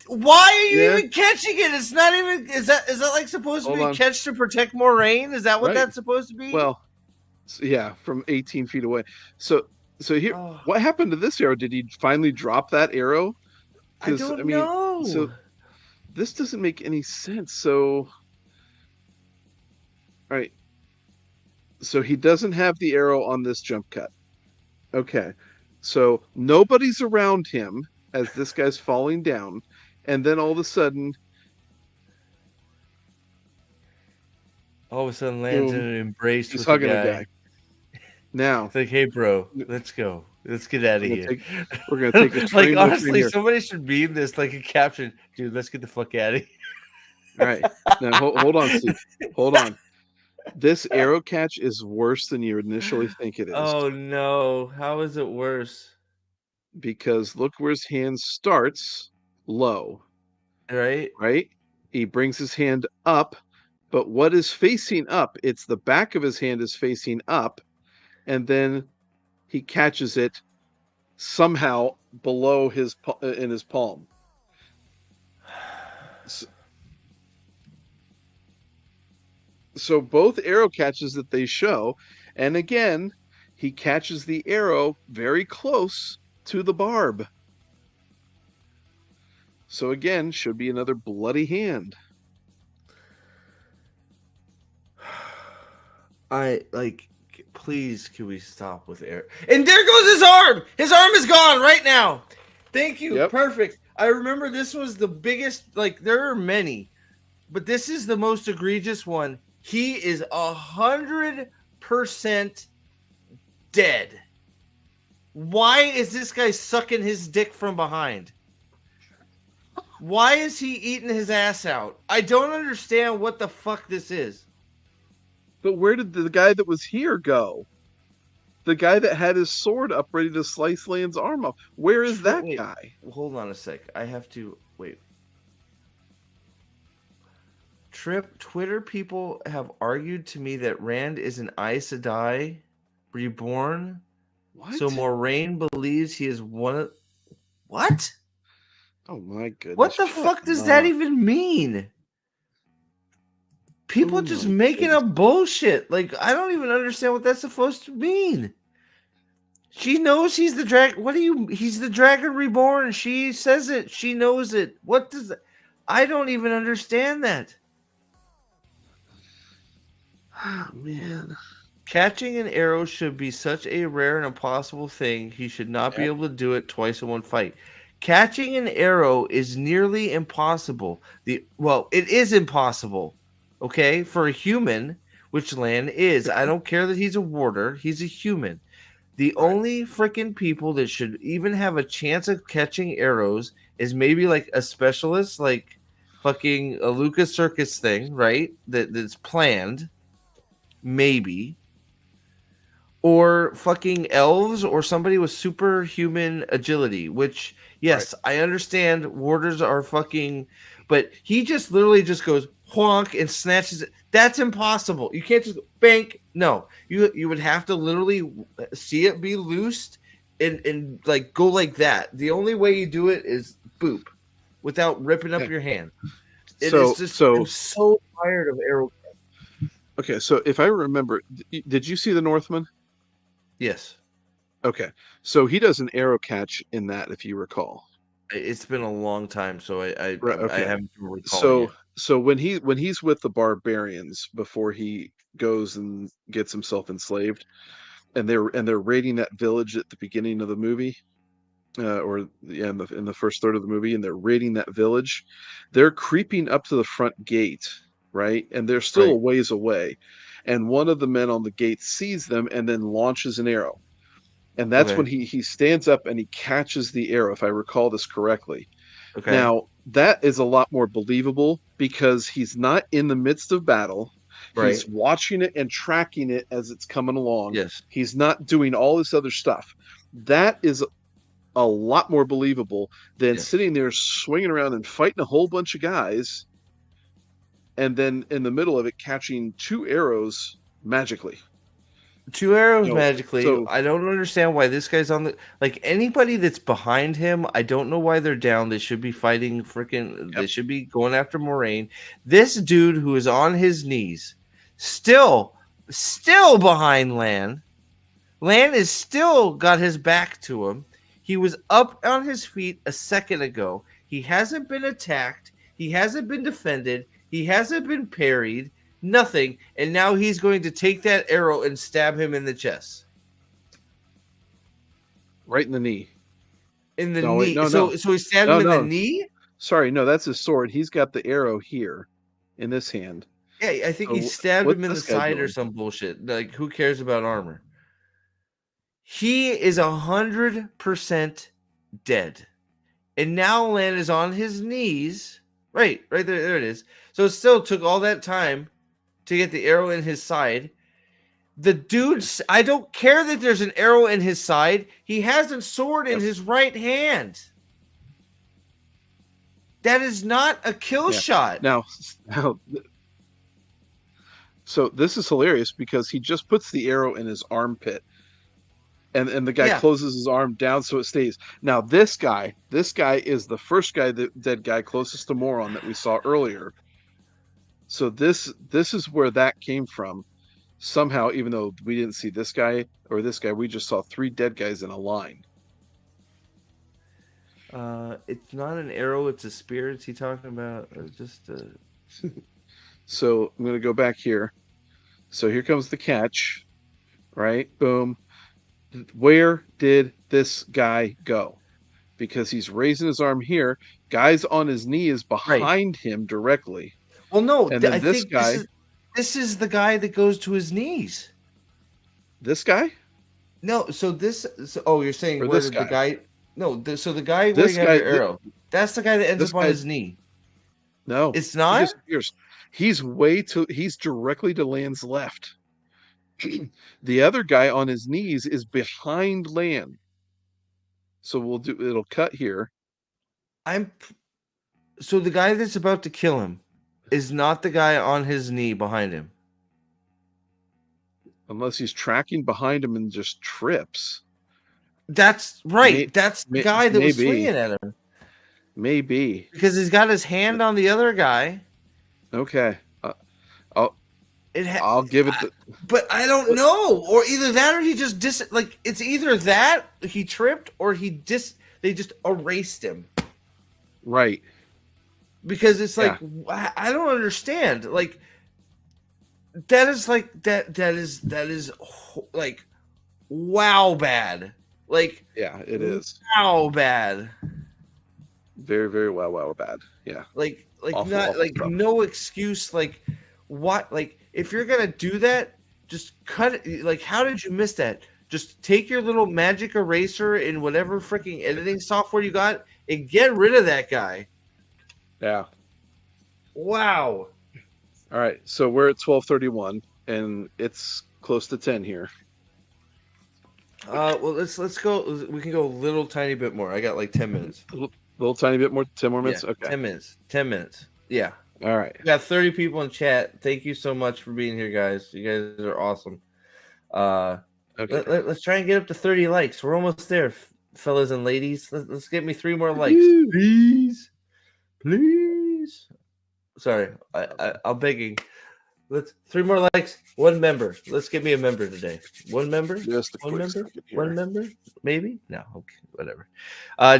Speaker 1: why are you
Speaker 2: Yeah.
Speaker 1: even catching it? It's not even. Is that like supposed to
Speaker 2: Hold
Speaker 1: be a
Speaker 2: on.
Speaker 1: catch to protect more rain? Is that what
Speaker 2: Right.
Speaker 1: that's supposed to be?
Speaker 2: Well, yeah, from 18 feet away. So, here,
Speaker 1: Oh,
Speaker 2: what happened to this arrow? Did he finally drop that arrow?
Speaker 1: I
Speaker 2: Because, I
Speaker 1: don't
Speaker 2: mean, so
Speaker 1: know.
Speaker 2: this doesn't make any sense. So, all right. So he doesn't have the arrow on this jump cut. Okay. So nobody's around him as this guy's falling down. And then all of a sudden,
Speaker 1: All of a sudden, lands in
Speaker 2: boom,
Speaker 1: an embrace
Speaker 2: he's
Speaker 1: with a
Speaker 2: hugging a guy.
Speaker 1: guy.
Speaker 2: Now,
Speaker 1: It's like, hey, bro, let's go. Let's get out of
Speaker 2: we're gonna
Speaker 1: here.
Speaker 2: take we're gonna take a
Speaker 1: Like,
Speaker 2: train no train
Speaker 1: honestly,
Speaker 2: here.
Speaker 1: somebody should beam this like a caption. Dude, let's get the fuck out of here.
Speaker 2: All right. Now hold on, Steve. Hold on. This arrow catch is worse than you initially think it is.
Speaker 1: Oh no. How is it worse?
Speaker 2: Because look where his hand starts low,
Speaker 1: Right?
Speaker 2: right? He brings his hand up, but what is facing up? It's the back of his hand is facing up, and then he catches it somehow below in his palm. So both arrow catches that they show, and again, he catches the arrow very close to the barb. So again, should be another bloody hand.
Speaker 1: I like please can we stop with air? And there goes his arm! His arm is gone right now. Thank you.
Speaker 2: Yep.
Speaker 1: Perfect. I remember this was the biggest, like there are many, but this is the most egregious one. He is 100% dead. Why is this guy sucking his dick from behind? Why is he eating his ass out? I don't understand what the fuck this is.
Speaker 2: But where did the guy that was here go? The guy that had his sword up ready to slice Land's arm off. Where is that
Speaker 1: Wait,
Speaker 2: guy?
Speaker 1: hold on a sec. I have to wait. Twitter people have argued to me that Rand is an Aes Sedai reborn.
Speaker 2: What?
Speaker 1: So Moraine believes he is one of. What?
Speaker 2: Oh my goodness.
Speaker 1: What the
Speaker 2: Shut
Speaker 1: fuck does
Speaker 2: up.
Speaker 1: that even mean? People just making up bullshit. Like, I don't even understand what that's supposed to mean. She knows he's the dragon. What do you? He's the dragon reborn. She says it. She knows it. What does that? I don't even understand that.
Speaker 2: Oh man.
Speaker 1: Catching an arrow should be such a rare and impossible thing. He should not be able to do it twice in one fight. Catching an arrow is nearly impossible. It is impossible. Okay, for a human, which Lan is. I don't care that he's a warder. He's a human. The only freaking people that should even have a chance of catching arrows is maybe like a specialist, like fucking a Lucas Circus thing, right? That's planned, maybe, or fucking elves or somebody with superhuman agility. Which, yes, I understand warders are fucking, but he just literally just goes honk and snatches it. That's impossible. You can't just bank. No, you would have to literally see it be loosed and like go like that. The only way you do it is boop without ripping up your hand. I'm so tired of arrow.
Speaker 2: Okay, so if I remember, did you see the Northman?
Speaker 1: Yes.
Speaker 2: Okay, so he does an arrow catch in that, if you recall.
Speaker 1: It's been a long time, so I haven't recalled
Speaker 2: So
Speaker 1: it.
Speaker 2: so when he's with the barbarians before he goes and gets himself enslaved, and they're raiding that village at the beginning of the movie, in the first third of the movie, and they're raiding that village. They're creeping up to the front gate, right? And they're still a ways away. And one of the men on the gate sees them and then launches an arrow. And that's when he stands up and he catches the arrow, if I recall this correctly.
Speaker 1: Okay.
Speaker 2: Now, that is a lot more believable because he's not in the midst of battle.
Speaker 1: Right.
Speaker 2: He's watching it and tracking it as it's coming along.
Speaker 1: Yes.
Speaker 2: He's not doing all this other stuff. That is a lot more believable than
Speaker 1: Yes.
Speaker 2: sitting there swinging around and fighting a whole bunch of guys, and then in the middle of it catching 2 arrows magically.
Speaker 1: 2 arrows
Speaker 2: You know,
Speaker 1: magically.
Speaker 2: so
Speaker 1: I don't understand why this guy's on the like anybody that's behind him. I don't know why they're down. They should be fighting freaking. They
Speaker 2: yep,
Speaker 1: should be going after Moraine. This dude who is on his knees, still behind Lan. Lan is still got his back to him. He was up on his feet a second ago. He hasn't been attacked. He hasn't been defended. He hasn't been parried. Nothing. And now he's going to take that arrow and stab him in the chest.
Speaker 2: right in the knee.
Speaker 1: In the
Speaker 2: No, wait,
Speaker 1: knee.
Speaker 2: no,
Speaker 1: so
Speaker 2: no,
Speaker 1: so he stabbed
Speaker 2: no,
Speaker 1: him in
Speaker 2: no.
Speaker 1: the knee?
Speaker 2: Sorry, no, that's his sword. He's got the arrow here in this hand.
Speaker 1: Yeah, I think he
Speaker 2: So
Speaker 1: stabbed
Speaker 2: what's
Speaker 1: him in the
Speaker 2: this guy
Speaker 1: side or
Speaker 2: doing?
Speaker 1: some bullshit. Like, who cares about armor? He is 100% dead. And now Lan is on his knees. Right there, there it is. So it still took all that time to get the arrow in his side. The dude's, I don't care that there's an arrow in his side. He has a sword in his right hand. That is not a kill shot.
Speaker 2: Now, so this is hilarious because he just puts the arrow in his armpit, and the guy closes his arm down so it stays. Now this guy is the first guy, the dead guy closest to Moron that we saw earlier. So this is where that came from. Somehow, even though we didn't see this guy or this guy, we just saw 3 dead guys in a line.
Speaker 1: It's not an arrow, it's a spear. Is he talking about?
Speaker 2: So I'm going to go back here. So here comes the catch, right? Boom. Where did this guy go? Because he's raising his arm here. Guy's on his knee is behind him directly.
Speaker 1: Well, no,
Speaker 2: and then
Speaker 1: I
Speaker 2: this
Speaker 1: think
Speaker 2: guy.
Speaker 1: This is the guy that goes to his knees.
Speaker 2: This guy?
Speaker 1: No, so this. So, you're saying
Speaker 2: or
Speaker 1: where
Speaker 2: this
Speaker 1: did
Speaker 2: guy?
Speaker 1: the guy? No, so the guy where
Speaker 2: This
Speaker 1: you have
Speaker 2: guy,
Speaker 1: your arrow. That's the guy that ends up on his knee.
Speaker 2: No,
Speaker 1: it's not.
Speaker 2: He disappears. He's directly to Lan's left. The other guy on his knees is behind Lan. So it'll cut here.
Speaker 1: So the guy that's about to kill him is not the guy on his knee behind him.
Speaker 2: Unless he's tracking behind him and just trips.
Speaker 1: That's right. That's the guy that was swinging at him.
Speaker 2: Maybe.
Speaker 1: Because he's got his hand on the other guy.
Speaker 2: Okay. I'll give it
Speaker 1: but I don't know. Or either that or he just it's either that he tripped or they just erased him.
Speaker 2: Right.
Speaker 1: Because it's like I don't understand. Like that is like that is like wow bad. Like
Speaker 2: it is.
Speaker 1: Wow bad.
Speaker 2: Very, very wow bad. Yeah.
Speaker 1: Like
Speaker 2: awful,
Speaker 1: not
Speaker 2: awful
Speaker 1: like
Speaker 2: stuff.
Speaker 1: No excuse. Like what? Like if you're gonna do that, just cut it. Like how did you miss that? Just take your little magic eraser in whatever freaking editing software you got and get rid of that guy.
Speaker 2: Yeah.
Speaker 1: Wow.
Speaker 2: All right. So we're at 12:31 and it's close to 10 here.
Speaker 1: Well, let's go. We can go a little tiny bit more. I got like 10 minutes.
Speaker 2: A little tiny bit more. 10 more minutes.
Speaker 1: Yeah,
Speaker 2: okay.
Speaker 1: 10 minutes. 10 minutes. Yeah.
Speaker 2: All right.
Speaker 1: We got 30 people in chat. Thank you so much for being here, guys. You guys are awesome.
Speaker 2: Okay.
Speaker 1: Let's try and get up to 30 likes. We're almost there, fellas and ladies. Let's get me 3 more likes, please. Sorry, I'm begging. Let's 3 more likes. 1 member. Let's get me a member today. 1 member.
Speaker 2: Just a
Speaker 1: One
Speaker 2: quick
Speaker 1: member.
Speaker 2: second here.
Speaker 1: 1 member. Maybe. No. Okay. Whatever.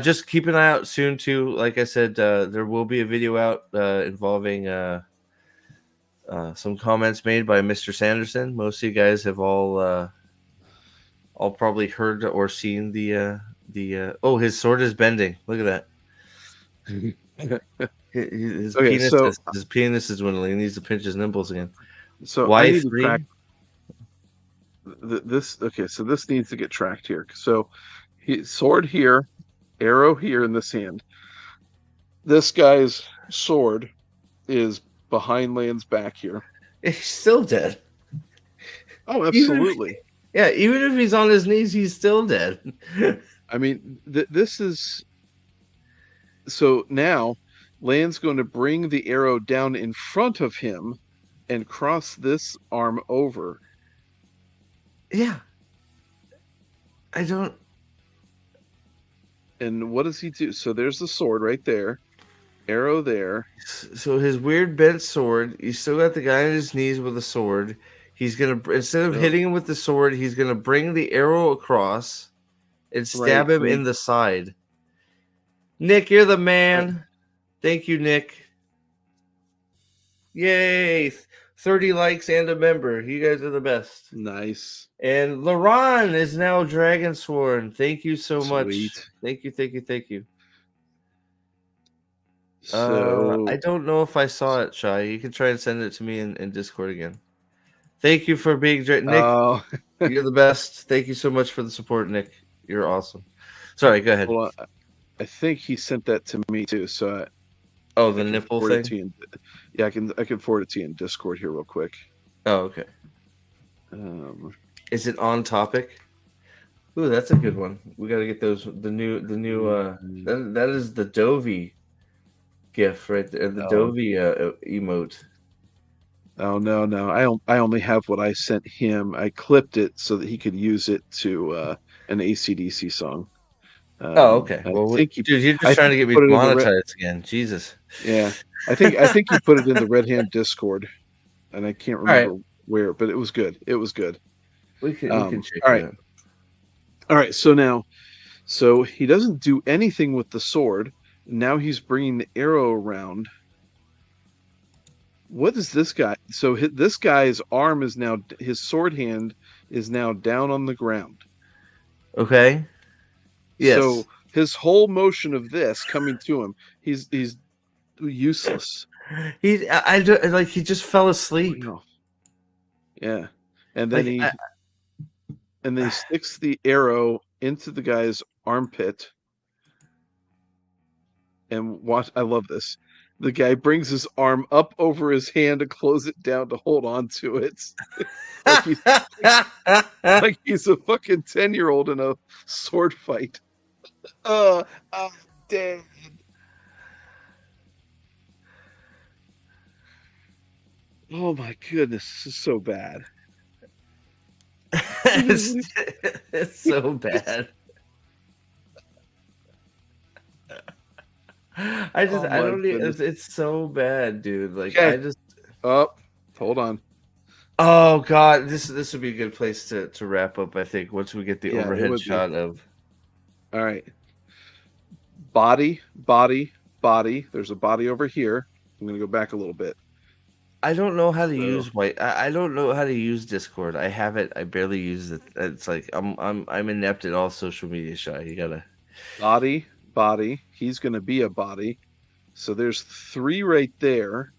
Speaker 1: Just keep an eye out soon too. Like I said, there will be a video out involving some comments made by Mr. Sanderson. Most of you guys have all probably heard or seen the his sword is bending. Look at that. His penis is dwindling. He needs to pinch his nipples again.
Speaker 2: So
Speaker 1: why
Speaker 2: I need to track this. Okay, so this needs to get tracked here. So sword here, arrow here in this hand. This guy's sword is behind Lan's back here.
Speaker 1: He's still dead.
Speaker 2: Oh,
Speaker 1: Even if,
Speaker 2: absolutely.
Speaker 1: yeah, even if he's on his knees, he's still dead.
Speaker 2: I mean, this is so now Land's going to bring the arrow down in front of him and cross this arm over.
Speaker 1: Yeah, I don't.
Speaker 2: And what does he do? So there's the sword right there, arrow there.
Speaker 1: So his weird bent sword. You still got the guy on his knees with a sword. He's gonna, instead of
Speaker 2: Yep,
Speaker 1: hitting him with the sword, he's gonna bring the arrow across and
Speaker 2: right.
Speaker 1: stab him
Speaker 2: And
Speaker 1: in the side. Nick, you're the
Speaker 2: right,
Speaker 1: man. Thank you, Nick. Yay! 30 likes and a member. You guys are the best.
Speaker 2: nice,
Speaker 1: And Laron is now Dragon Sworn. Thank you so much.
Speaker 2: sweet.
Speaker 1: Thank you, thank you, thank you. I
Speaker 2: So
Speaker 1: don't know if I saw it, Shy. You can try and send it to me in Discord again. Thank you for being Nick.
Speaker 2: oh,
Speaker 1: You're the best. Thank you so much for the support, Nick. You're awesome. Sorry, go ahead.
Speaker 2: hold on. I think he sent that to me too, so
Speaker 1: Oh,
Speaker 2: I
Speaker 1: the
Speaker 2: can
Speaker 1: nipple
Speaker 2: forward it
Speaker 1: thing.
Speaker 2: to you. Yeah, I can forward it to you in Discord here real quick.
Speaker 1: Oh, okay.
Speaker 2: Um,
Speaker 1: Is it on topic? Ooh, that's a good one. We got to get those. The new. That is the Dovey gif right there. The
Speaker 2: oh,
Speaker 1: Dovey emote.
Speaker 2: oh no, I only have what I sent him. I clipped it so that he could use it to an AC/DC song.
Speaker 1: Oh, okay.
Speaker 2: I
Speaker 1: Well,
Speaker 2: think
Speaker 1: dude, you're
Speaker 2: I
Speaker 1: just trying
Speaker 2: think
Speaker 1: to
Speaker 2: he
Speaker 1: get me
Speaker 2: put it in the red.
Speaker 1: monetized again. Jesus.
Speaker 2: Yeah, I think he put it in the Red Hand Discord, and I can't
Speaker 1: All right,
Speaker 2: remember where, but it was good. It was good.
Speaker 1: we can check
Speaker 2: All
Speaker 1: it
Speaker 2: right,
Speaker 1: out.
Speaker 2: all right. So now, so he doesn't do anything with the sword. Now he's bringing the arrow around. What is this guy? So this guy's arm is now, his sword hand is now down on the ground.
Speaker 1: Okay. Yes.
Speaker 2: So his whole motion of this coming to him, he's useless.
Speaker 1: I don't like. He just fell
Speaker 2: Oh
Speaker 1: asleep.
Speaker 2: no. Yeah. And then
Speaker 1: Like
Speaker 2: he sticks the arrow into the guy's armpit. And watch, I love this. The guy brings his arm up over his hand to close it down to hold on to it. like he's like, like he's a fucking 10-year-old in a sword fight. Uh, uh damn. Oh my goodness, this is so bad.
Speaker 1: it's, it's so bad.
Speaker 2: Oh
Speaker 1: I
Speaker 2: my
Speaker 1: don't need,
Speaker 2: goodness.
Speaker 1: it's so bad, dude. Like
Speaker 2: Okay.
Speaker 1: I just
Speaker 2: Oh, hold on.
Speaker 1: oh god, this would be a good place to wrap up, I think, once we get the
Speaker 2: Yeah, it
Speaker 1: overhead
Speaker 2: would be.
Speaker 1: shot of
Speaker 2: All right. Body, body, body. There's a body over here. I'm gonna go back a little bit.
Speaker 1: I don't know how to
Speaker 2: So
Speaker 1: use white. I don't know how to use Discord. I have it. I barely use it. It's like I'm inept at all social media, Shy. You gotta.
Speaker 2: body, body. He's gonna be a body. So there's three right there,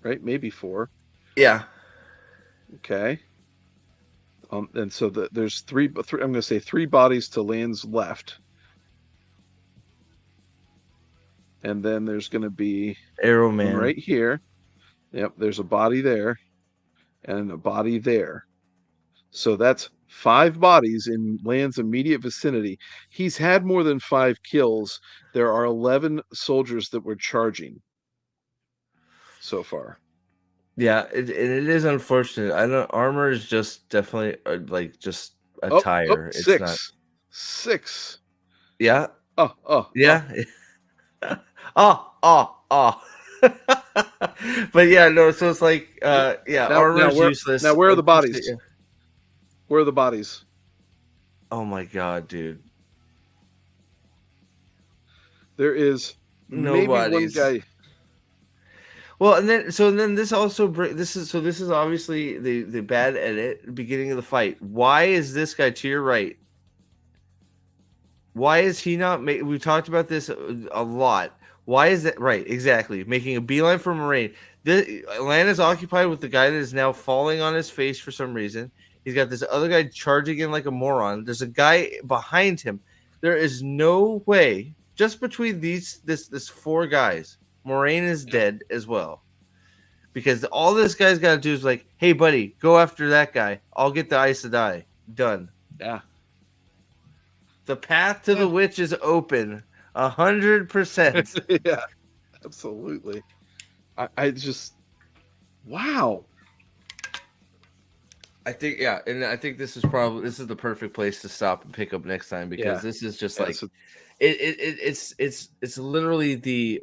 Speaker 2: right? Maybe four.
Speaker 1: Yeah.
Speaker 2: Okay. And so there's three. I'm gonna say three bodies to Land's left, and then there's gonna be
Speaker 1: Arrow
Speaker 2: one
Speaker 1: Man.
Speaker 2: right here. Yep. There's a body there, and a body there. So that's five bodies in Land's immediate vicinity. He's had more than five kills. There are 11 soldiers that were charging so far.
Speaker 1: Yeah, it is unfortunate. I don't. Armor is just definitely like just a
Speaker 2: Oh, oh,
Speaker 1: tire. It's not.
Speaker 2: six. Six.
Speaker 1: Yeah.
Speaker 2: Oh, oh, oh.
Speaker 1: Yeah. oh. Oh. Oh. but yeah, no. So it's like, yeah, armor is
Speaker 2: Now
Speaker 1: useless.
Speaker 2: where are the
Speaker 1: Unfortunately,
Speaker 2: bodies?
Speaker 1: yeah.
Speaker 2: Where are the bodies?
Speaker 1: Oh my god, dude.
Speaker 2: There is maybe one
Speaker 1: Nobody's.
Speaker 2: guy.
Speaker 1: Well, and then this also this is obviously the bad edit beginning of the fight. Why is this guy to your right? Why is he not? We talked about this a lot. Why is that right? Exactly, making a beeline for Moraine. Atlanta's occupied with the guy that is now falling on his face for some reason. He's got this other guy charging in like a moron. There's a guy behind him. There is no way. Just between this four guys, Moraine is dead as well. because all this guy's got to do is like, hey, buddy, go after that guy. I'll get the Aes Sedai. Done.
Speaker 2: Yeah.
Speaker 1: The path to the witch is open. 100%.
Speaker 2: Yeah, absolutely. I just, wow.
Speaker 1: I think, yeah, and I think this is the perfect place to stop and pick up next time, because this is just like
Speaker 2: so,
Speaker 1: it's literally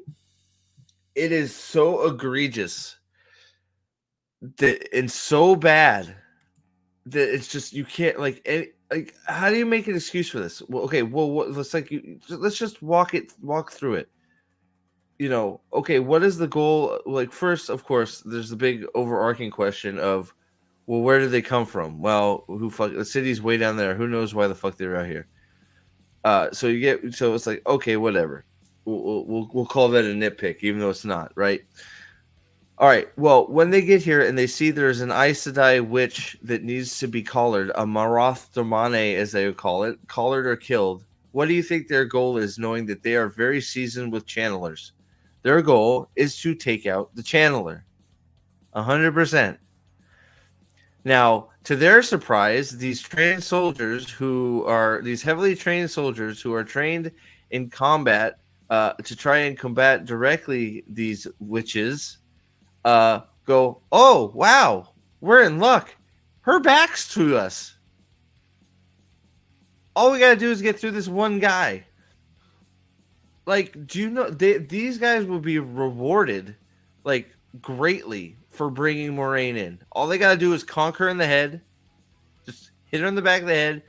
Speaker 1: it is so egregious that and so bad that it's just you can't like how do you make an excuse for this? Well, okay, let's just walk through it. Okay, what is the goal? Like, first, of course, there's the big overarching question of, well, where did they come from? Well, the city's way down there. Who knows why the fuck they're out here? So it's like, okay, whatever. We'll call that a nitpick, even though it's not, right? All right. Well, when they get here and they see there's an Aes Sedai witch that needs to be collared, a Marath Domane, as they would call it, collared or killed, what do you think their goal is, knowing that they are very seasoned with channelers? Their goal is to take out the channeler. 100%. Now, to their surprise, these heavily trained soldiers who are trained in combat to try and combat directly these witches, go, oh, wow, we're in luck. Her back's to us. All we got to do is get through this one guy. Like, do you know, these guys will be rewarded, like, greatly for bringing Moraine in. All they got to do is conquer in the head, just hit her in the back of the head,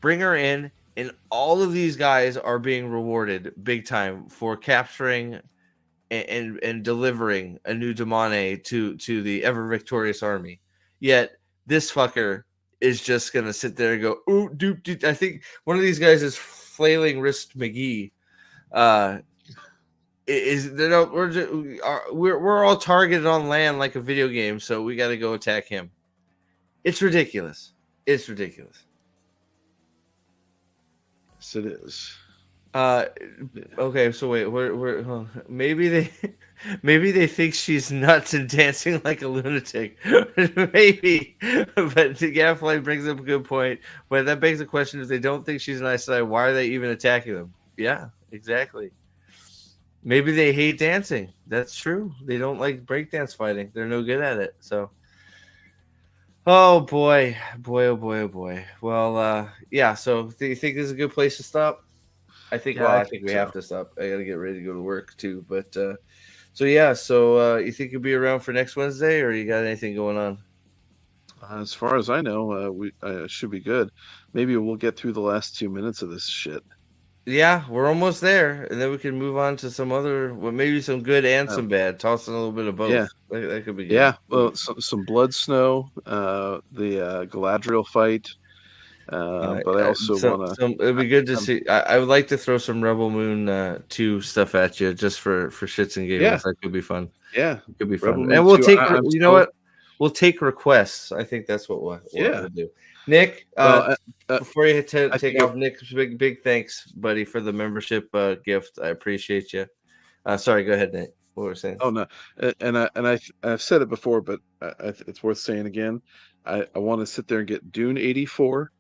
Speaker 1: bring her in, and all of these guys are being rewarded big time for capturing and delivering a new Damane to the ever victorious army. Yet this fucker is just gonna sit there and go, ooh, doop. I think one of these guys is Flailing Wrist McGee. We're all targeted on land like a video game, so we got to go attack him. It's ridiculous. It's ridiculous.
Speaker 2: Yes, it is.
Speaker 1: Okay, so wait, maybe they think she's nuts and dancing like a lunatic. Maybe, but Gadfly brings up a good point. But that begs the question: if they don't think she's an Aes Sedai, why are they even attacking them? Yeah, exactly. Maybe they hate dancing. That's true. They don't like breakdance fighting. They're no good at it. So, oh boy. Well, yeah. So, do you think this is a good place to stop? I think we have to stop. I gotta get ready to go to work too. But so yeah. So you think you'll be around for next Wednesday, or you got anything going on?
Speaker 2: As far as I know, we should be good. Maybe we'll get through the last 2 minutes of this shit.
Speaker 1: Yeah, we're almost there, and then we can move on to some other, well, maybe some good and some bad. Toss in a little bit of both.
Speaker 2: Yeah,
Speaker 1: that could be good.
Speaker 2: Yeah. Well, some blood snow. The Galadriel fight. But I also want to.
Speaker 1: It'd be good to see. I would like to throw some Rebel Moon 2 stuff at you just for shits and giggles.
Speaker 2: Yeah.
Speaker 1: That could be fun.
Speaker 2: Yeah,
Speaker 1: it could be fun. And we'll take. What? We'll take requests. I think that's what we'll do. Nick, before you take off, Nick, big thanks, buddy, for the membership gift. I appreciate you. Sorry, go ahead, Nick. What were you saying?
Speaker 2: Oh no, I've said it before, but it's worth saying again. I want to sit there and get Dune 84,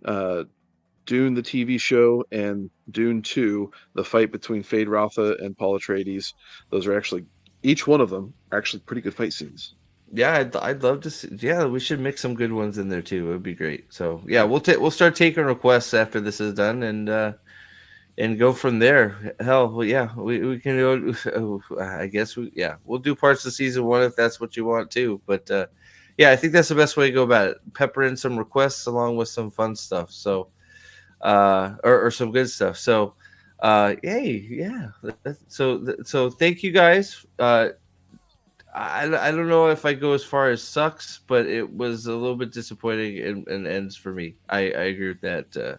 Speaker 2: Dune the TV show, and Dune 2, the fight between Fade Rotha and Paul Atreides. Those are actually, each one of them are actually pretty good fight scenes.
Speaker 1: Yeah, I'd love to see. Yeah, we should mix some good ones in there too. It would be great. So yeah, we'll start taking requests after this is done, and go from there. Hell, well, yeah, we can go. I guess we'll do parts of season 1 if that's what you want too. But yeah, I think that's the best way to go about it. Pepper in some requests along with some fun stuff. So or some good stuff. So yay, yeah. So thank you guys. I don't know if I go as far as sucks, but it was a little bit disappointing and ends for me. I agree with that.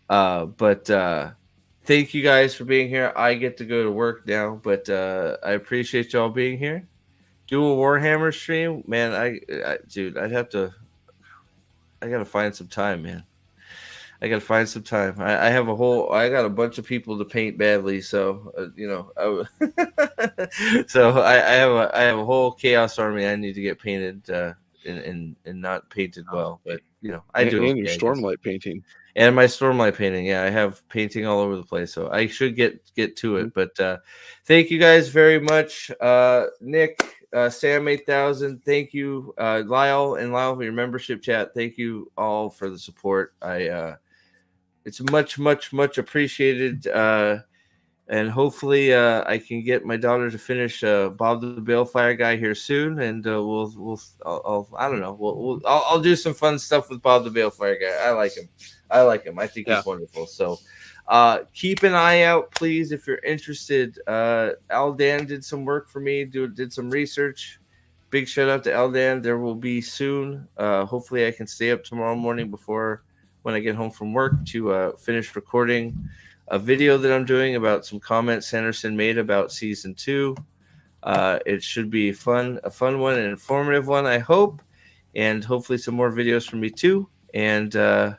Speaker 1: But thank you guys for being here. I get to go to work now, but I appreciate y'all being here. Do a Warhammer stream, man. Dude, I gotta find some time, man. I gotta find some time. I have I got a bunch of people to paint badly, so so I have a whole chaos army I need to get painted and not painted well, but I do
Speaker 2: And your
Speaker 1: okay, I guess.
Speaker 2: stormlight painting.
Speaker 1: And my stormlight painting, yeah, I have painting all over the place, so I should get to it. But thank you guys very much, Nick, Sam 8000. Thank you, Lyle for your membership chat. Thank you all for the support. It's much appreciated. And hopefully I can get my daughter to finish Bob the Balefire guy here soon, and I don't know, I'll do some fun stuff with Bob the Balefire guy. I like him. I think he's wonderful. So keep an eye out, please, if you're interested. Aldan did some work for me, did some research. Big shout out to Aldan. There will be soon. Hopefully I can stay up tomorrow morning before when I get home from work to finish recording a video that I'm doing about some comments Sanderson made about season 2. It should be a fun one, an informative one, I hope, and hopefully some more videos from me too. And at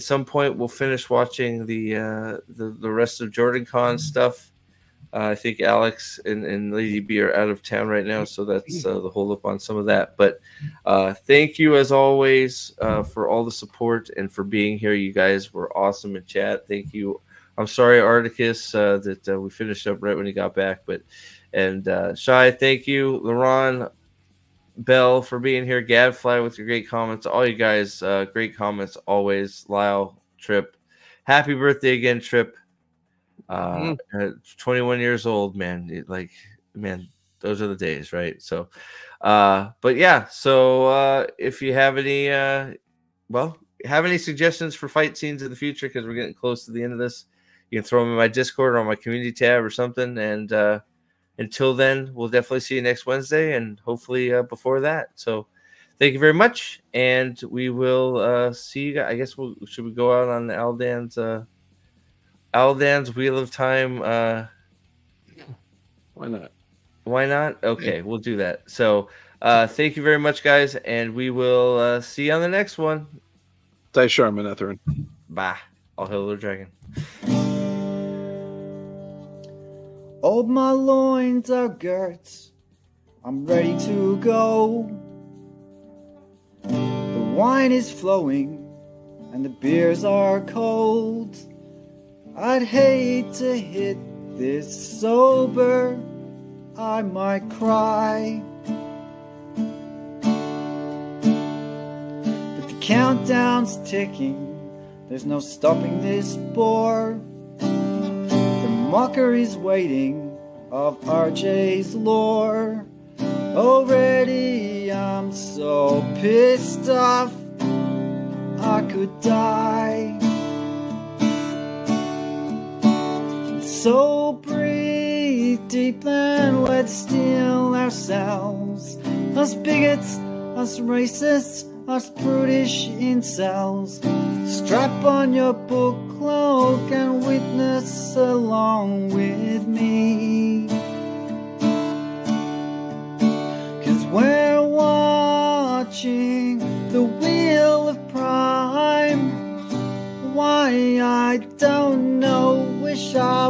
Speaker 1: some point, we'll finish watching the rest of Jordan Con stuff. I think Alex and Lady B are out of town right now, so that's the hold up on some of that. But thank you as always for all the support and for being here. You guys were awesome in chat. Thank you. I'm sorry, Articus, that we finished up right when he got back. And Shai, thank you. Laron, Bell for being here. Gadfly with your great comments. All you guys, great comments always. Lyle, Trip. Happy birthday again, Trip. 21 years old, man. Those are the days, right? So, but yeah. So if you have any, have any suggestions for fight scenes in the future, because we're getting close to the end of this, you can throw them in my Discord or on my community tab or something. And until then, we'll definitely see you next Wednesday and hopefully before that. So thank you very much. And we will see you guys. I guess should we go out on Aldan's Wheel of Time?
Speaker 2: Why not?
Speaker 1: Why not? Okay, we'll do that. So thank you very much, guys. And we will see you on the next one.
Speaker 2: Die Sharman, Etherin.
Speaker 1: Bye. All hail the dragon.
Speaker 3: All my loins are girt, I'm ready to go. The wine is flowing and the beers are cold. I'd hate to hit this sober, I might cry. But the countdown's ticking, there's no stopping this bore. Mockery's waiting of RJ's lore. Already I'm so pissed off I could die. So breathe deep, then let's steal ourselves. Us bigots, us racists, us brutish incels. Strap on your book cloak and witness along with me. 'Cause we're watching the Wheel of Prime. Why, I don't know, wish I